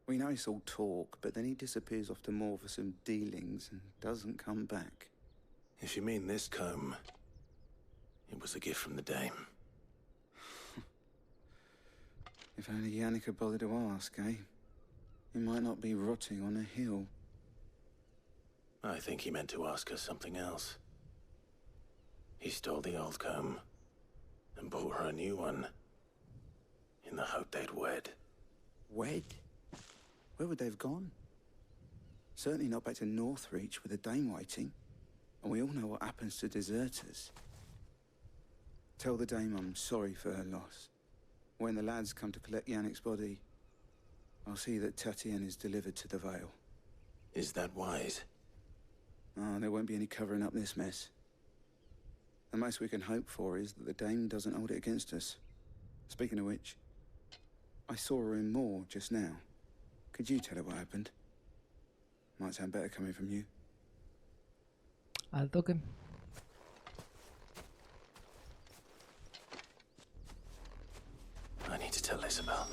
We know it's all talk, but then he disappears off to Moor for some dealings and doesn't come back. If you mean this comb, it was a gift from the dame. If only Yannick had bothered to ask, eh? He might not be rotting on a hill. I think he meant to ask us something else. He stole the old comb and bought her a new one in the hope they'd wed. Wed? Where would they have gone? Certainly not back to Northreach with a dame waiting. And we all know what happens to deserters. Tell the dame I'm sorry for her loss. When the lads come to collect Yannick's body, I'll see that Tatienne is delivered to the Vale. Is that wise? Oh, there won't be any covering up this mess. The most we can hope for is that the dame doesn't hold it against us. Speaking of which, I saw her in Moor just now. Could you tell her what happened? Might sound better coming from you. Al toque. I need to tell Isabel.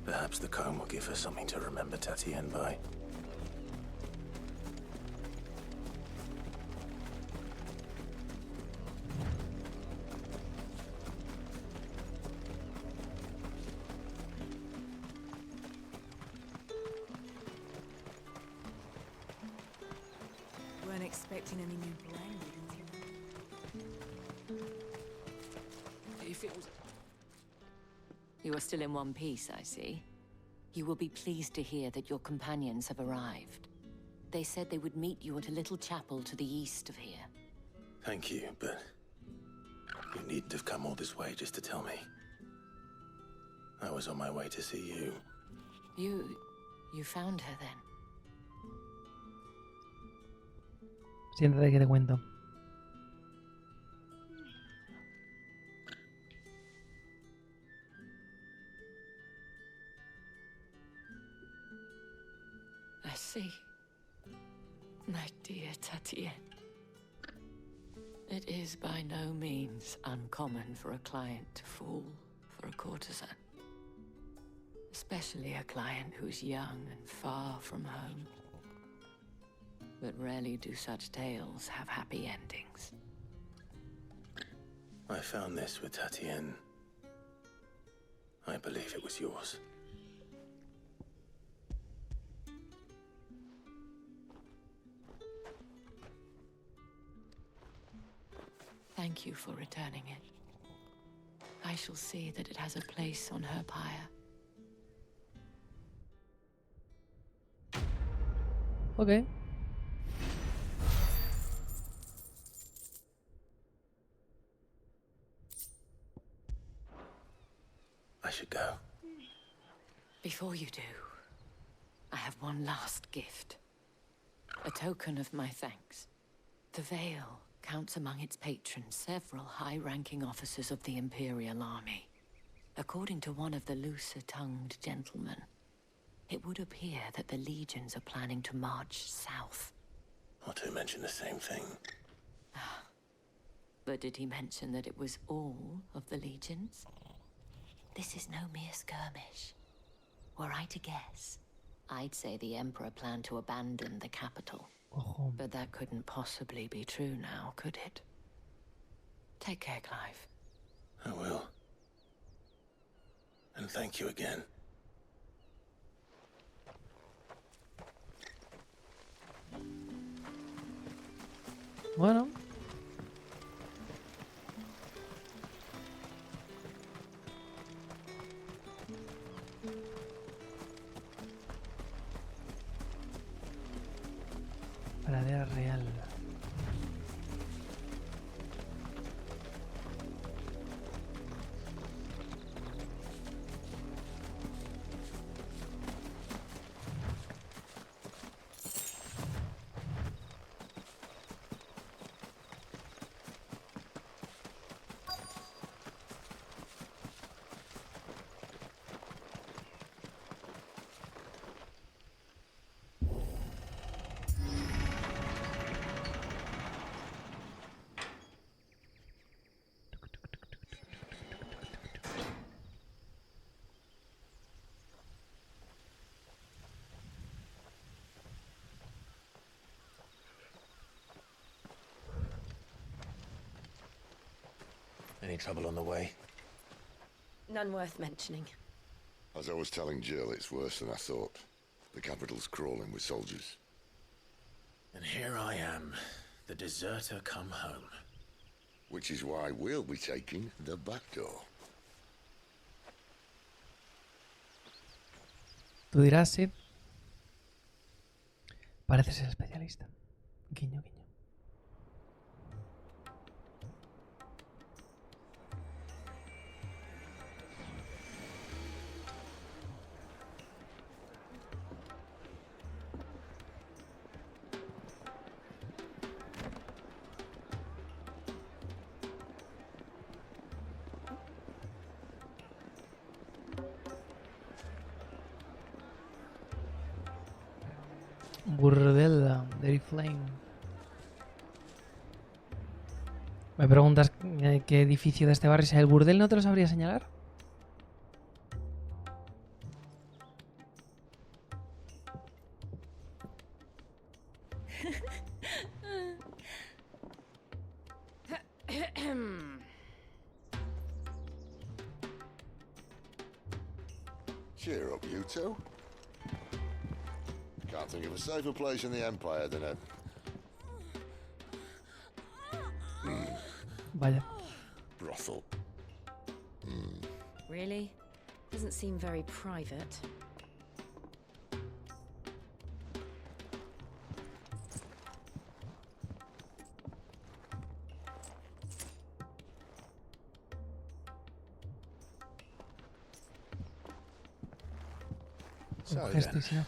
Perhaps the comb will give her something to remember Tatienne by. Weren't expecting any new blade. If it was... You are still in one piece, I see. You will be pleased to hear that your companions have arrived. They said they would meet you at a little chapel to the east of here. Thank you, but you needn't have come all this way just to tell me. I was on my way to see you. You found her then? Siéntate que te cuento. I see. My dear Tatienne. It is by no means uncommon for a client to fall for a courtesan. Especially a client who's young and far from home. But rarely do such tales have happy endings. I found this with Tatienne. I believe it was yours. Thank you for returning it. I shall see that it has a place on her pyre. Okay. I should go. Before you do, I have one last gift. A token of my thanks. The Vale counts among its patrons several high-ranking officers of the Imperial Army. According to one of the looser-tongued gentlemen, it would appear that the legions are planning to march south. Otto mentioned the same thing. But did he mention that it was all of the legions? This is no mere skirmish. Were I to guess, I'd say the Emperor planned to abandon the capital. Ojo. But that couldn't possibly be true now, could it? Take care, Clive. I will. And thank you again. Bueno. Pradera real. trouble on the way? None worth mentioning. As I was telling Jill, it's worse than I thought. The capital's crawling with soldiers. And here I am, the deserter come home. Which is why we'll be taking the back door. Tú dirás, Sid. Parece ser especialista. Guiño, guiño. Burdel de Flame. Me preguntas qué edificio de este barrio es el burdel, ¿no te lo sabría señalar? Cheer up, you two. Can't think of a safer place in the Empire than a... Vaya. brothel. Really? Doesn't seem very private. So then,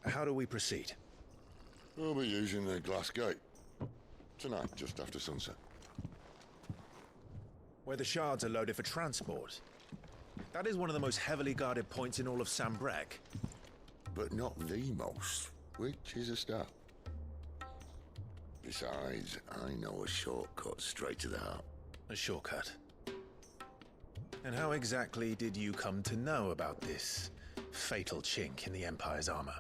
how do we proceed? We'll be using the glass gate. Tonight, just after sunset. Where the shards are loaded for transport. That is one of the most heavily guarded points in all of Sambrek. But not the most, which is a start. Besides, I know a shortcut straight to the heart. A shortcut? And how exactly did you come to know about this fatal chink in the Empire's armor?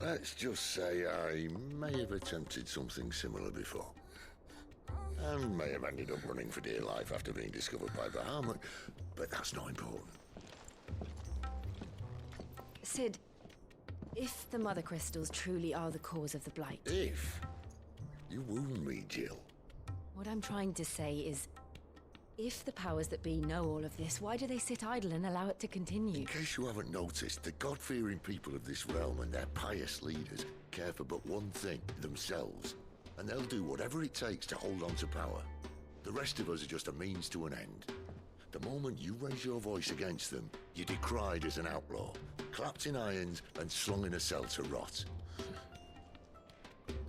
Let's just say I may have attempted something similar before. And may have ended up running for dear life after being discovered by Bahamut, but that's not important. Sid, if the Mother Crystals truly are the cause of the Blight... If? You wound me, Jill. What I'm trying to say is, if the powers that be know all of this, why do they sit idle and allow it to continue? In case you haven't noticed, the God-fearing people of this realm and their pious leaders care for but one thing, themselves. And they'll do whatever it takes to hold on to power. The rest of us are just a means to an end. The moment you raise your voice against them, you're decried as an outlaw, clapped in irons and slung in a cell to rot.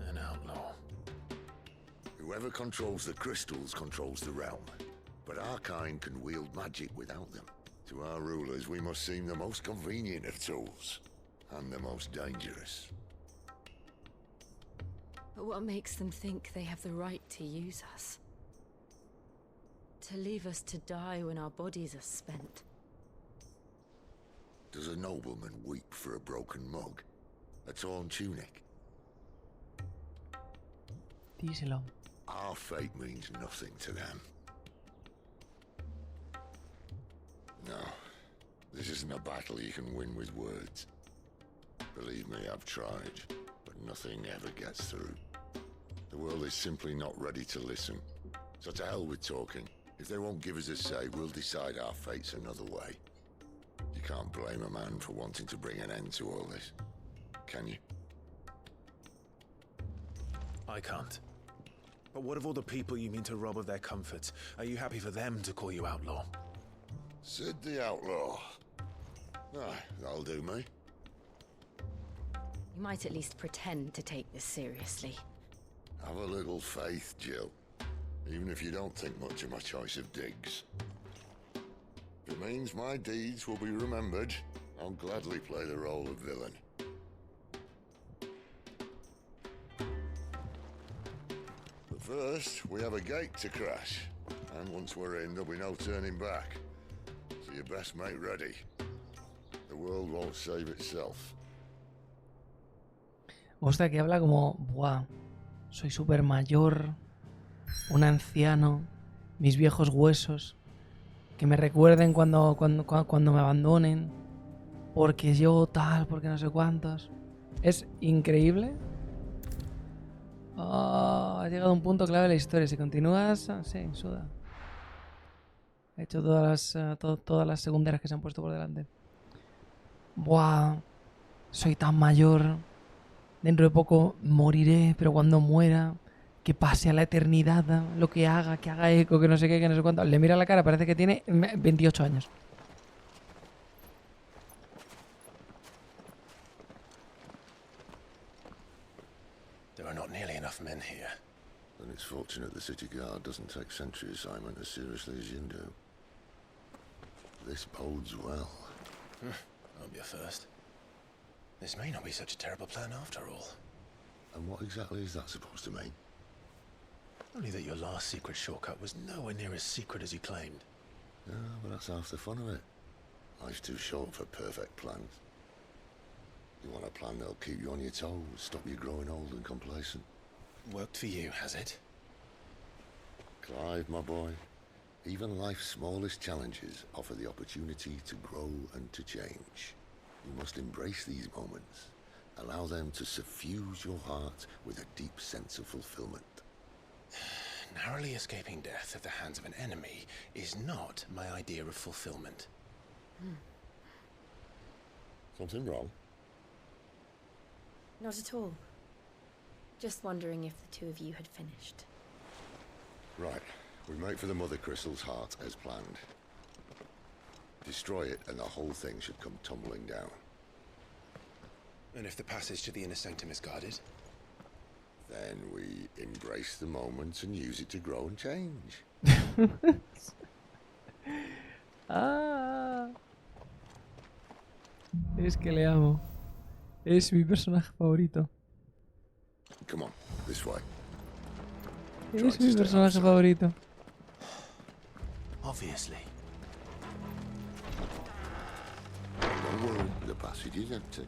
An outlaw. Whoever controls the crystals controls the realm. But our kind can wield magic without them. To our rulers, we must seem the most convenient of tools. And the most dangerous. But what makes them think they have the right to use us? To leave us to die when our bodies are spent? Does a nobleman weep for a broken mug? A torn tunic? Díselo. Our fate means nothing to them. No, this isn't a battle you can win with words. Believe me, I've tried, but nothing ever gets through. The world is simply not ready to listen. So to hell with talking. If they won't give us a say, we'll decide our fates another way. You can't blame a man for wanting to bring an end to all this, can you? I can't. But what of all the people you mean to rob of their comforts? Are you happy for them to call you outlaw? Sid the Outlaw. Aye, that'll do me. You might at least pretend to take this seriously. Have a little faith, Jill. Even if you don't think much of my choice of digs. If it means my deeds will be remembered, I'll gladly play the role of villain. But first, we have a gate to crash. And once we're in, there'll be no turning back. So you best make ready. The world won't save itself. Ostras, que habla como, buah, soy súper mayor, un anciano, mis viejos huesos, que me recuerden cuando me abandonen, porque yo tal, porque no sé cuántos. Es increíble. Oh, ha llegado a un punto clave de la historia. Si continúas, sí, suda. He hecho todas las secundarias que se han puesto por delante. Buah, soy tan mayor. Dentro de poco moriré, pero cuando muera, que pase a la eternidad, lo que haga eco, que no sé qué, que no sé cuánto. Le mira la cara, parece que tiene 28 años. There are not nearly enough men here. Then it's fortunate the city guard doesn't take sentry assignment as seriously as you do. This bodes well. I'll be a first. This may not be such a terrible plan after all. And what exactly is that supposed to mean? Only that your last secret shortcut was nowhere near as secret as you claimed. Yeah, but that's half the fun of it. Life's too short for perfect plans. You want a plan that'll keep you on your toes, stop you growing old and complacent. Worked for you, has it? Clive, my boy, even life's smallest challenges offer the opportunity to grow and to change. You must embrace these moments. Allow them to suffuse your heart with a deep sense of fulfillment. Narrowly escaping death at the hands of an enemy is not my idea of fulfillment. Something wrong? Not at all. Just wondering if the two of you had finished. Right. We make for the Mother Crystal's heart as planned. Destroy it and the whole thing should come tumbling down. And if the passage to the inner sanctum is guarded? Then we embrace the moment and use it to grow and change. Ah. Es que le amo. Es mi personaje favorito. Come on, this way. Es mi personaje favorito. Obviously. Don't worry, the passage is empty.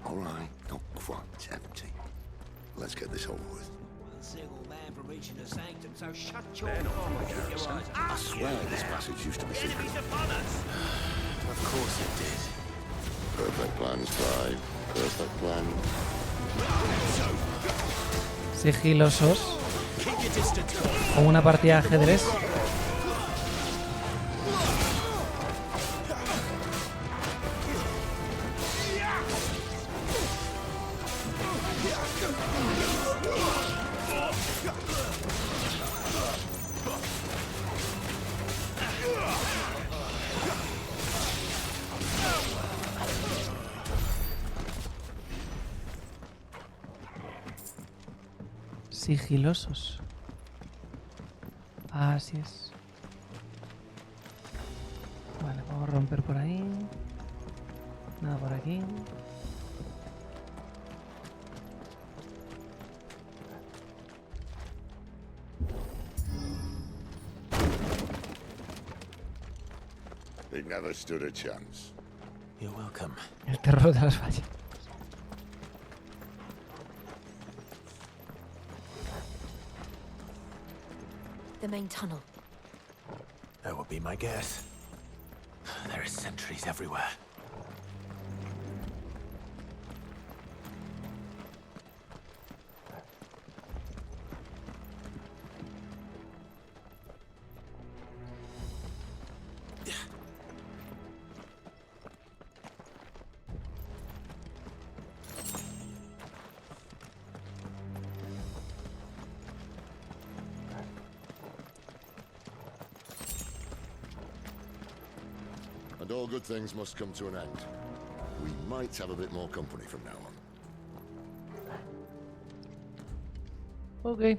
All right, not quite empty. Let's get this over with. One single man from reaching the sanctum, so shut your mouth and keep your eyes I up. swear this passage used to be secret. Enemies upon us! Of course it did. Perfect plans, Clive. Perfect plan. Sigilosos. Como una partida de ajedrez. Sigilosos. Así es. Vale, vamos a romper por ahí. Nada por aquí. He never stood a chance. You're welcome. El terror de las vallas. The main tunnel. That would be my guess. There are sentries everywhere. And all good things must come to an end. We might have a bit more company from now on. Ok.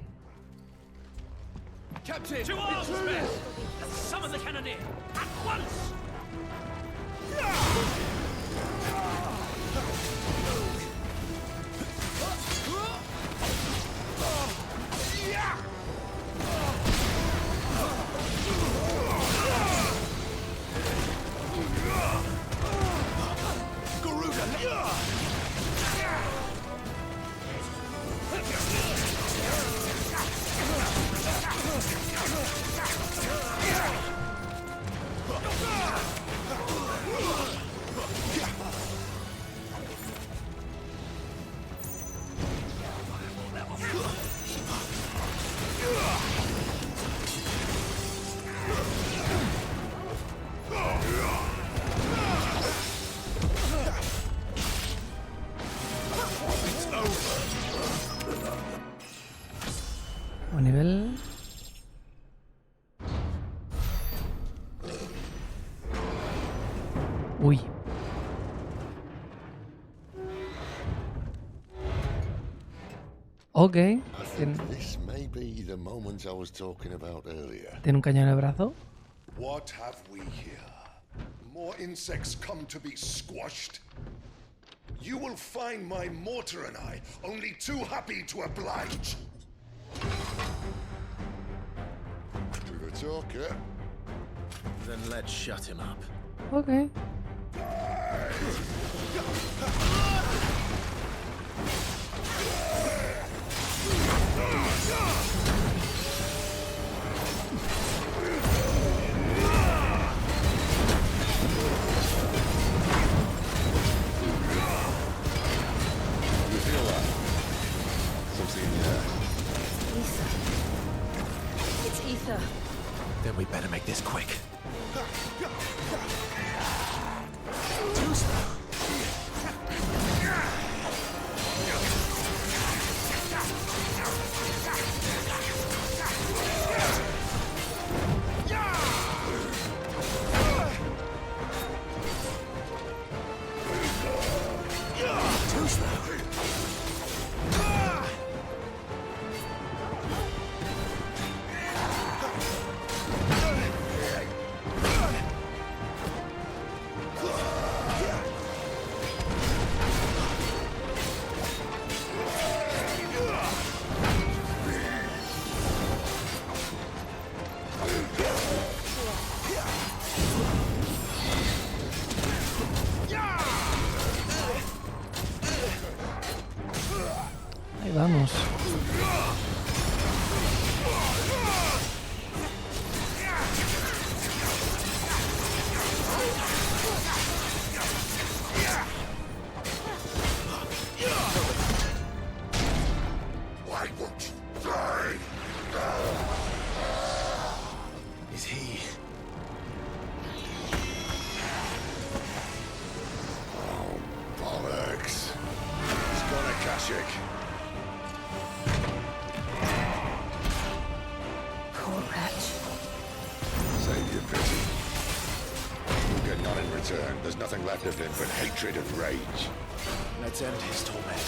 Captain! To arms, men! And summon the cannoneer! At once! A nivel... Uy. Ok. This may be the moment I was talking about earlier. Tiene un cañón en el brazo. What have we here? More insects come to be squashed? You will find my mortar and I only too happy to oblige. We've a talker. Then let's shut him up. Ok. You feel that? Something, It's ether. Then we better make this quick. Too slow. Too slow. Ahí vamos. Why won't you die? Is he? Oh, bollocks. He's gone Akashic. Poor wretch. Save your pity. We'll get none in return. There's nothing left of him but hatred and rage. Let's end his torment.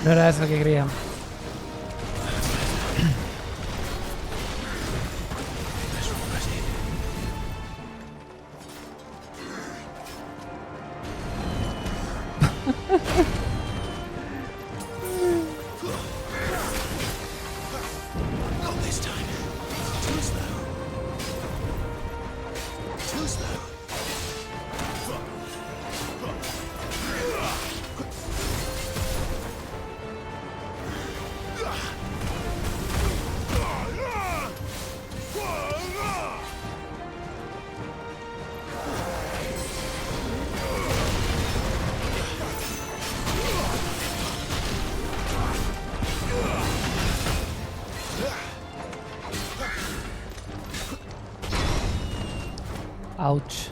No era eso que quería. Not this time. Too slow. Too slow. Ouch.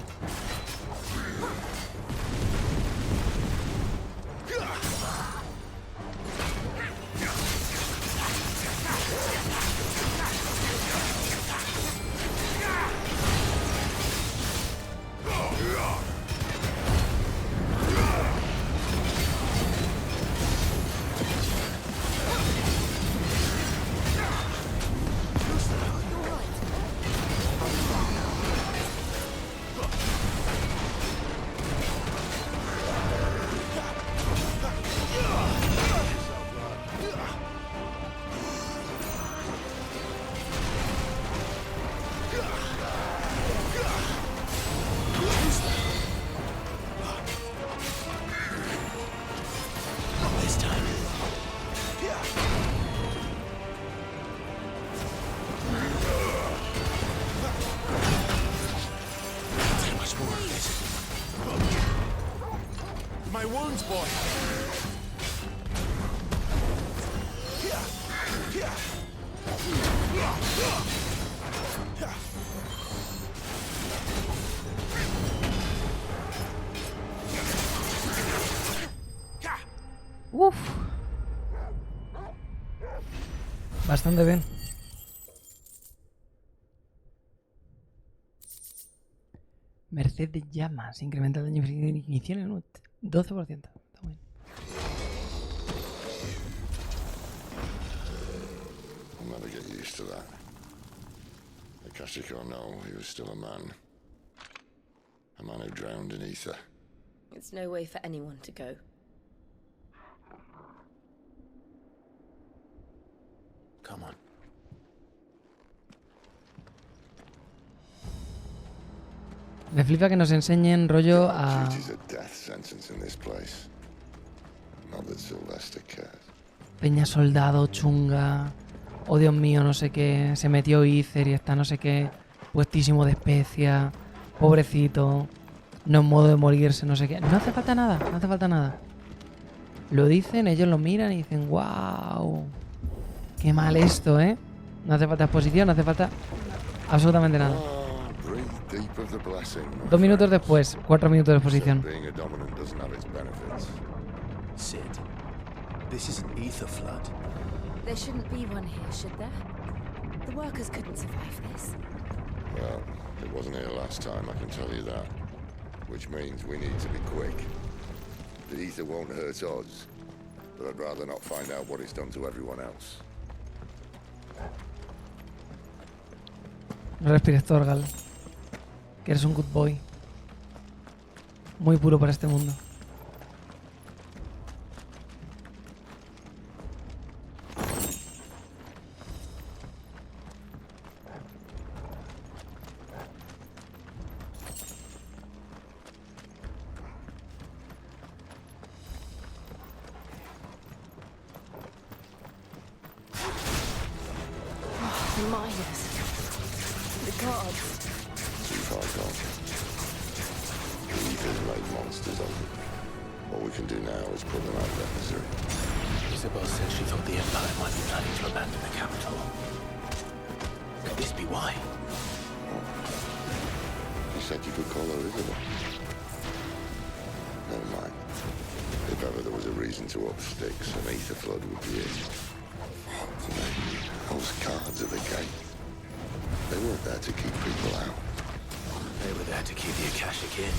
My wounds, boy. Uf. Bastante bien. Merced de llamas. Incrementa el daño inicial en un 12%. Está bien. I'll never get used to that. Akashic or no, he was still a man. A man who drowned in ether. It's no way for anyone to go. Come on. Me flipa que nos enseñen rollo a... Duty's a death sentence in this place. Not that Sylvester cares. Peña soldado, chunga. Oh Dios mío, no sé qué. Se metió Ether y está no sé qué. Puestísimo de especia. Pobrecito. No es modo de morirse, no sé qué. No hace falta nada, no hace falta nada. Lo dicen, ellos lo miran y dicen, wow. Qué mal esto, ¿eh? No hace falta exposición, no hace falta absolutamente nada. 2 minutos después, 4 minutos de exposición. Sid, this is an ether flood. There shouldn't be one here, should there? The workers couldn't survive this. Well, it wasn't here last time, I can tell you that. Which means we need to be quick. The ether won't hurt us, but I'd rather not find out what it's done to everyone else. No respires, Torgal. Que eres un good boy. Muy puro para este mundo. The miners. The gods. Too far gone. The ether's made monsters of them. All we can do now is put them out of their misery. Isabel said she thought the Empire might be planning to abandon the capital. Could this be why? You said you could call her Isabel. Never mind. If ever there was a reason to up sticks, an ether flood would be it. Those guards at the gate. They weren't there to keep people out. They were there to keep the Akashic in.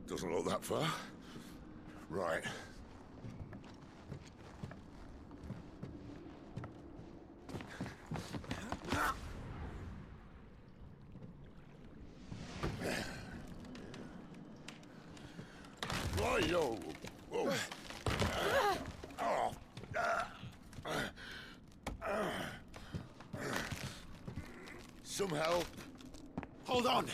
Doesn't look that far. Right. Yo. Whoa. Some help. Hold on.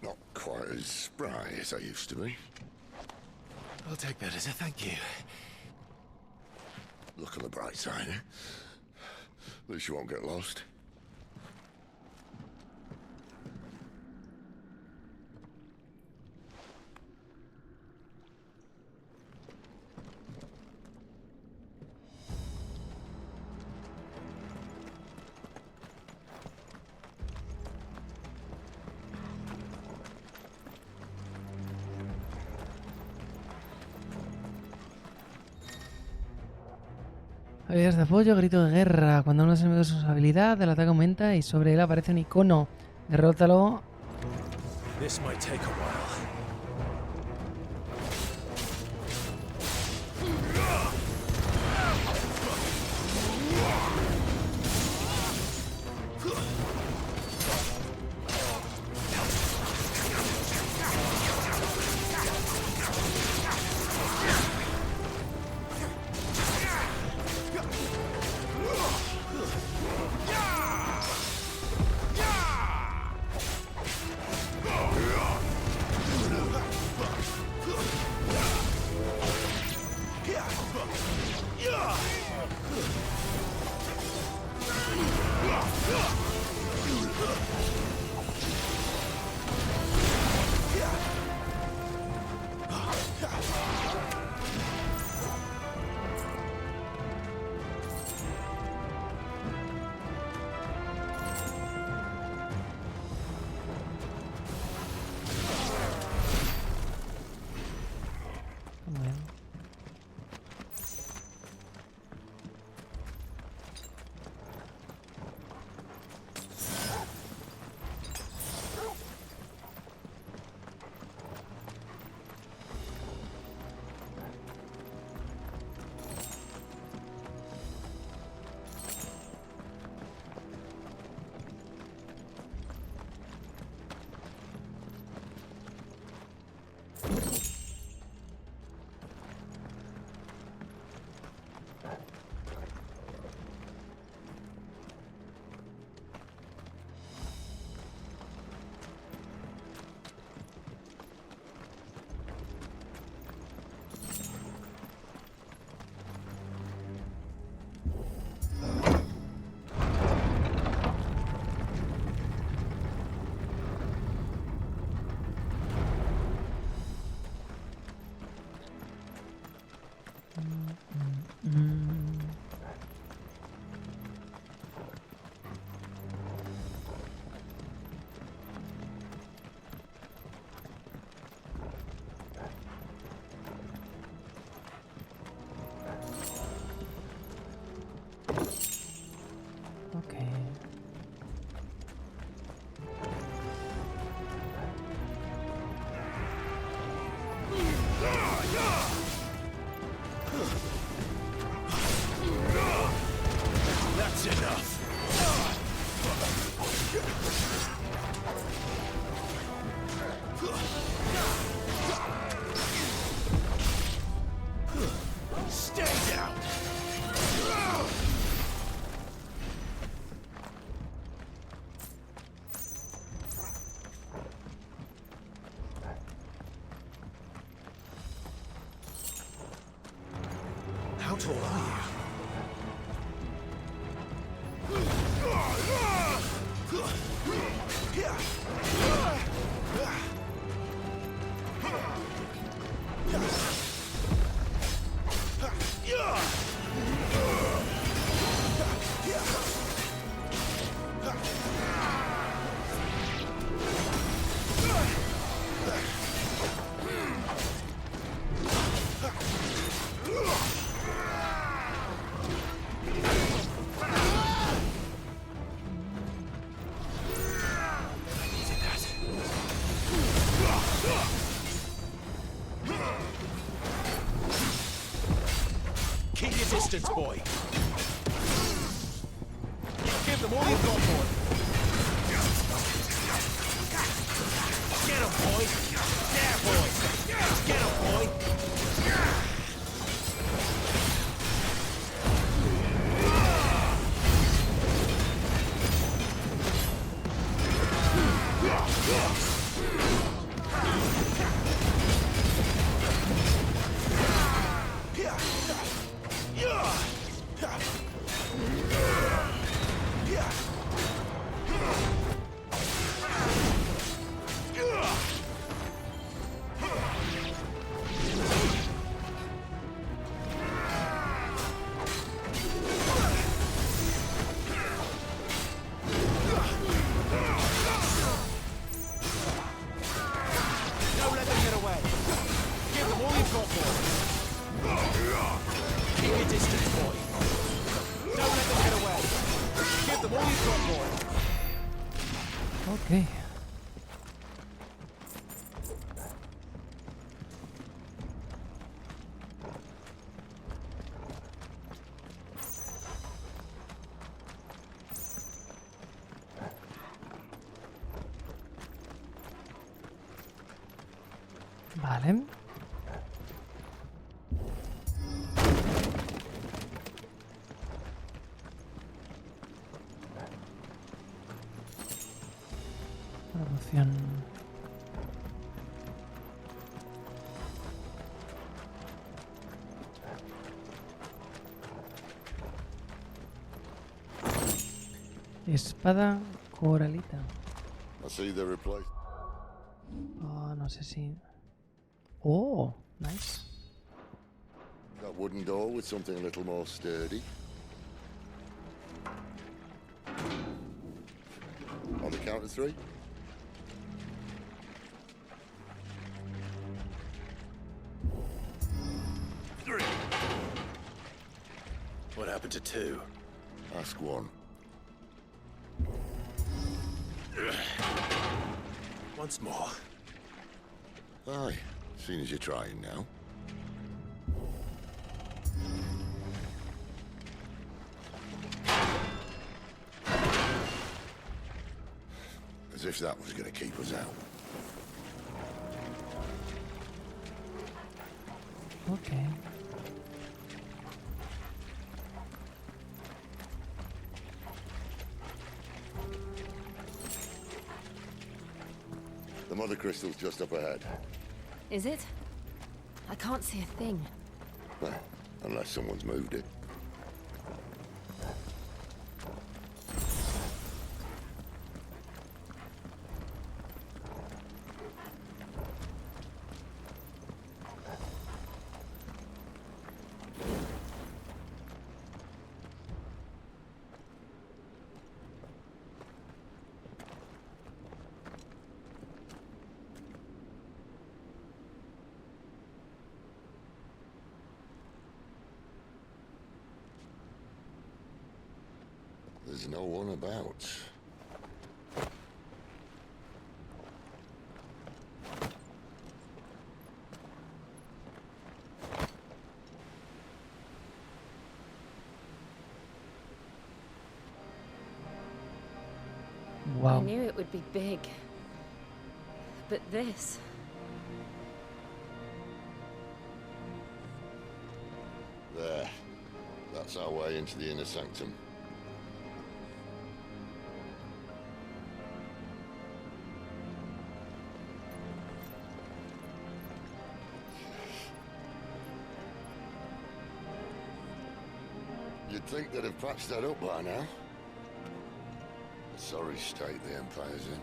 Not quite as spry as I used to be. I'll take that as a thank you. Look on the bright side, eh? At least you won't get lost. Habilidades de apoyo, grito de guerra. Cuando uno de los enemigos usa su habilidad, el ataque aumenta y sobre él aparece un icono. Derrótalo. This might take a while. How tall are you? distance, boy. Give them all you've got, boy. Get him, boy. There, boy. Get him, boy. Ok. Vale. Promoción. Espada coralita. I see the replace. Oh, no sé si... Oh, nice. That wooden door with something a little more sturdy. On the count of 3. What happened to 2? Ask 1. Once more. Aye, seeing as you're trying now. As if that was going to keep us out. Okay. The mother crystal's just up ahead. Is it? I can't see a thing. Well, unless someone's moved it. There's no one about. Wow. I knew it would be big. But this... There. That's our way into the inner sanctum. You'd think they'd have patched that up by now. A sorry state the Empire's in.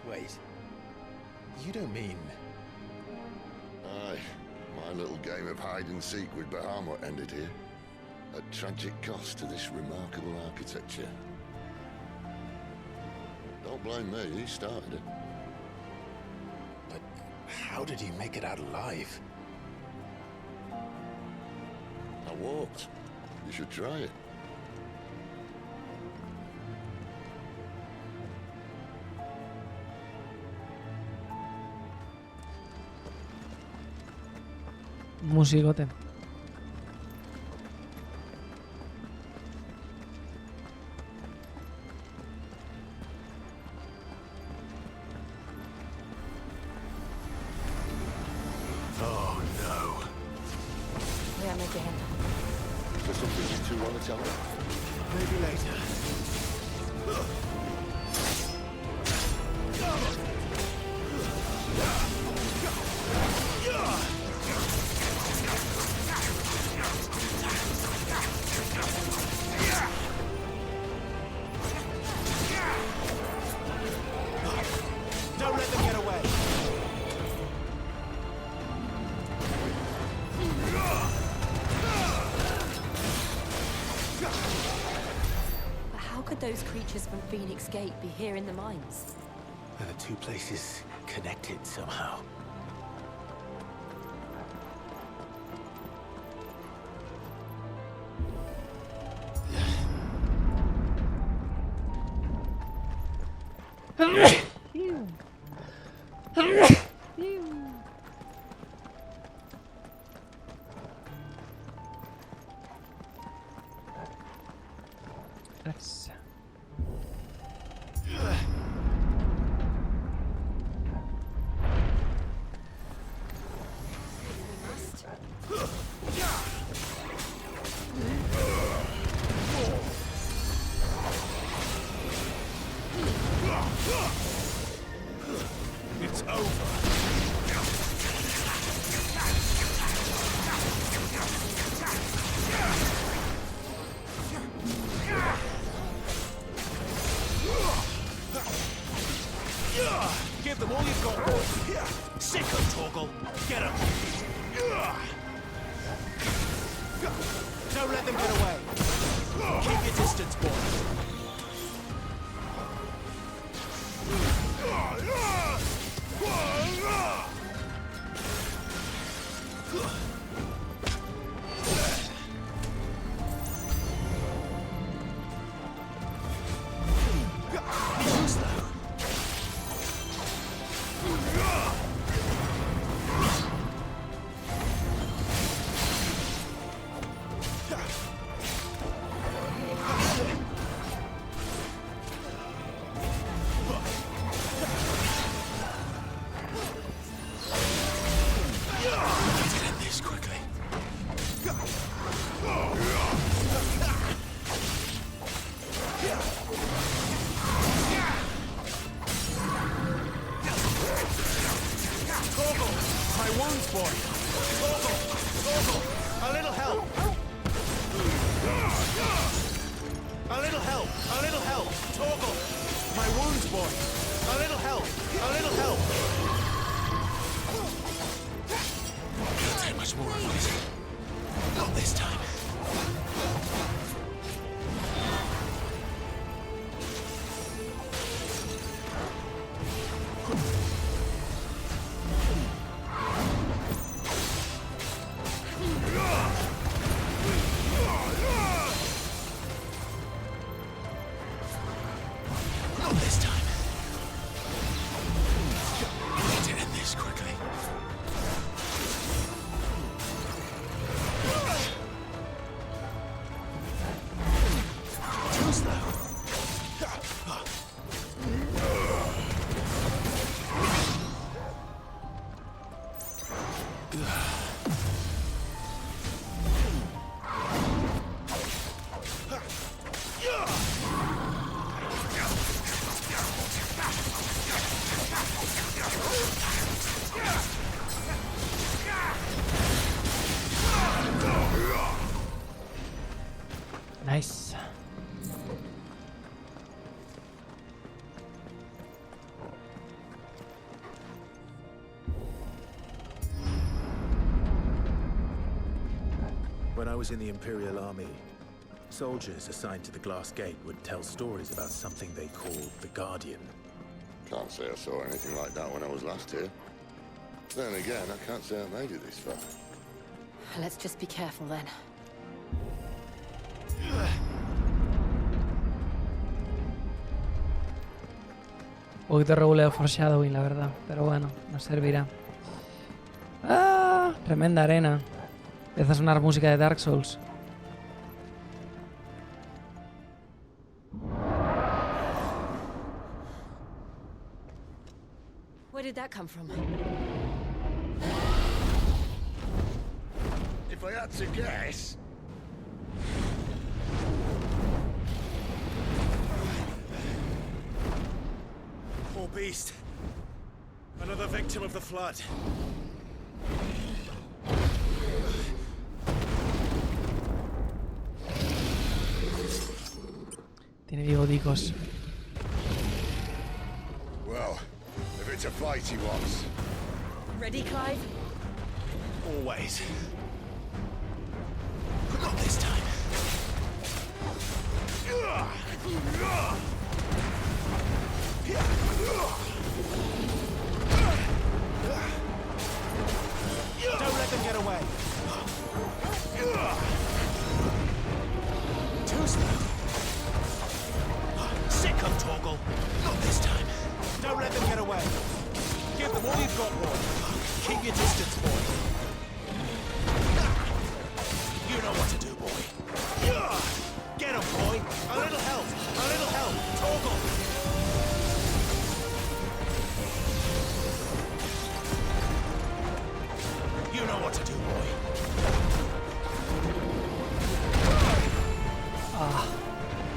Wait. You don't mean... Aye. My little game of hide-and-seek with Bahamut ended here. At tragic cost to this remarkable architecture. Don't blame me, he started it. But how did you make it out alive? I walked. You should try it. Musicote. something you two want to tell me? Maybe later. Don't let them get away. But how could those creatures from Phoenix Gate be here in the mines? Are the two places connected somehow? That's... It's over. Give them all you've got, boy. Sicko, Torgal. Get him. Don't let them get away. Keep your distance, boy. Nice. When I was in the Imperial Army, soldiers assigned to the Glass Gate would tell stories about something they called the Guardian. Can't say I saw anything like that when I was last here. Then again, I can't say I made it this far. Let's just be careful then. Un poquito regular foreshadowing, la verdad. Pero bueno, nos servirá. ¡Ah! Tremenda arena. Empieza a sonar música de Dark Souls. Where did that come from? If I had to guess, beast. Another victim of the flood. Tiene bigodicos. Well, if it's a fight he wants. Ready, Clive? Always. But not this time. Don't let them get away. Too slow. Sick of Torgal. Not this time. Don't let them get away. Give them all you've got, boy. Keep your distance, boy. You know what to do, boy. Get him, boy. A little help. A little help. Torgal. You know what to do, boy.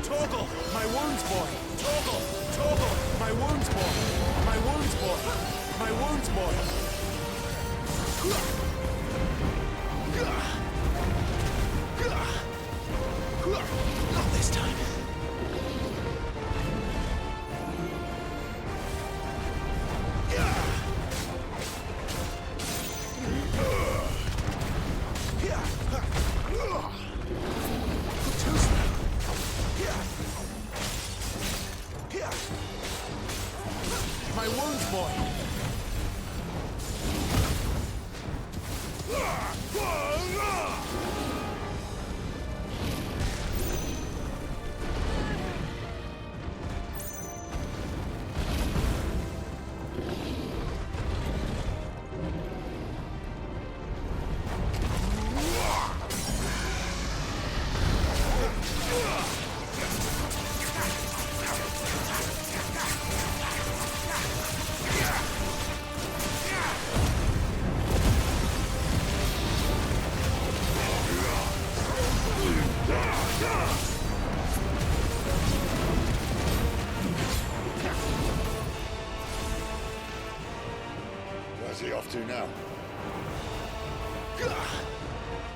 Torgal, my wounds, boy. Torgal, Torgal, my wounds, boy. My wounds, boy. My wounds, boy. Not this time. Too slow. My wounds, boy. Where's he off to now?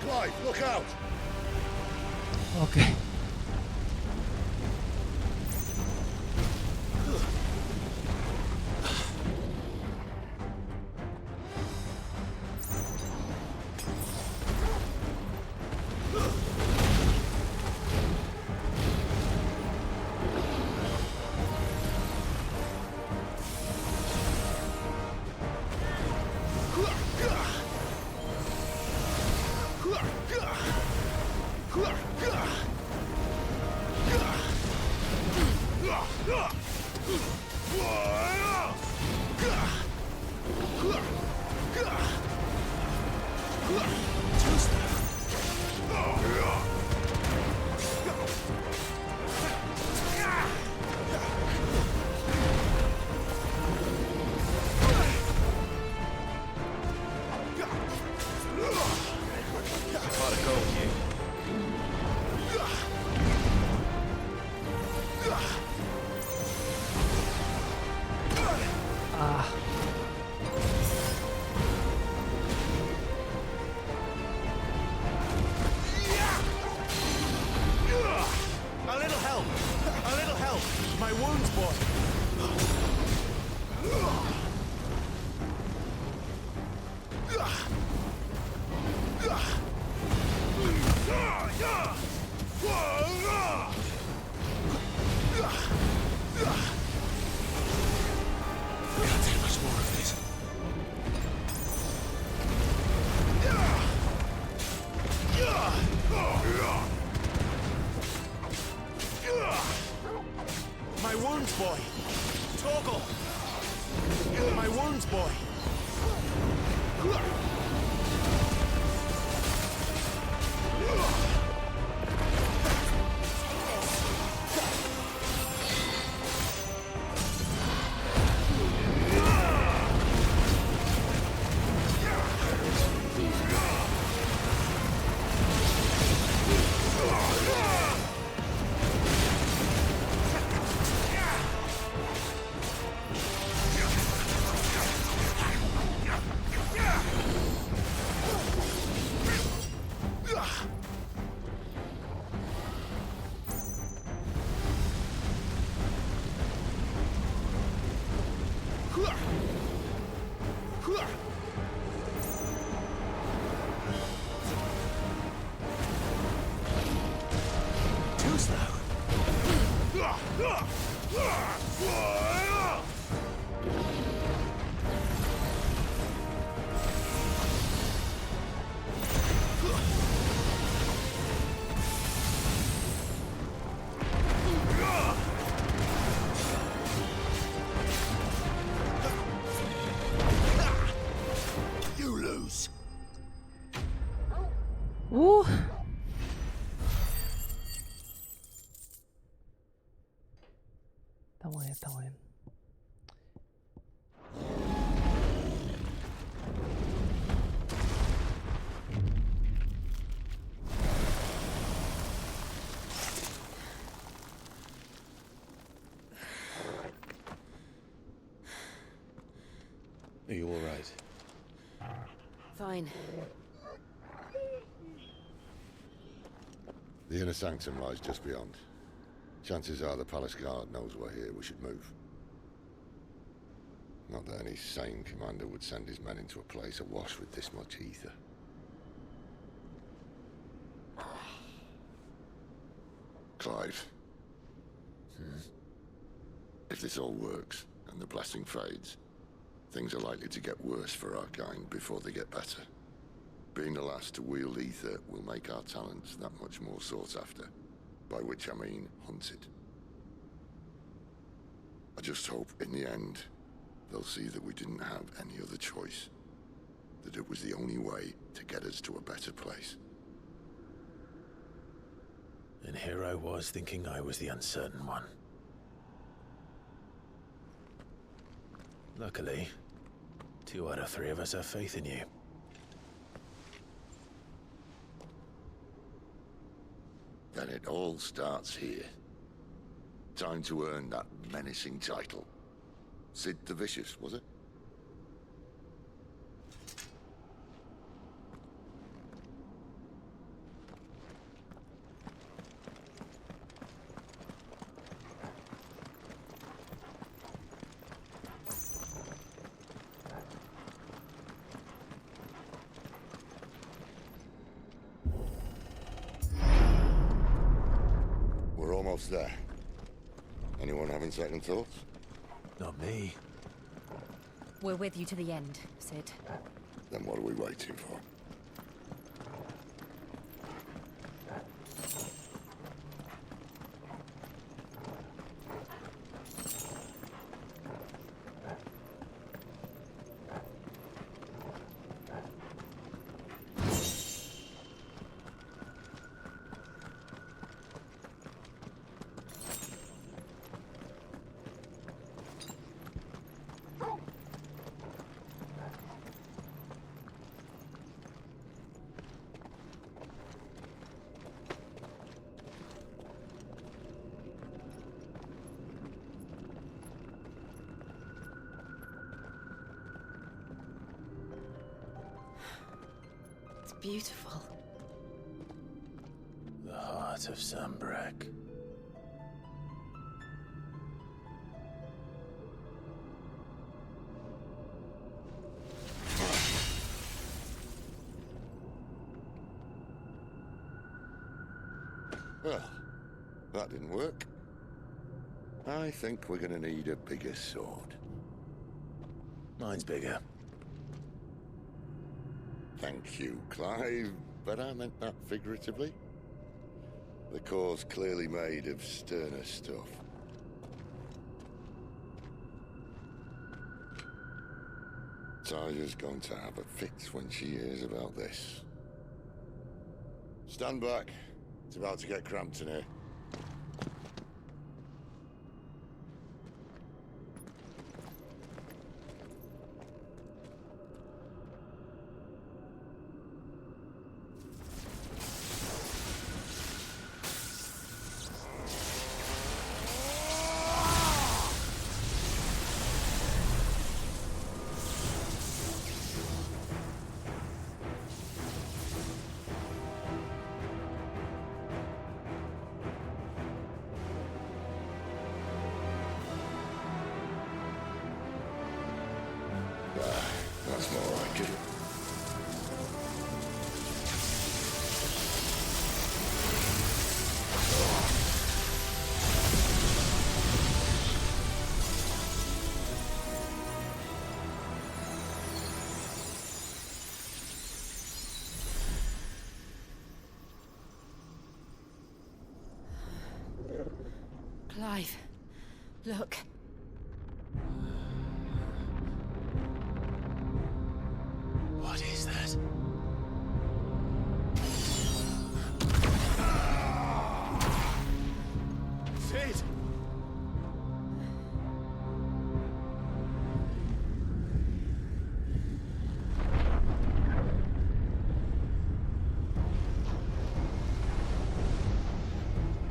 Clive, look out! Ok. Too slow. You lose. Está muy bien, está muy bien. Are you all right? Fine. The inner sanctum lies just beyond. Chances are the palace guard knows we're here. We should move. Not that any sane commander would send his men into a place awash with this much ether. Clive. If this all works, and the blessing fades, things are likely to get worse for our kind before they get better. Being the last to wield ether will make our talents that much more sought after. By which I mean hunted. I just hope, in the end, they'll see that we didn't have any other choice. That it was the only way to get us to a better place. And here I was thinking I was the uncertain one. Luckily, 2 out of 3 of us have faith in you. Then it all starts here. Time to earn that menacing title. Sid the Vicious, was it? We're almost there. Anyone having second thoughts? Not me. We're with you to the end, Sid. Then what are we waiting for? It's beautiful. The heart of Sambrek. Well, that didn't work. I think we're gonna need a bigger sword. Mine's bigger. Thank you, Clive, but I meant that figuratively. The core's clearly made of sterner stuff. Taya's going to have a fit when she hears about this. Stand back. It's about to get cramped in here. That's more like it. Clive, look. What is that? Sid!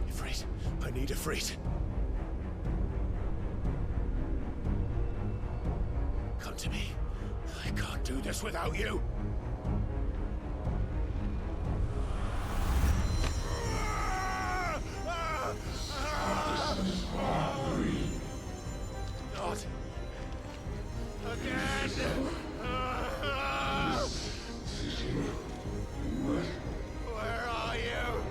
Ifrit, I need Ifrit. Come to me. I can't do this without you. Not again. Where are you?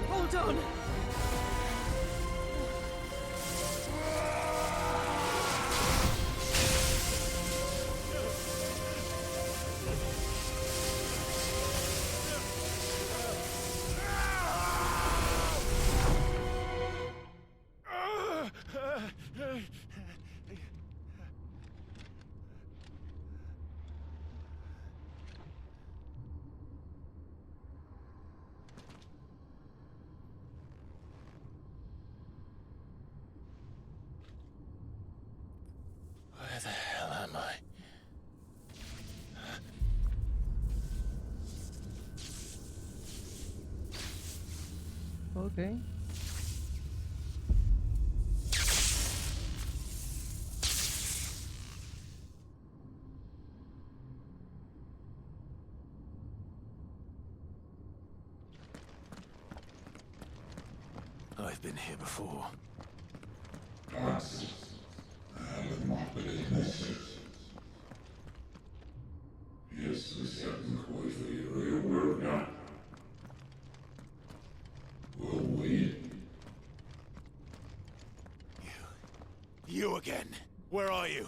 Hold on. Where the hell am I? Okay. I've been here before. You again. Where are you?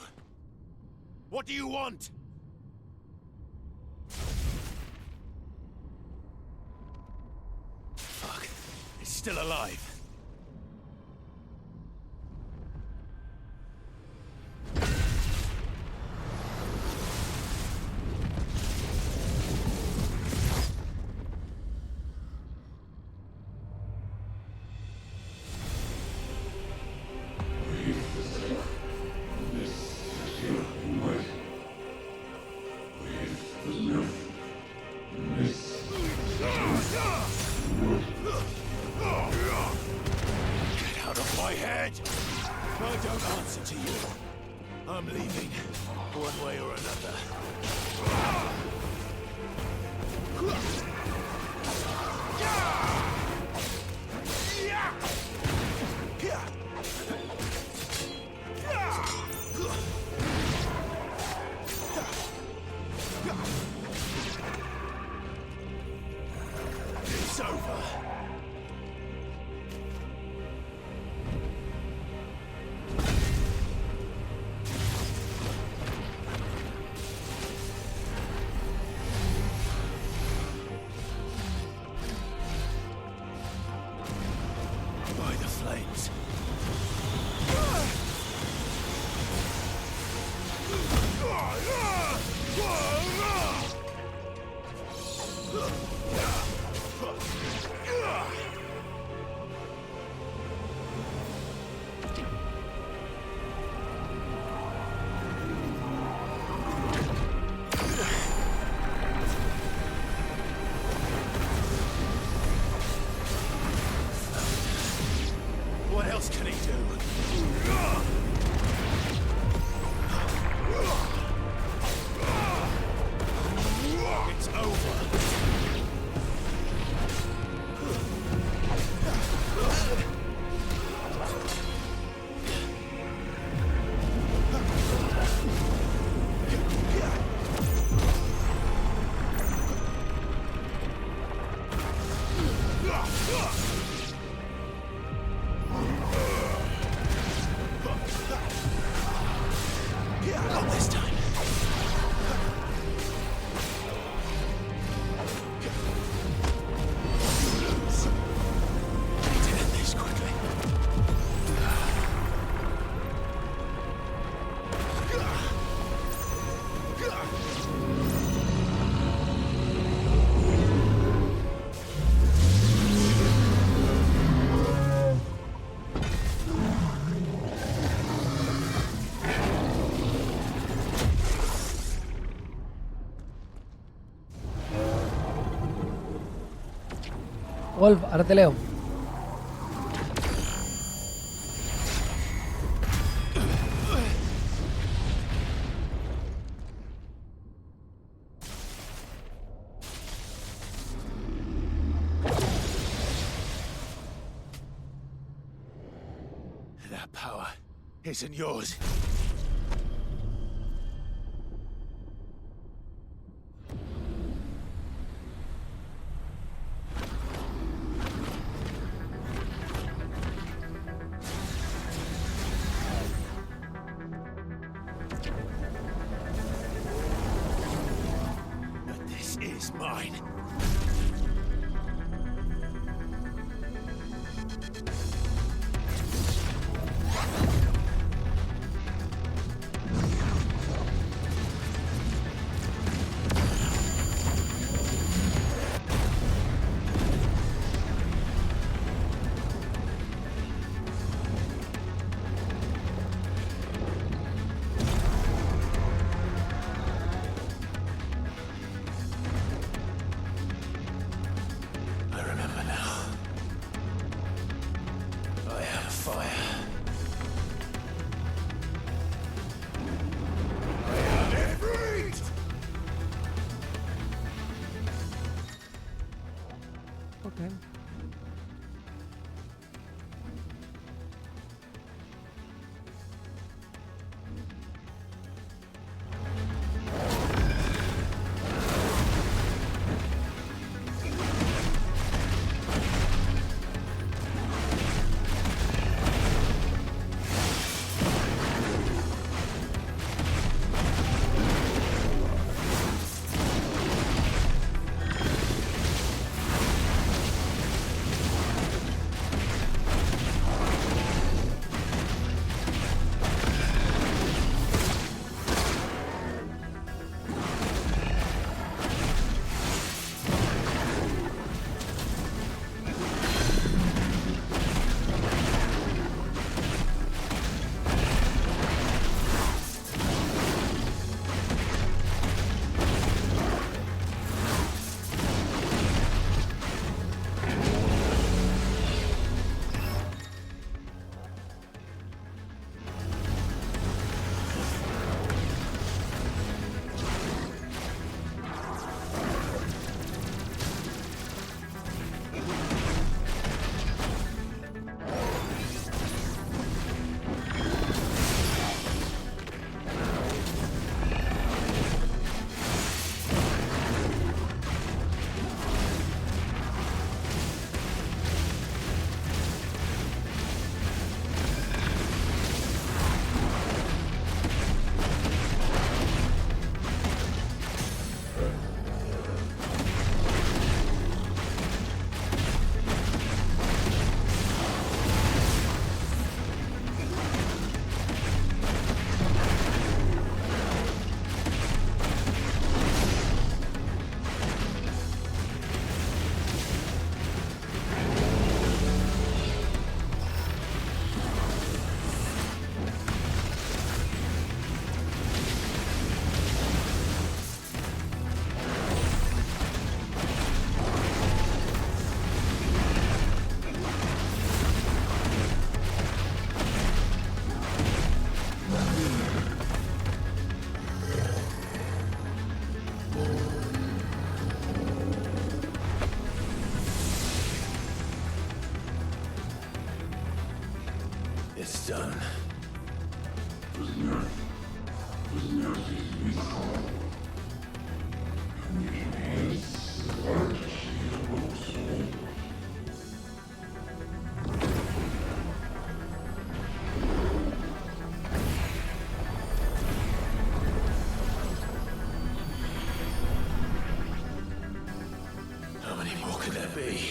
What do you want? Fuck. It's still alive. Get out of my head! I don't answer to you. I'm leaving, one way or another. It's over. By the flames. Wolf, ahora te leo. That power isn't yours. But this is mine. I remember now. I had a fire. I had it right! Okay. It's done. How many more could there be?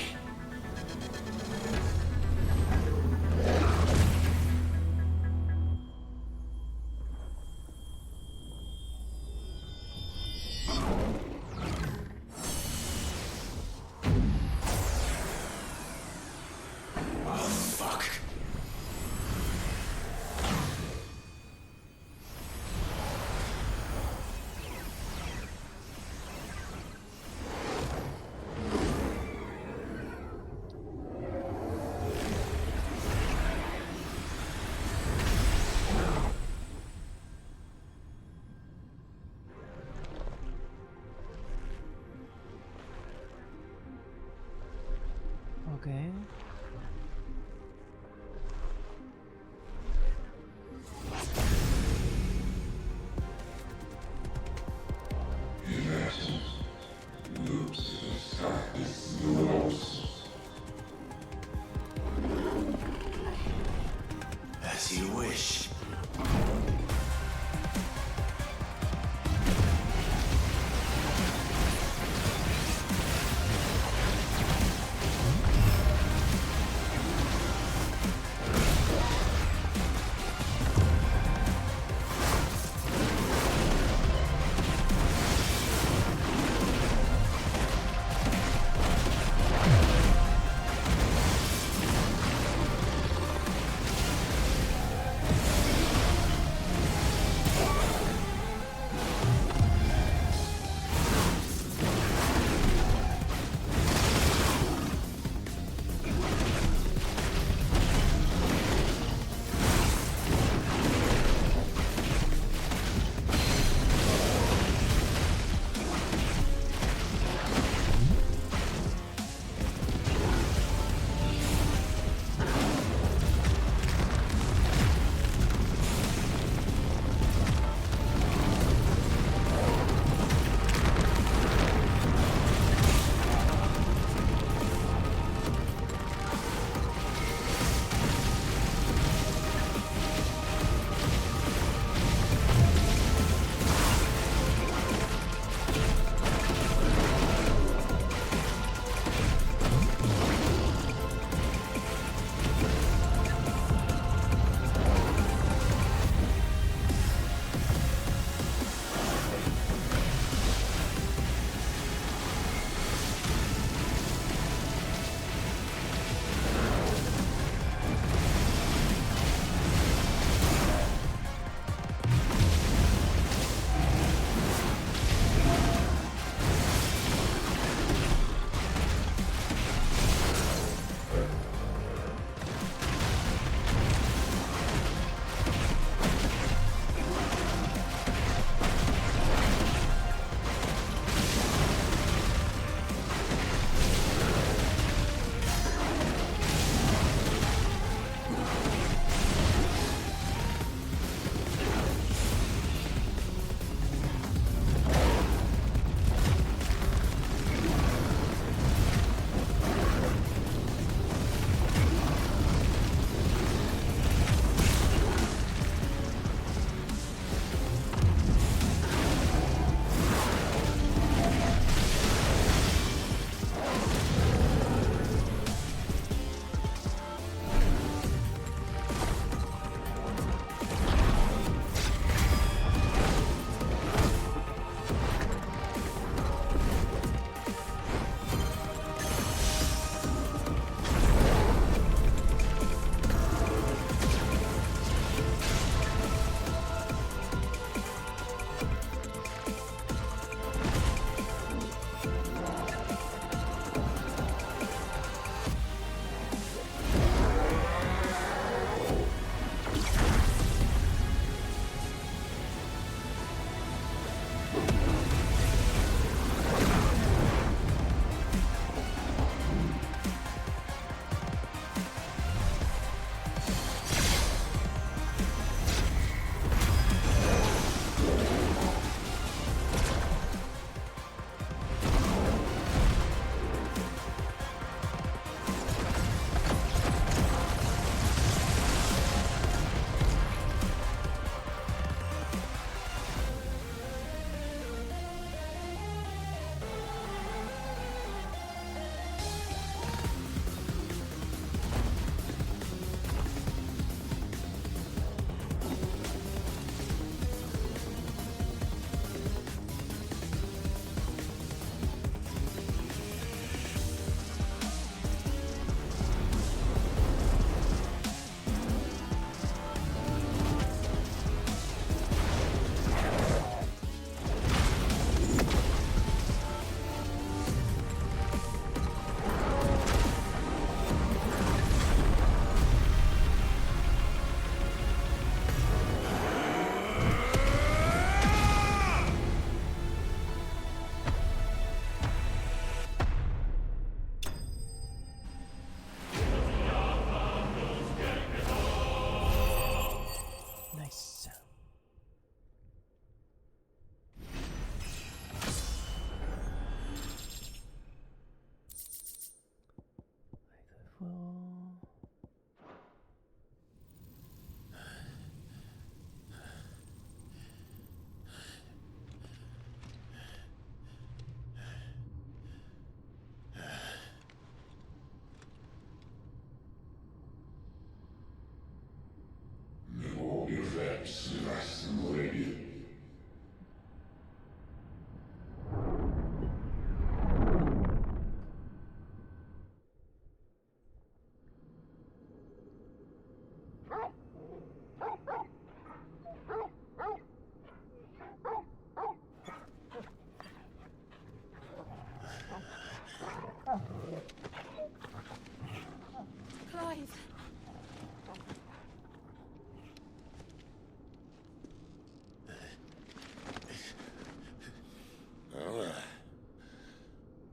Ok. As you wish.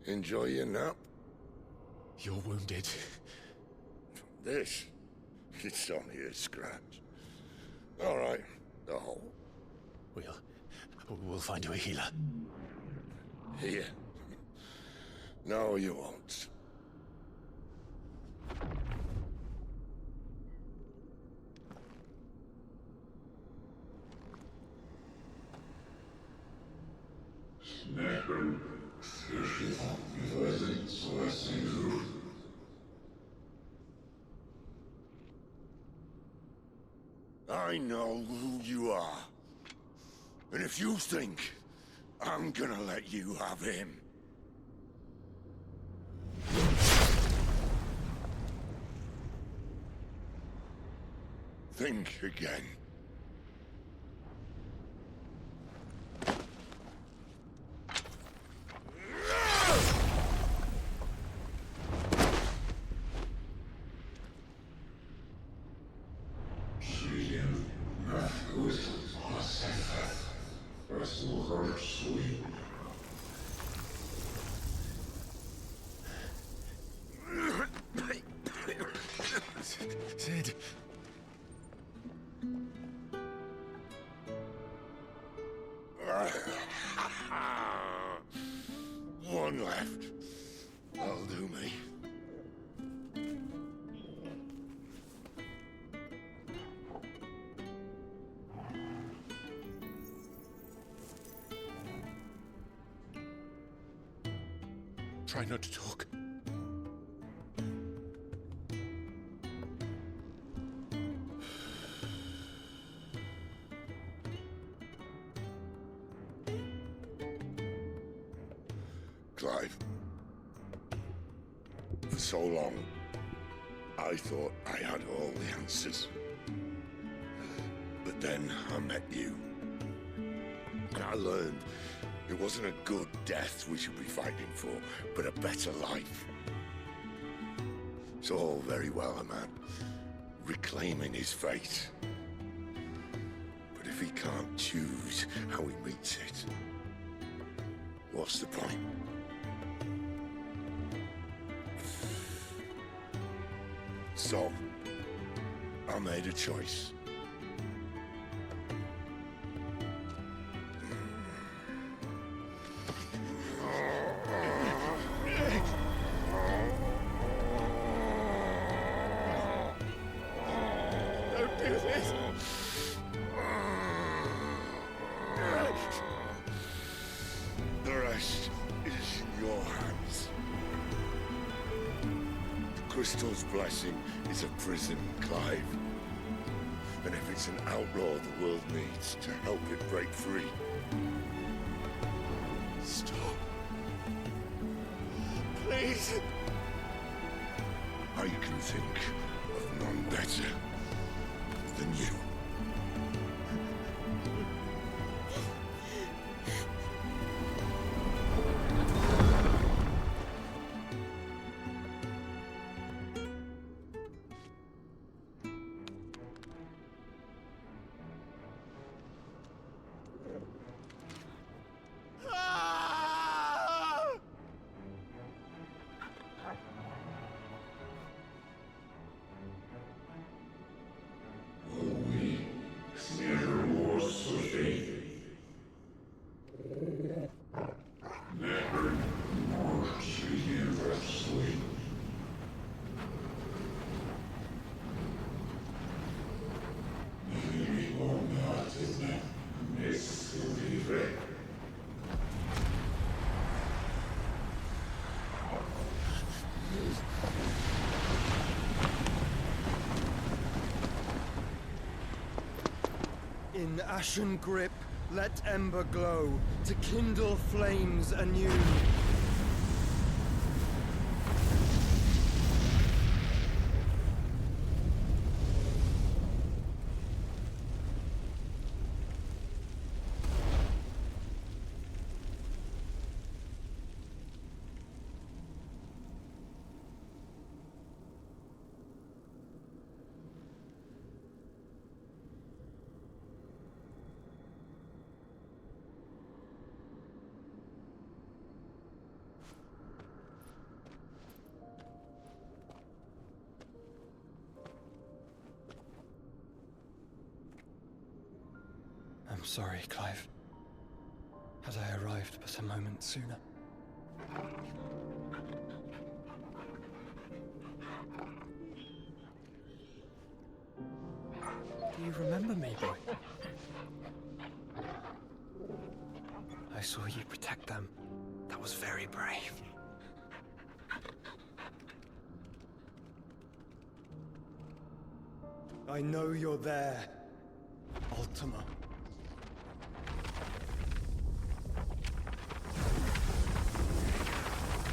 Enjoy your nap? You're wounded. This? It's only a scratch. All right, the hole. We'll find you a healer. Here. No, you won't. I know who you are. And if you think I'm gonna let you have him... think again. Sid. One left. That'll do me. Try not to talk. Clive. For so long, I thought I had all the answers. But then I met you. And I learned it wasn't a good death we should be fighting for, but a better life. It's all very well, a man reclaiming his fate. But if he can't choose how he meets it, what's the point? So, I made a choice. Don't do this! The rest is in your hands. The crystal's blessing is a prison, Clive. And if it's an outlaw the world needs to help it break free. Stop. Please. I can think of none better than you. In ashen grip, let ember glow, to kindle flames anew. sorry, Clive. Had I arrived but a moment sooner. Do you remember me, boy? I saw you protect them. That was very brave. I know you're there, Ultima.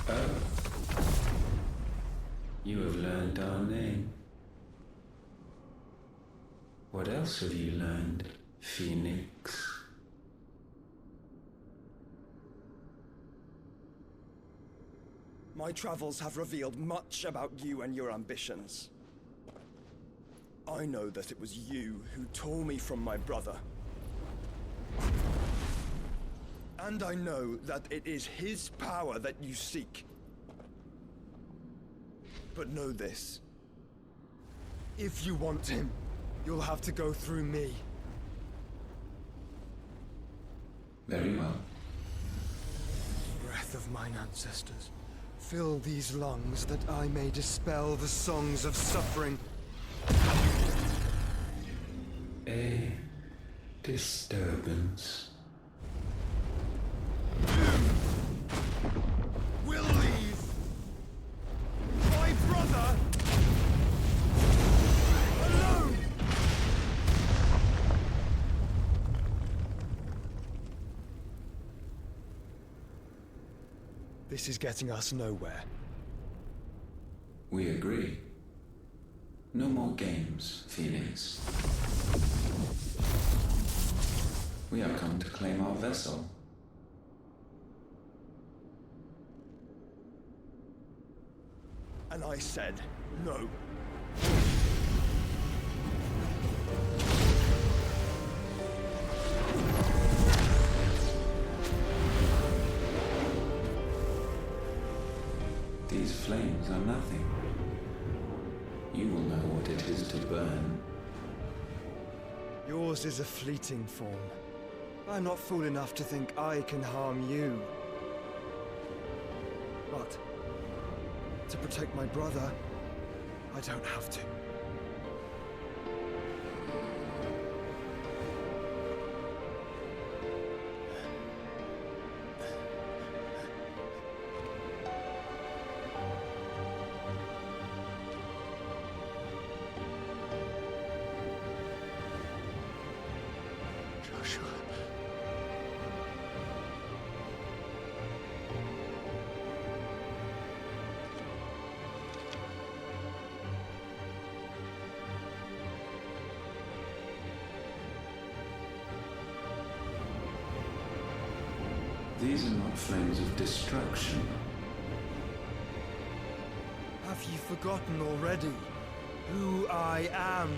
Oh. You have learned our name. What else have you learned, Phoenix? My travels have revealed much about you and your ambitions. I know that it was you who tore me from my brother. And I know that it is his power that you seek. But know this. If you want him, you'll have to go through me. Very well. Breath of mine ancestors, fill these lungs that I may dispel the songs of suffering. A disturbance. We'll leave my brother alone. This is getting us nowhere. We agree. No more games, Phoenix. We have come to claim our vessel. And I said no. These flames are nothing. You will know what it is to burn. Yours is a fleeting form. I'm not fool enough to think I can harm you. But to protect my brother, I don't have to. These are not flames of destruction. Have you forgotten already who I am?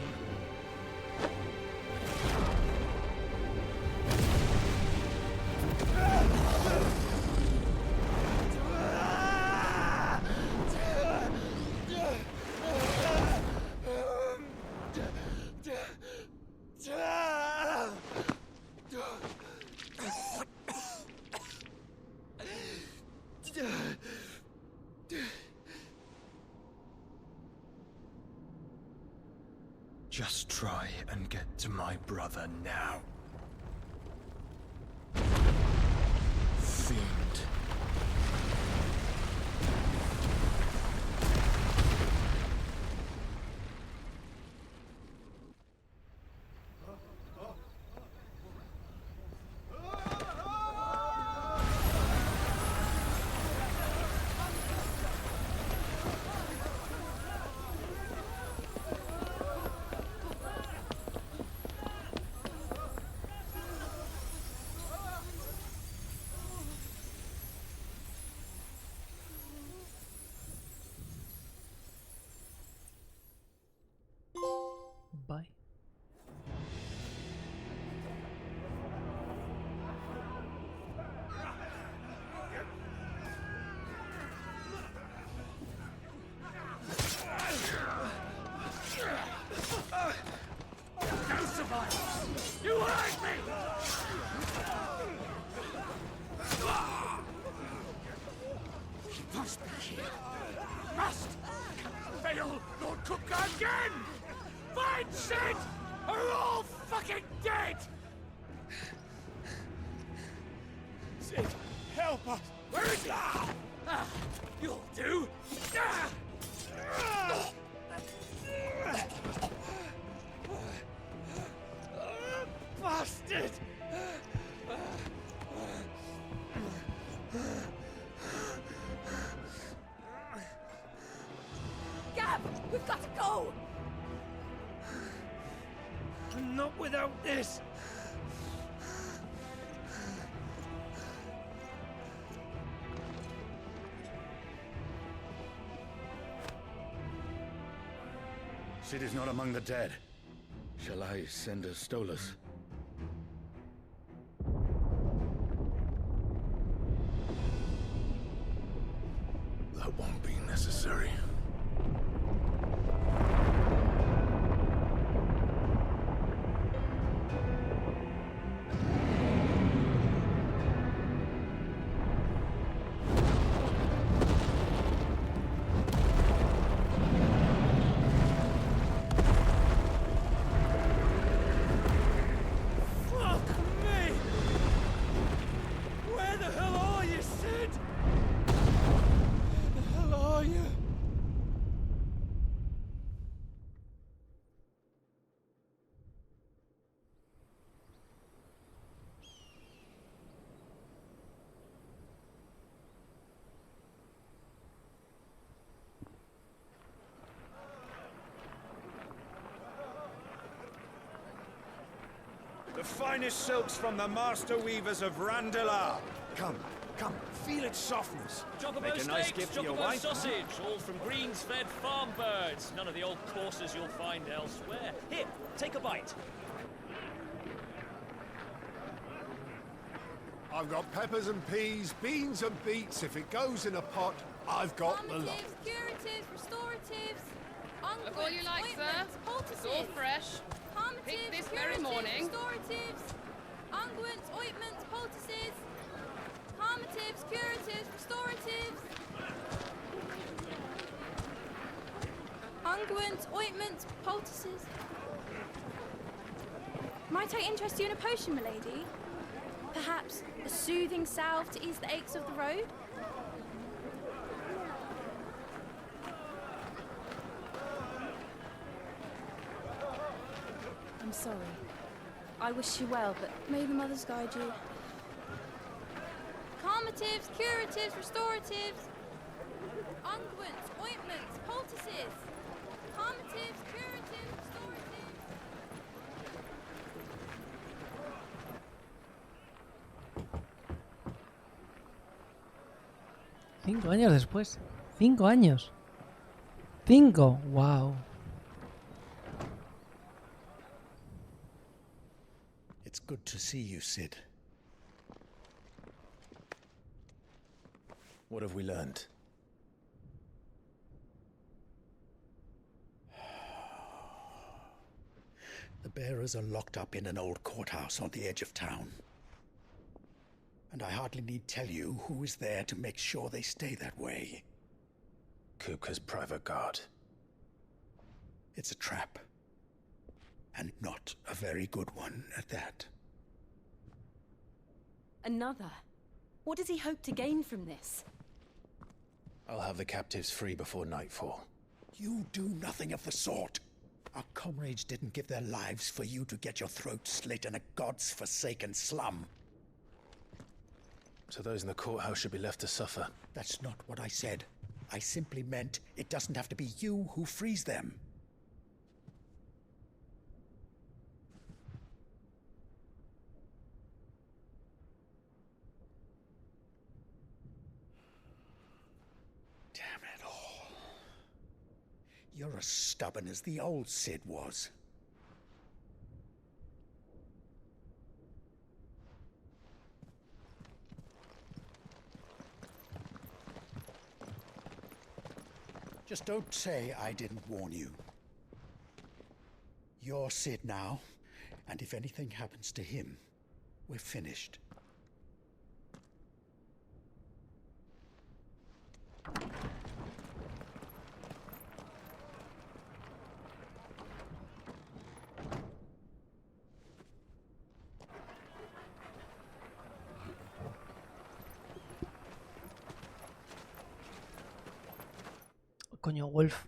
Just try and get to my brother now. Fiend. Bye. No survivors! You heard me! must be here. Must! Fail, Lord Cooker again! Find Sid! Or we're all fucking dead! Sid, help us! Where is he? You'll do! Bastard! Gab, we've got to go! Not without this! Sid is not among the dead. Shall I send a Stolas? That won't be necessary. The finest silks from the master weavers of Randalar. Come, feel its softness. Chocobo Make a nice steaks, gift for your chocobo wife. sausage, all from greens-fed farm birds. None of the old courses you'll find elsewhere. Here, take a bite. I've got peppers and peas, beans and beets. If it goes in a pot, I've got the lot. Calmatives, curatives, restoratives, Look all you like, sir. It's all fresh. Picked this very morning. Restoratives, unguents, ointments, poultices. Calmatives, curatives, restoratives. Unguents, ointments, poultices. Might I interest you in a potion, milady? Perhaps a soothing salve to ease the aches of the road? I'm sorry. I wish you well, but may the mothers guide you. Calmatives, curatives, restoratives. Unguents, ointments, poultices. Calmatives, curatives, restoratives. 5 años después. 5 años. 5. Wow. It's good to see you, Sid. What have we learned? The bearers are locked up in an old courthouse on the edge of town. And I hardly need tell you who is there to make sure they stay that way. Kupka's private guard. It's a trap. And not a very good one at that. Another? What does he hope to gain from this? I'll have the captives free before nightfall. You do nothing of the sort. Our comrades didn't give their lives for you to get your throat slit in a god's forsaken slum. So those in the courthouse should be left to suffer. That's not what I said. I simply meant it doesn't have to be you who frees them. Damn it all. You're as stubborn as the old Sid was. Just don't say I didn't warn you. You're Sid now, and if anything happens to him, we're finished. Coño, Wolf.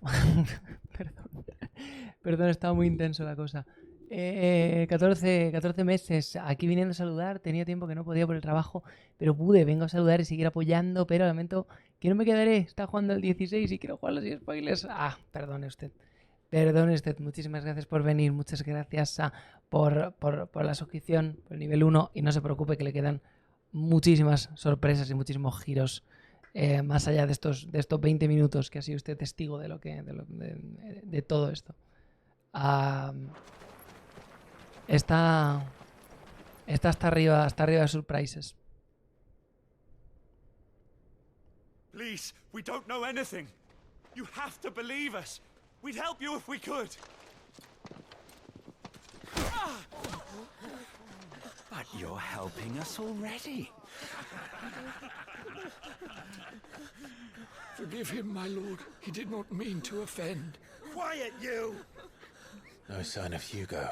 Perdón, estaba muy intenso la cosa. 14 meses aquí viniendo a saludar. Tenía tiempo que no podía por el trabajo, pero pude. Vengo a saludar y seguir apoyando, pero lamento que no me quedaré. Está jugando el 16 y quiero jugarlo sin spoilers. Perdone usted. Perdone usted. Muchísimas gracias por venir. Muchas gracias por la suscripción, por el nivel 1. Y no se preocupe que le quedan muchísimas sorpresas y muchísimos giros. Más allá de estos 20 minutos que ha sido usted testigo de de todo esto. Está hasta arriba de surprises. Please, we don't know anything. You have to believe us. We'd help you if we could. But you're helping us already. Forgive him, my lord. He did not mean to offend. Quiet, you! No sign of Hugo.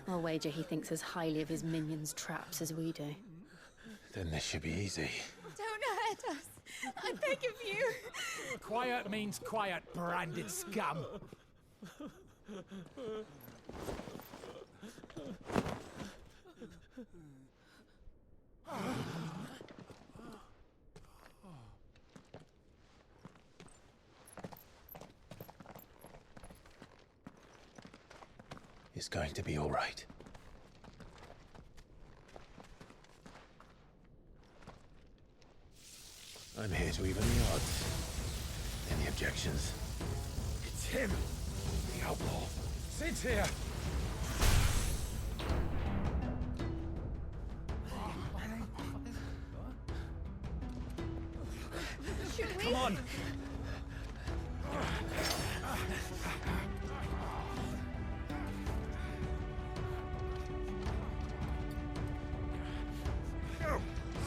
I'll wager he thinks as highly of his minions' traps as we do. Then this should be easy. Don't hurt us. I beg of you. Quiet means quiet, branded scum. It's going to be all right. I'm here to even the odds. Any objections? It's him, the outlaw. Sit here. Come on.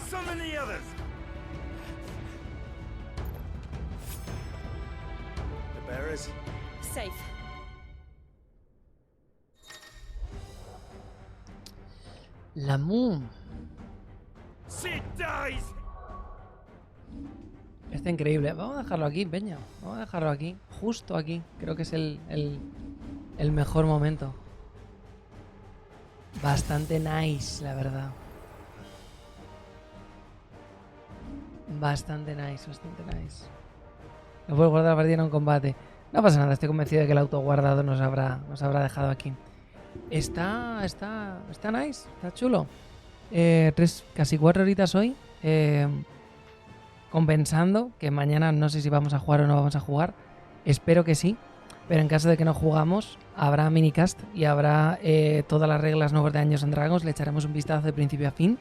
Summon the others! The bearers? Safe. La Moon. Sid dies! Está increíble. Vamos a dejarlo aquí, peña. Vamos a dejarlo aquí. Justo aquí. Creo que es el mejor momento. Bastante nice, la verdad. Bastante nice, bastante nice. No puedo guardar la partida en un combate. No pasa nada, estoy convencido de que el auto guardado nos habrá dejado aquí. Está nice, está chulo. 3, casi 4 horitas hoy. Compensando que mañana no sé si vamos a jugar o no vamos a jugar. Espero que sí. Pero en caso de que no jugamos, habrá minicast y habrá todas las reglas nuevas de Dungeons & Dragons. Le echaremos un vistazo de principio a fin.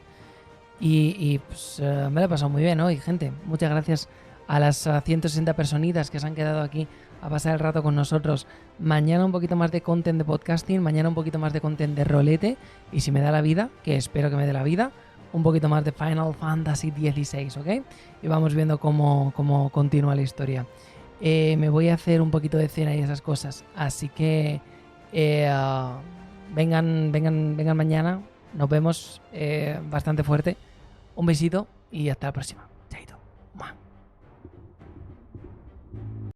Y pues me lo he pasado muy bien hoy, gente. Muchas gracias a las 160 personitas que se han quedado aquí a pasar el rato con nosotros. Mañana un poquito más de content de podcasting, mañana un poquito más de content de rolete. Y si me da la vida, que espero que me dé la vida, un poquito más de Final Fantasy XVI, ¿ok? Y vamos viendo cómo continúa la historia. Me voy a hacer un poquito de cena y esas cosas. Así que vengan mañana. Nos vemos bastante fuerte. Un besito y hasta la próxima. Chaito.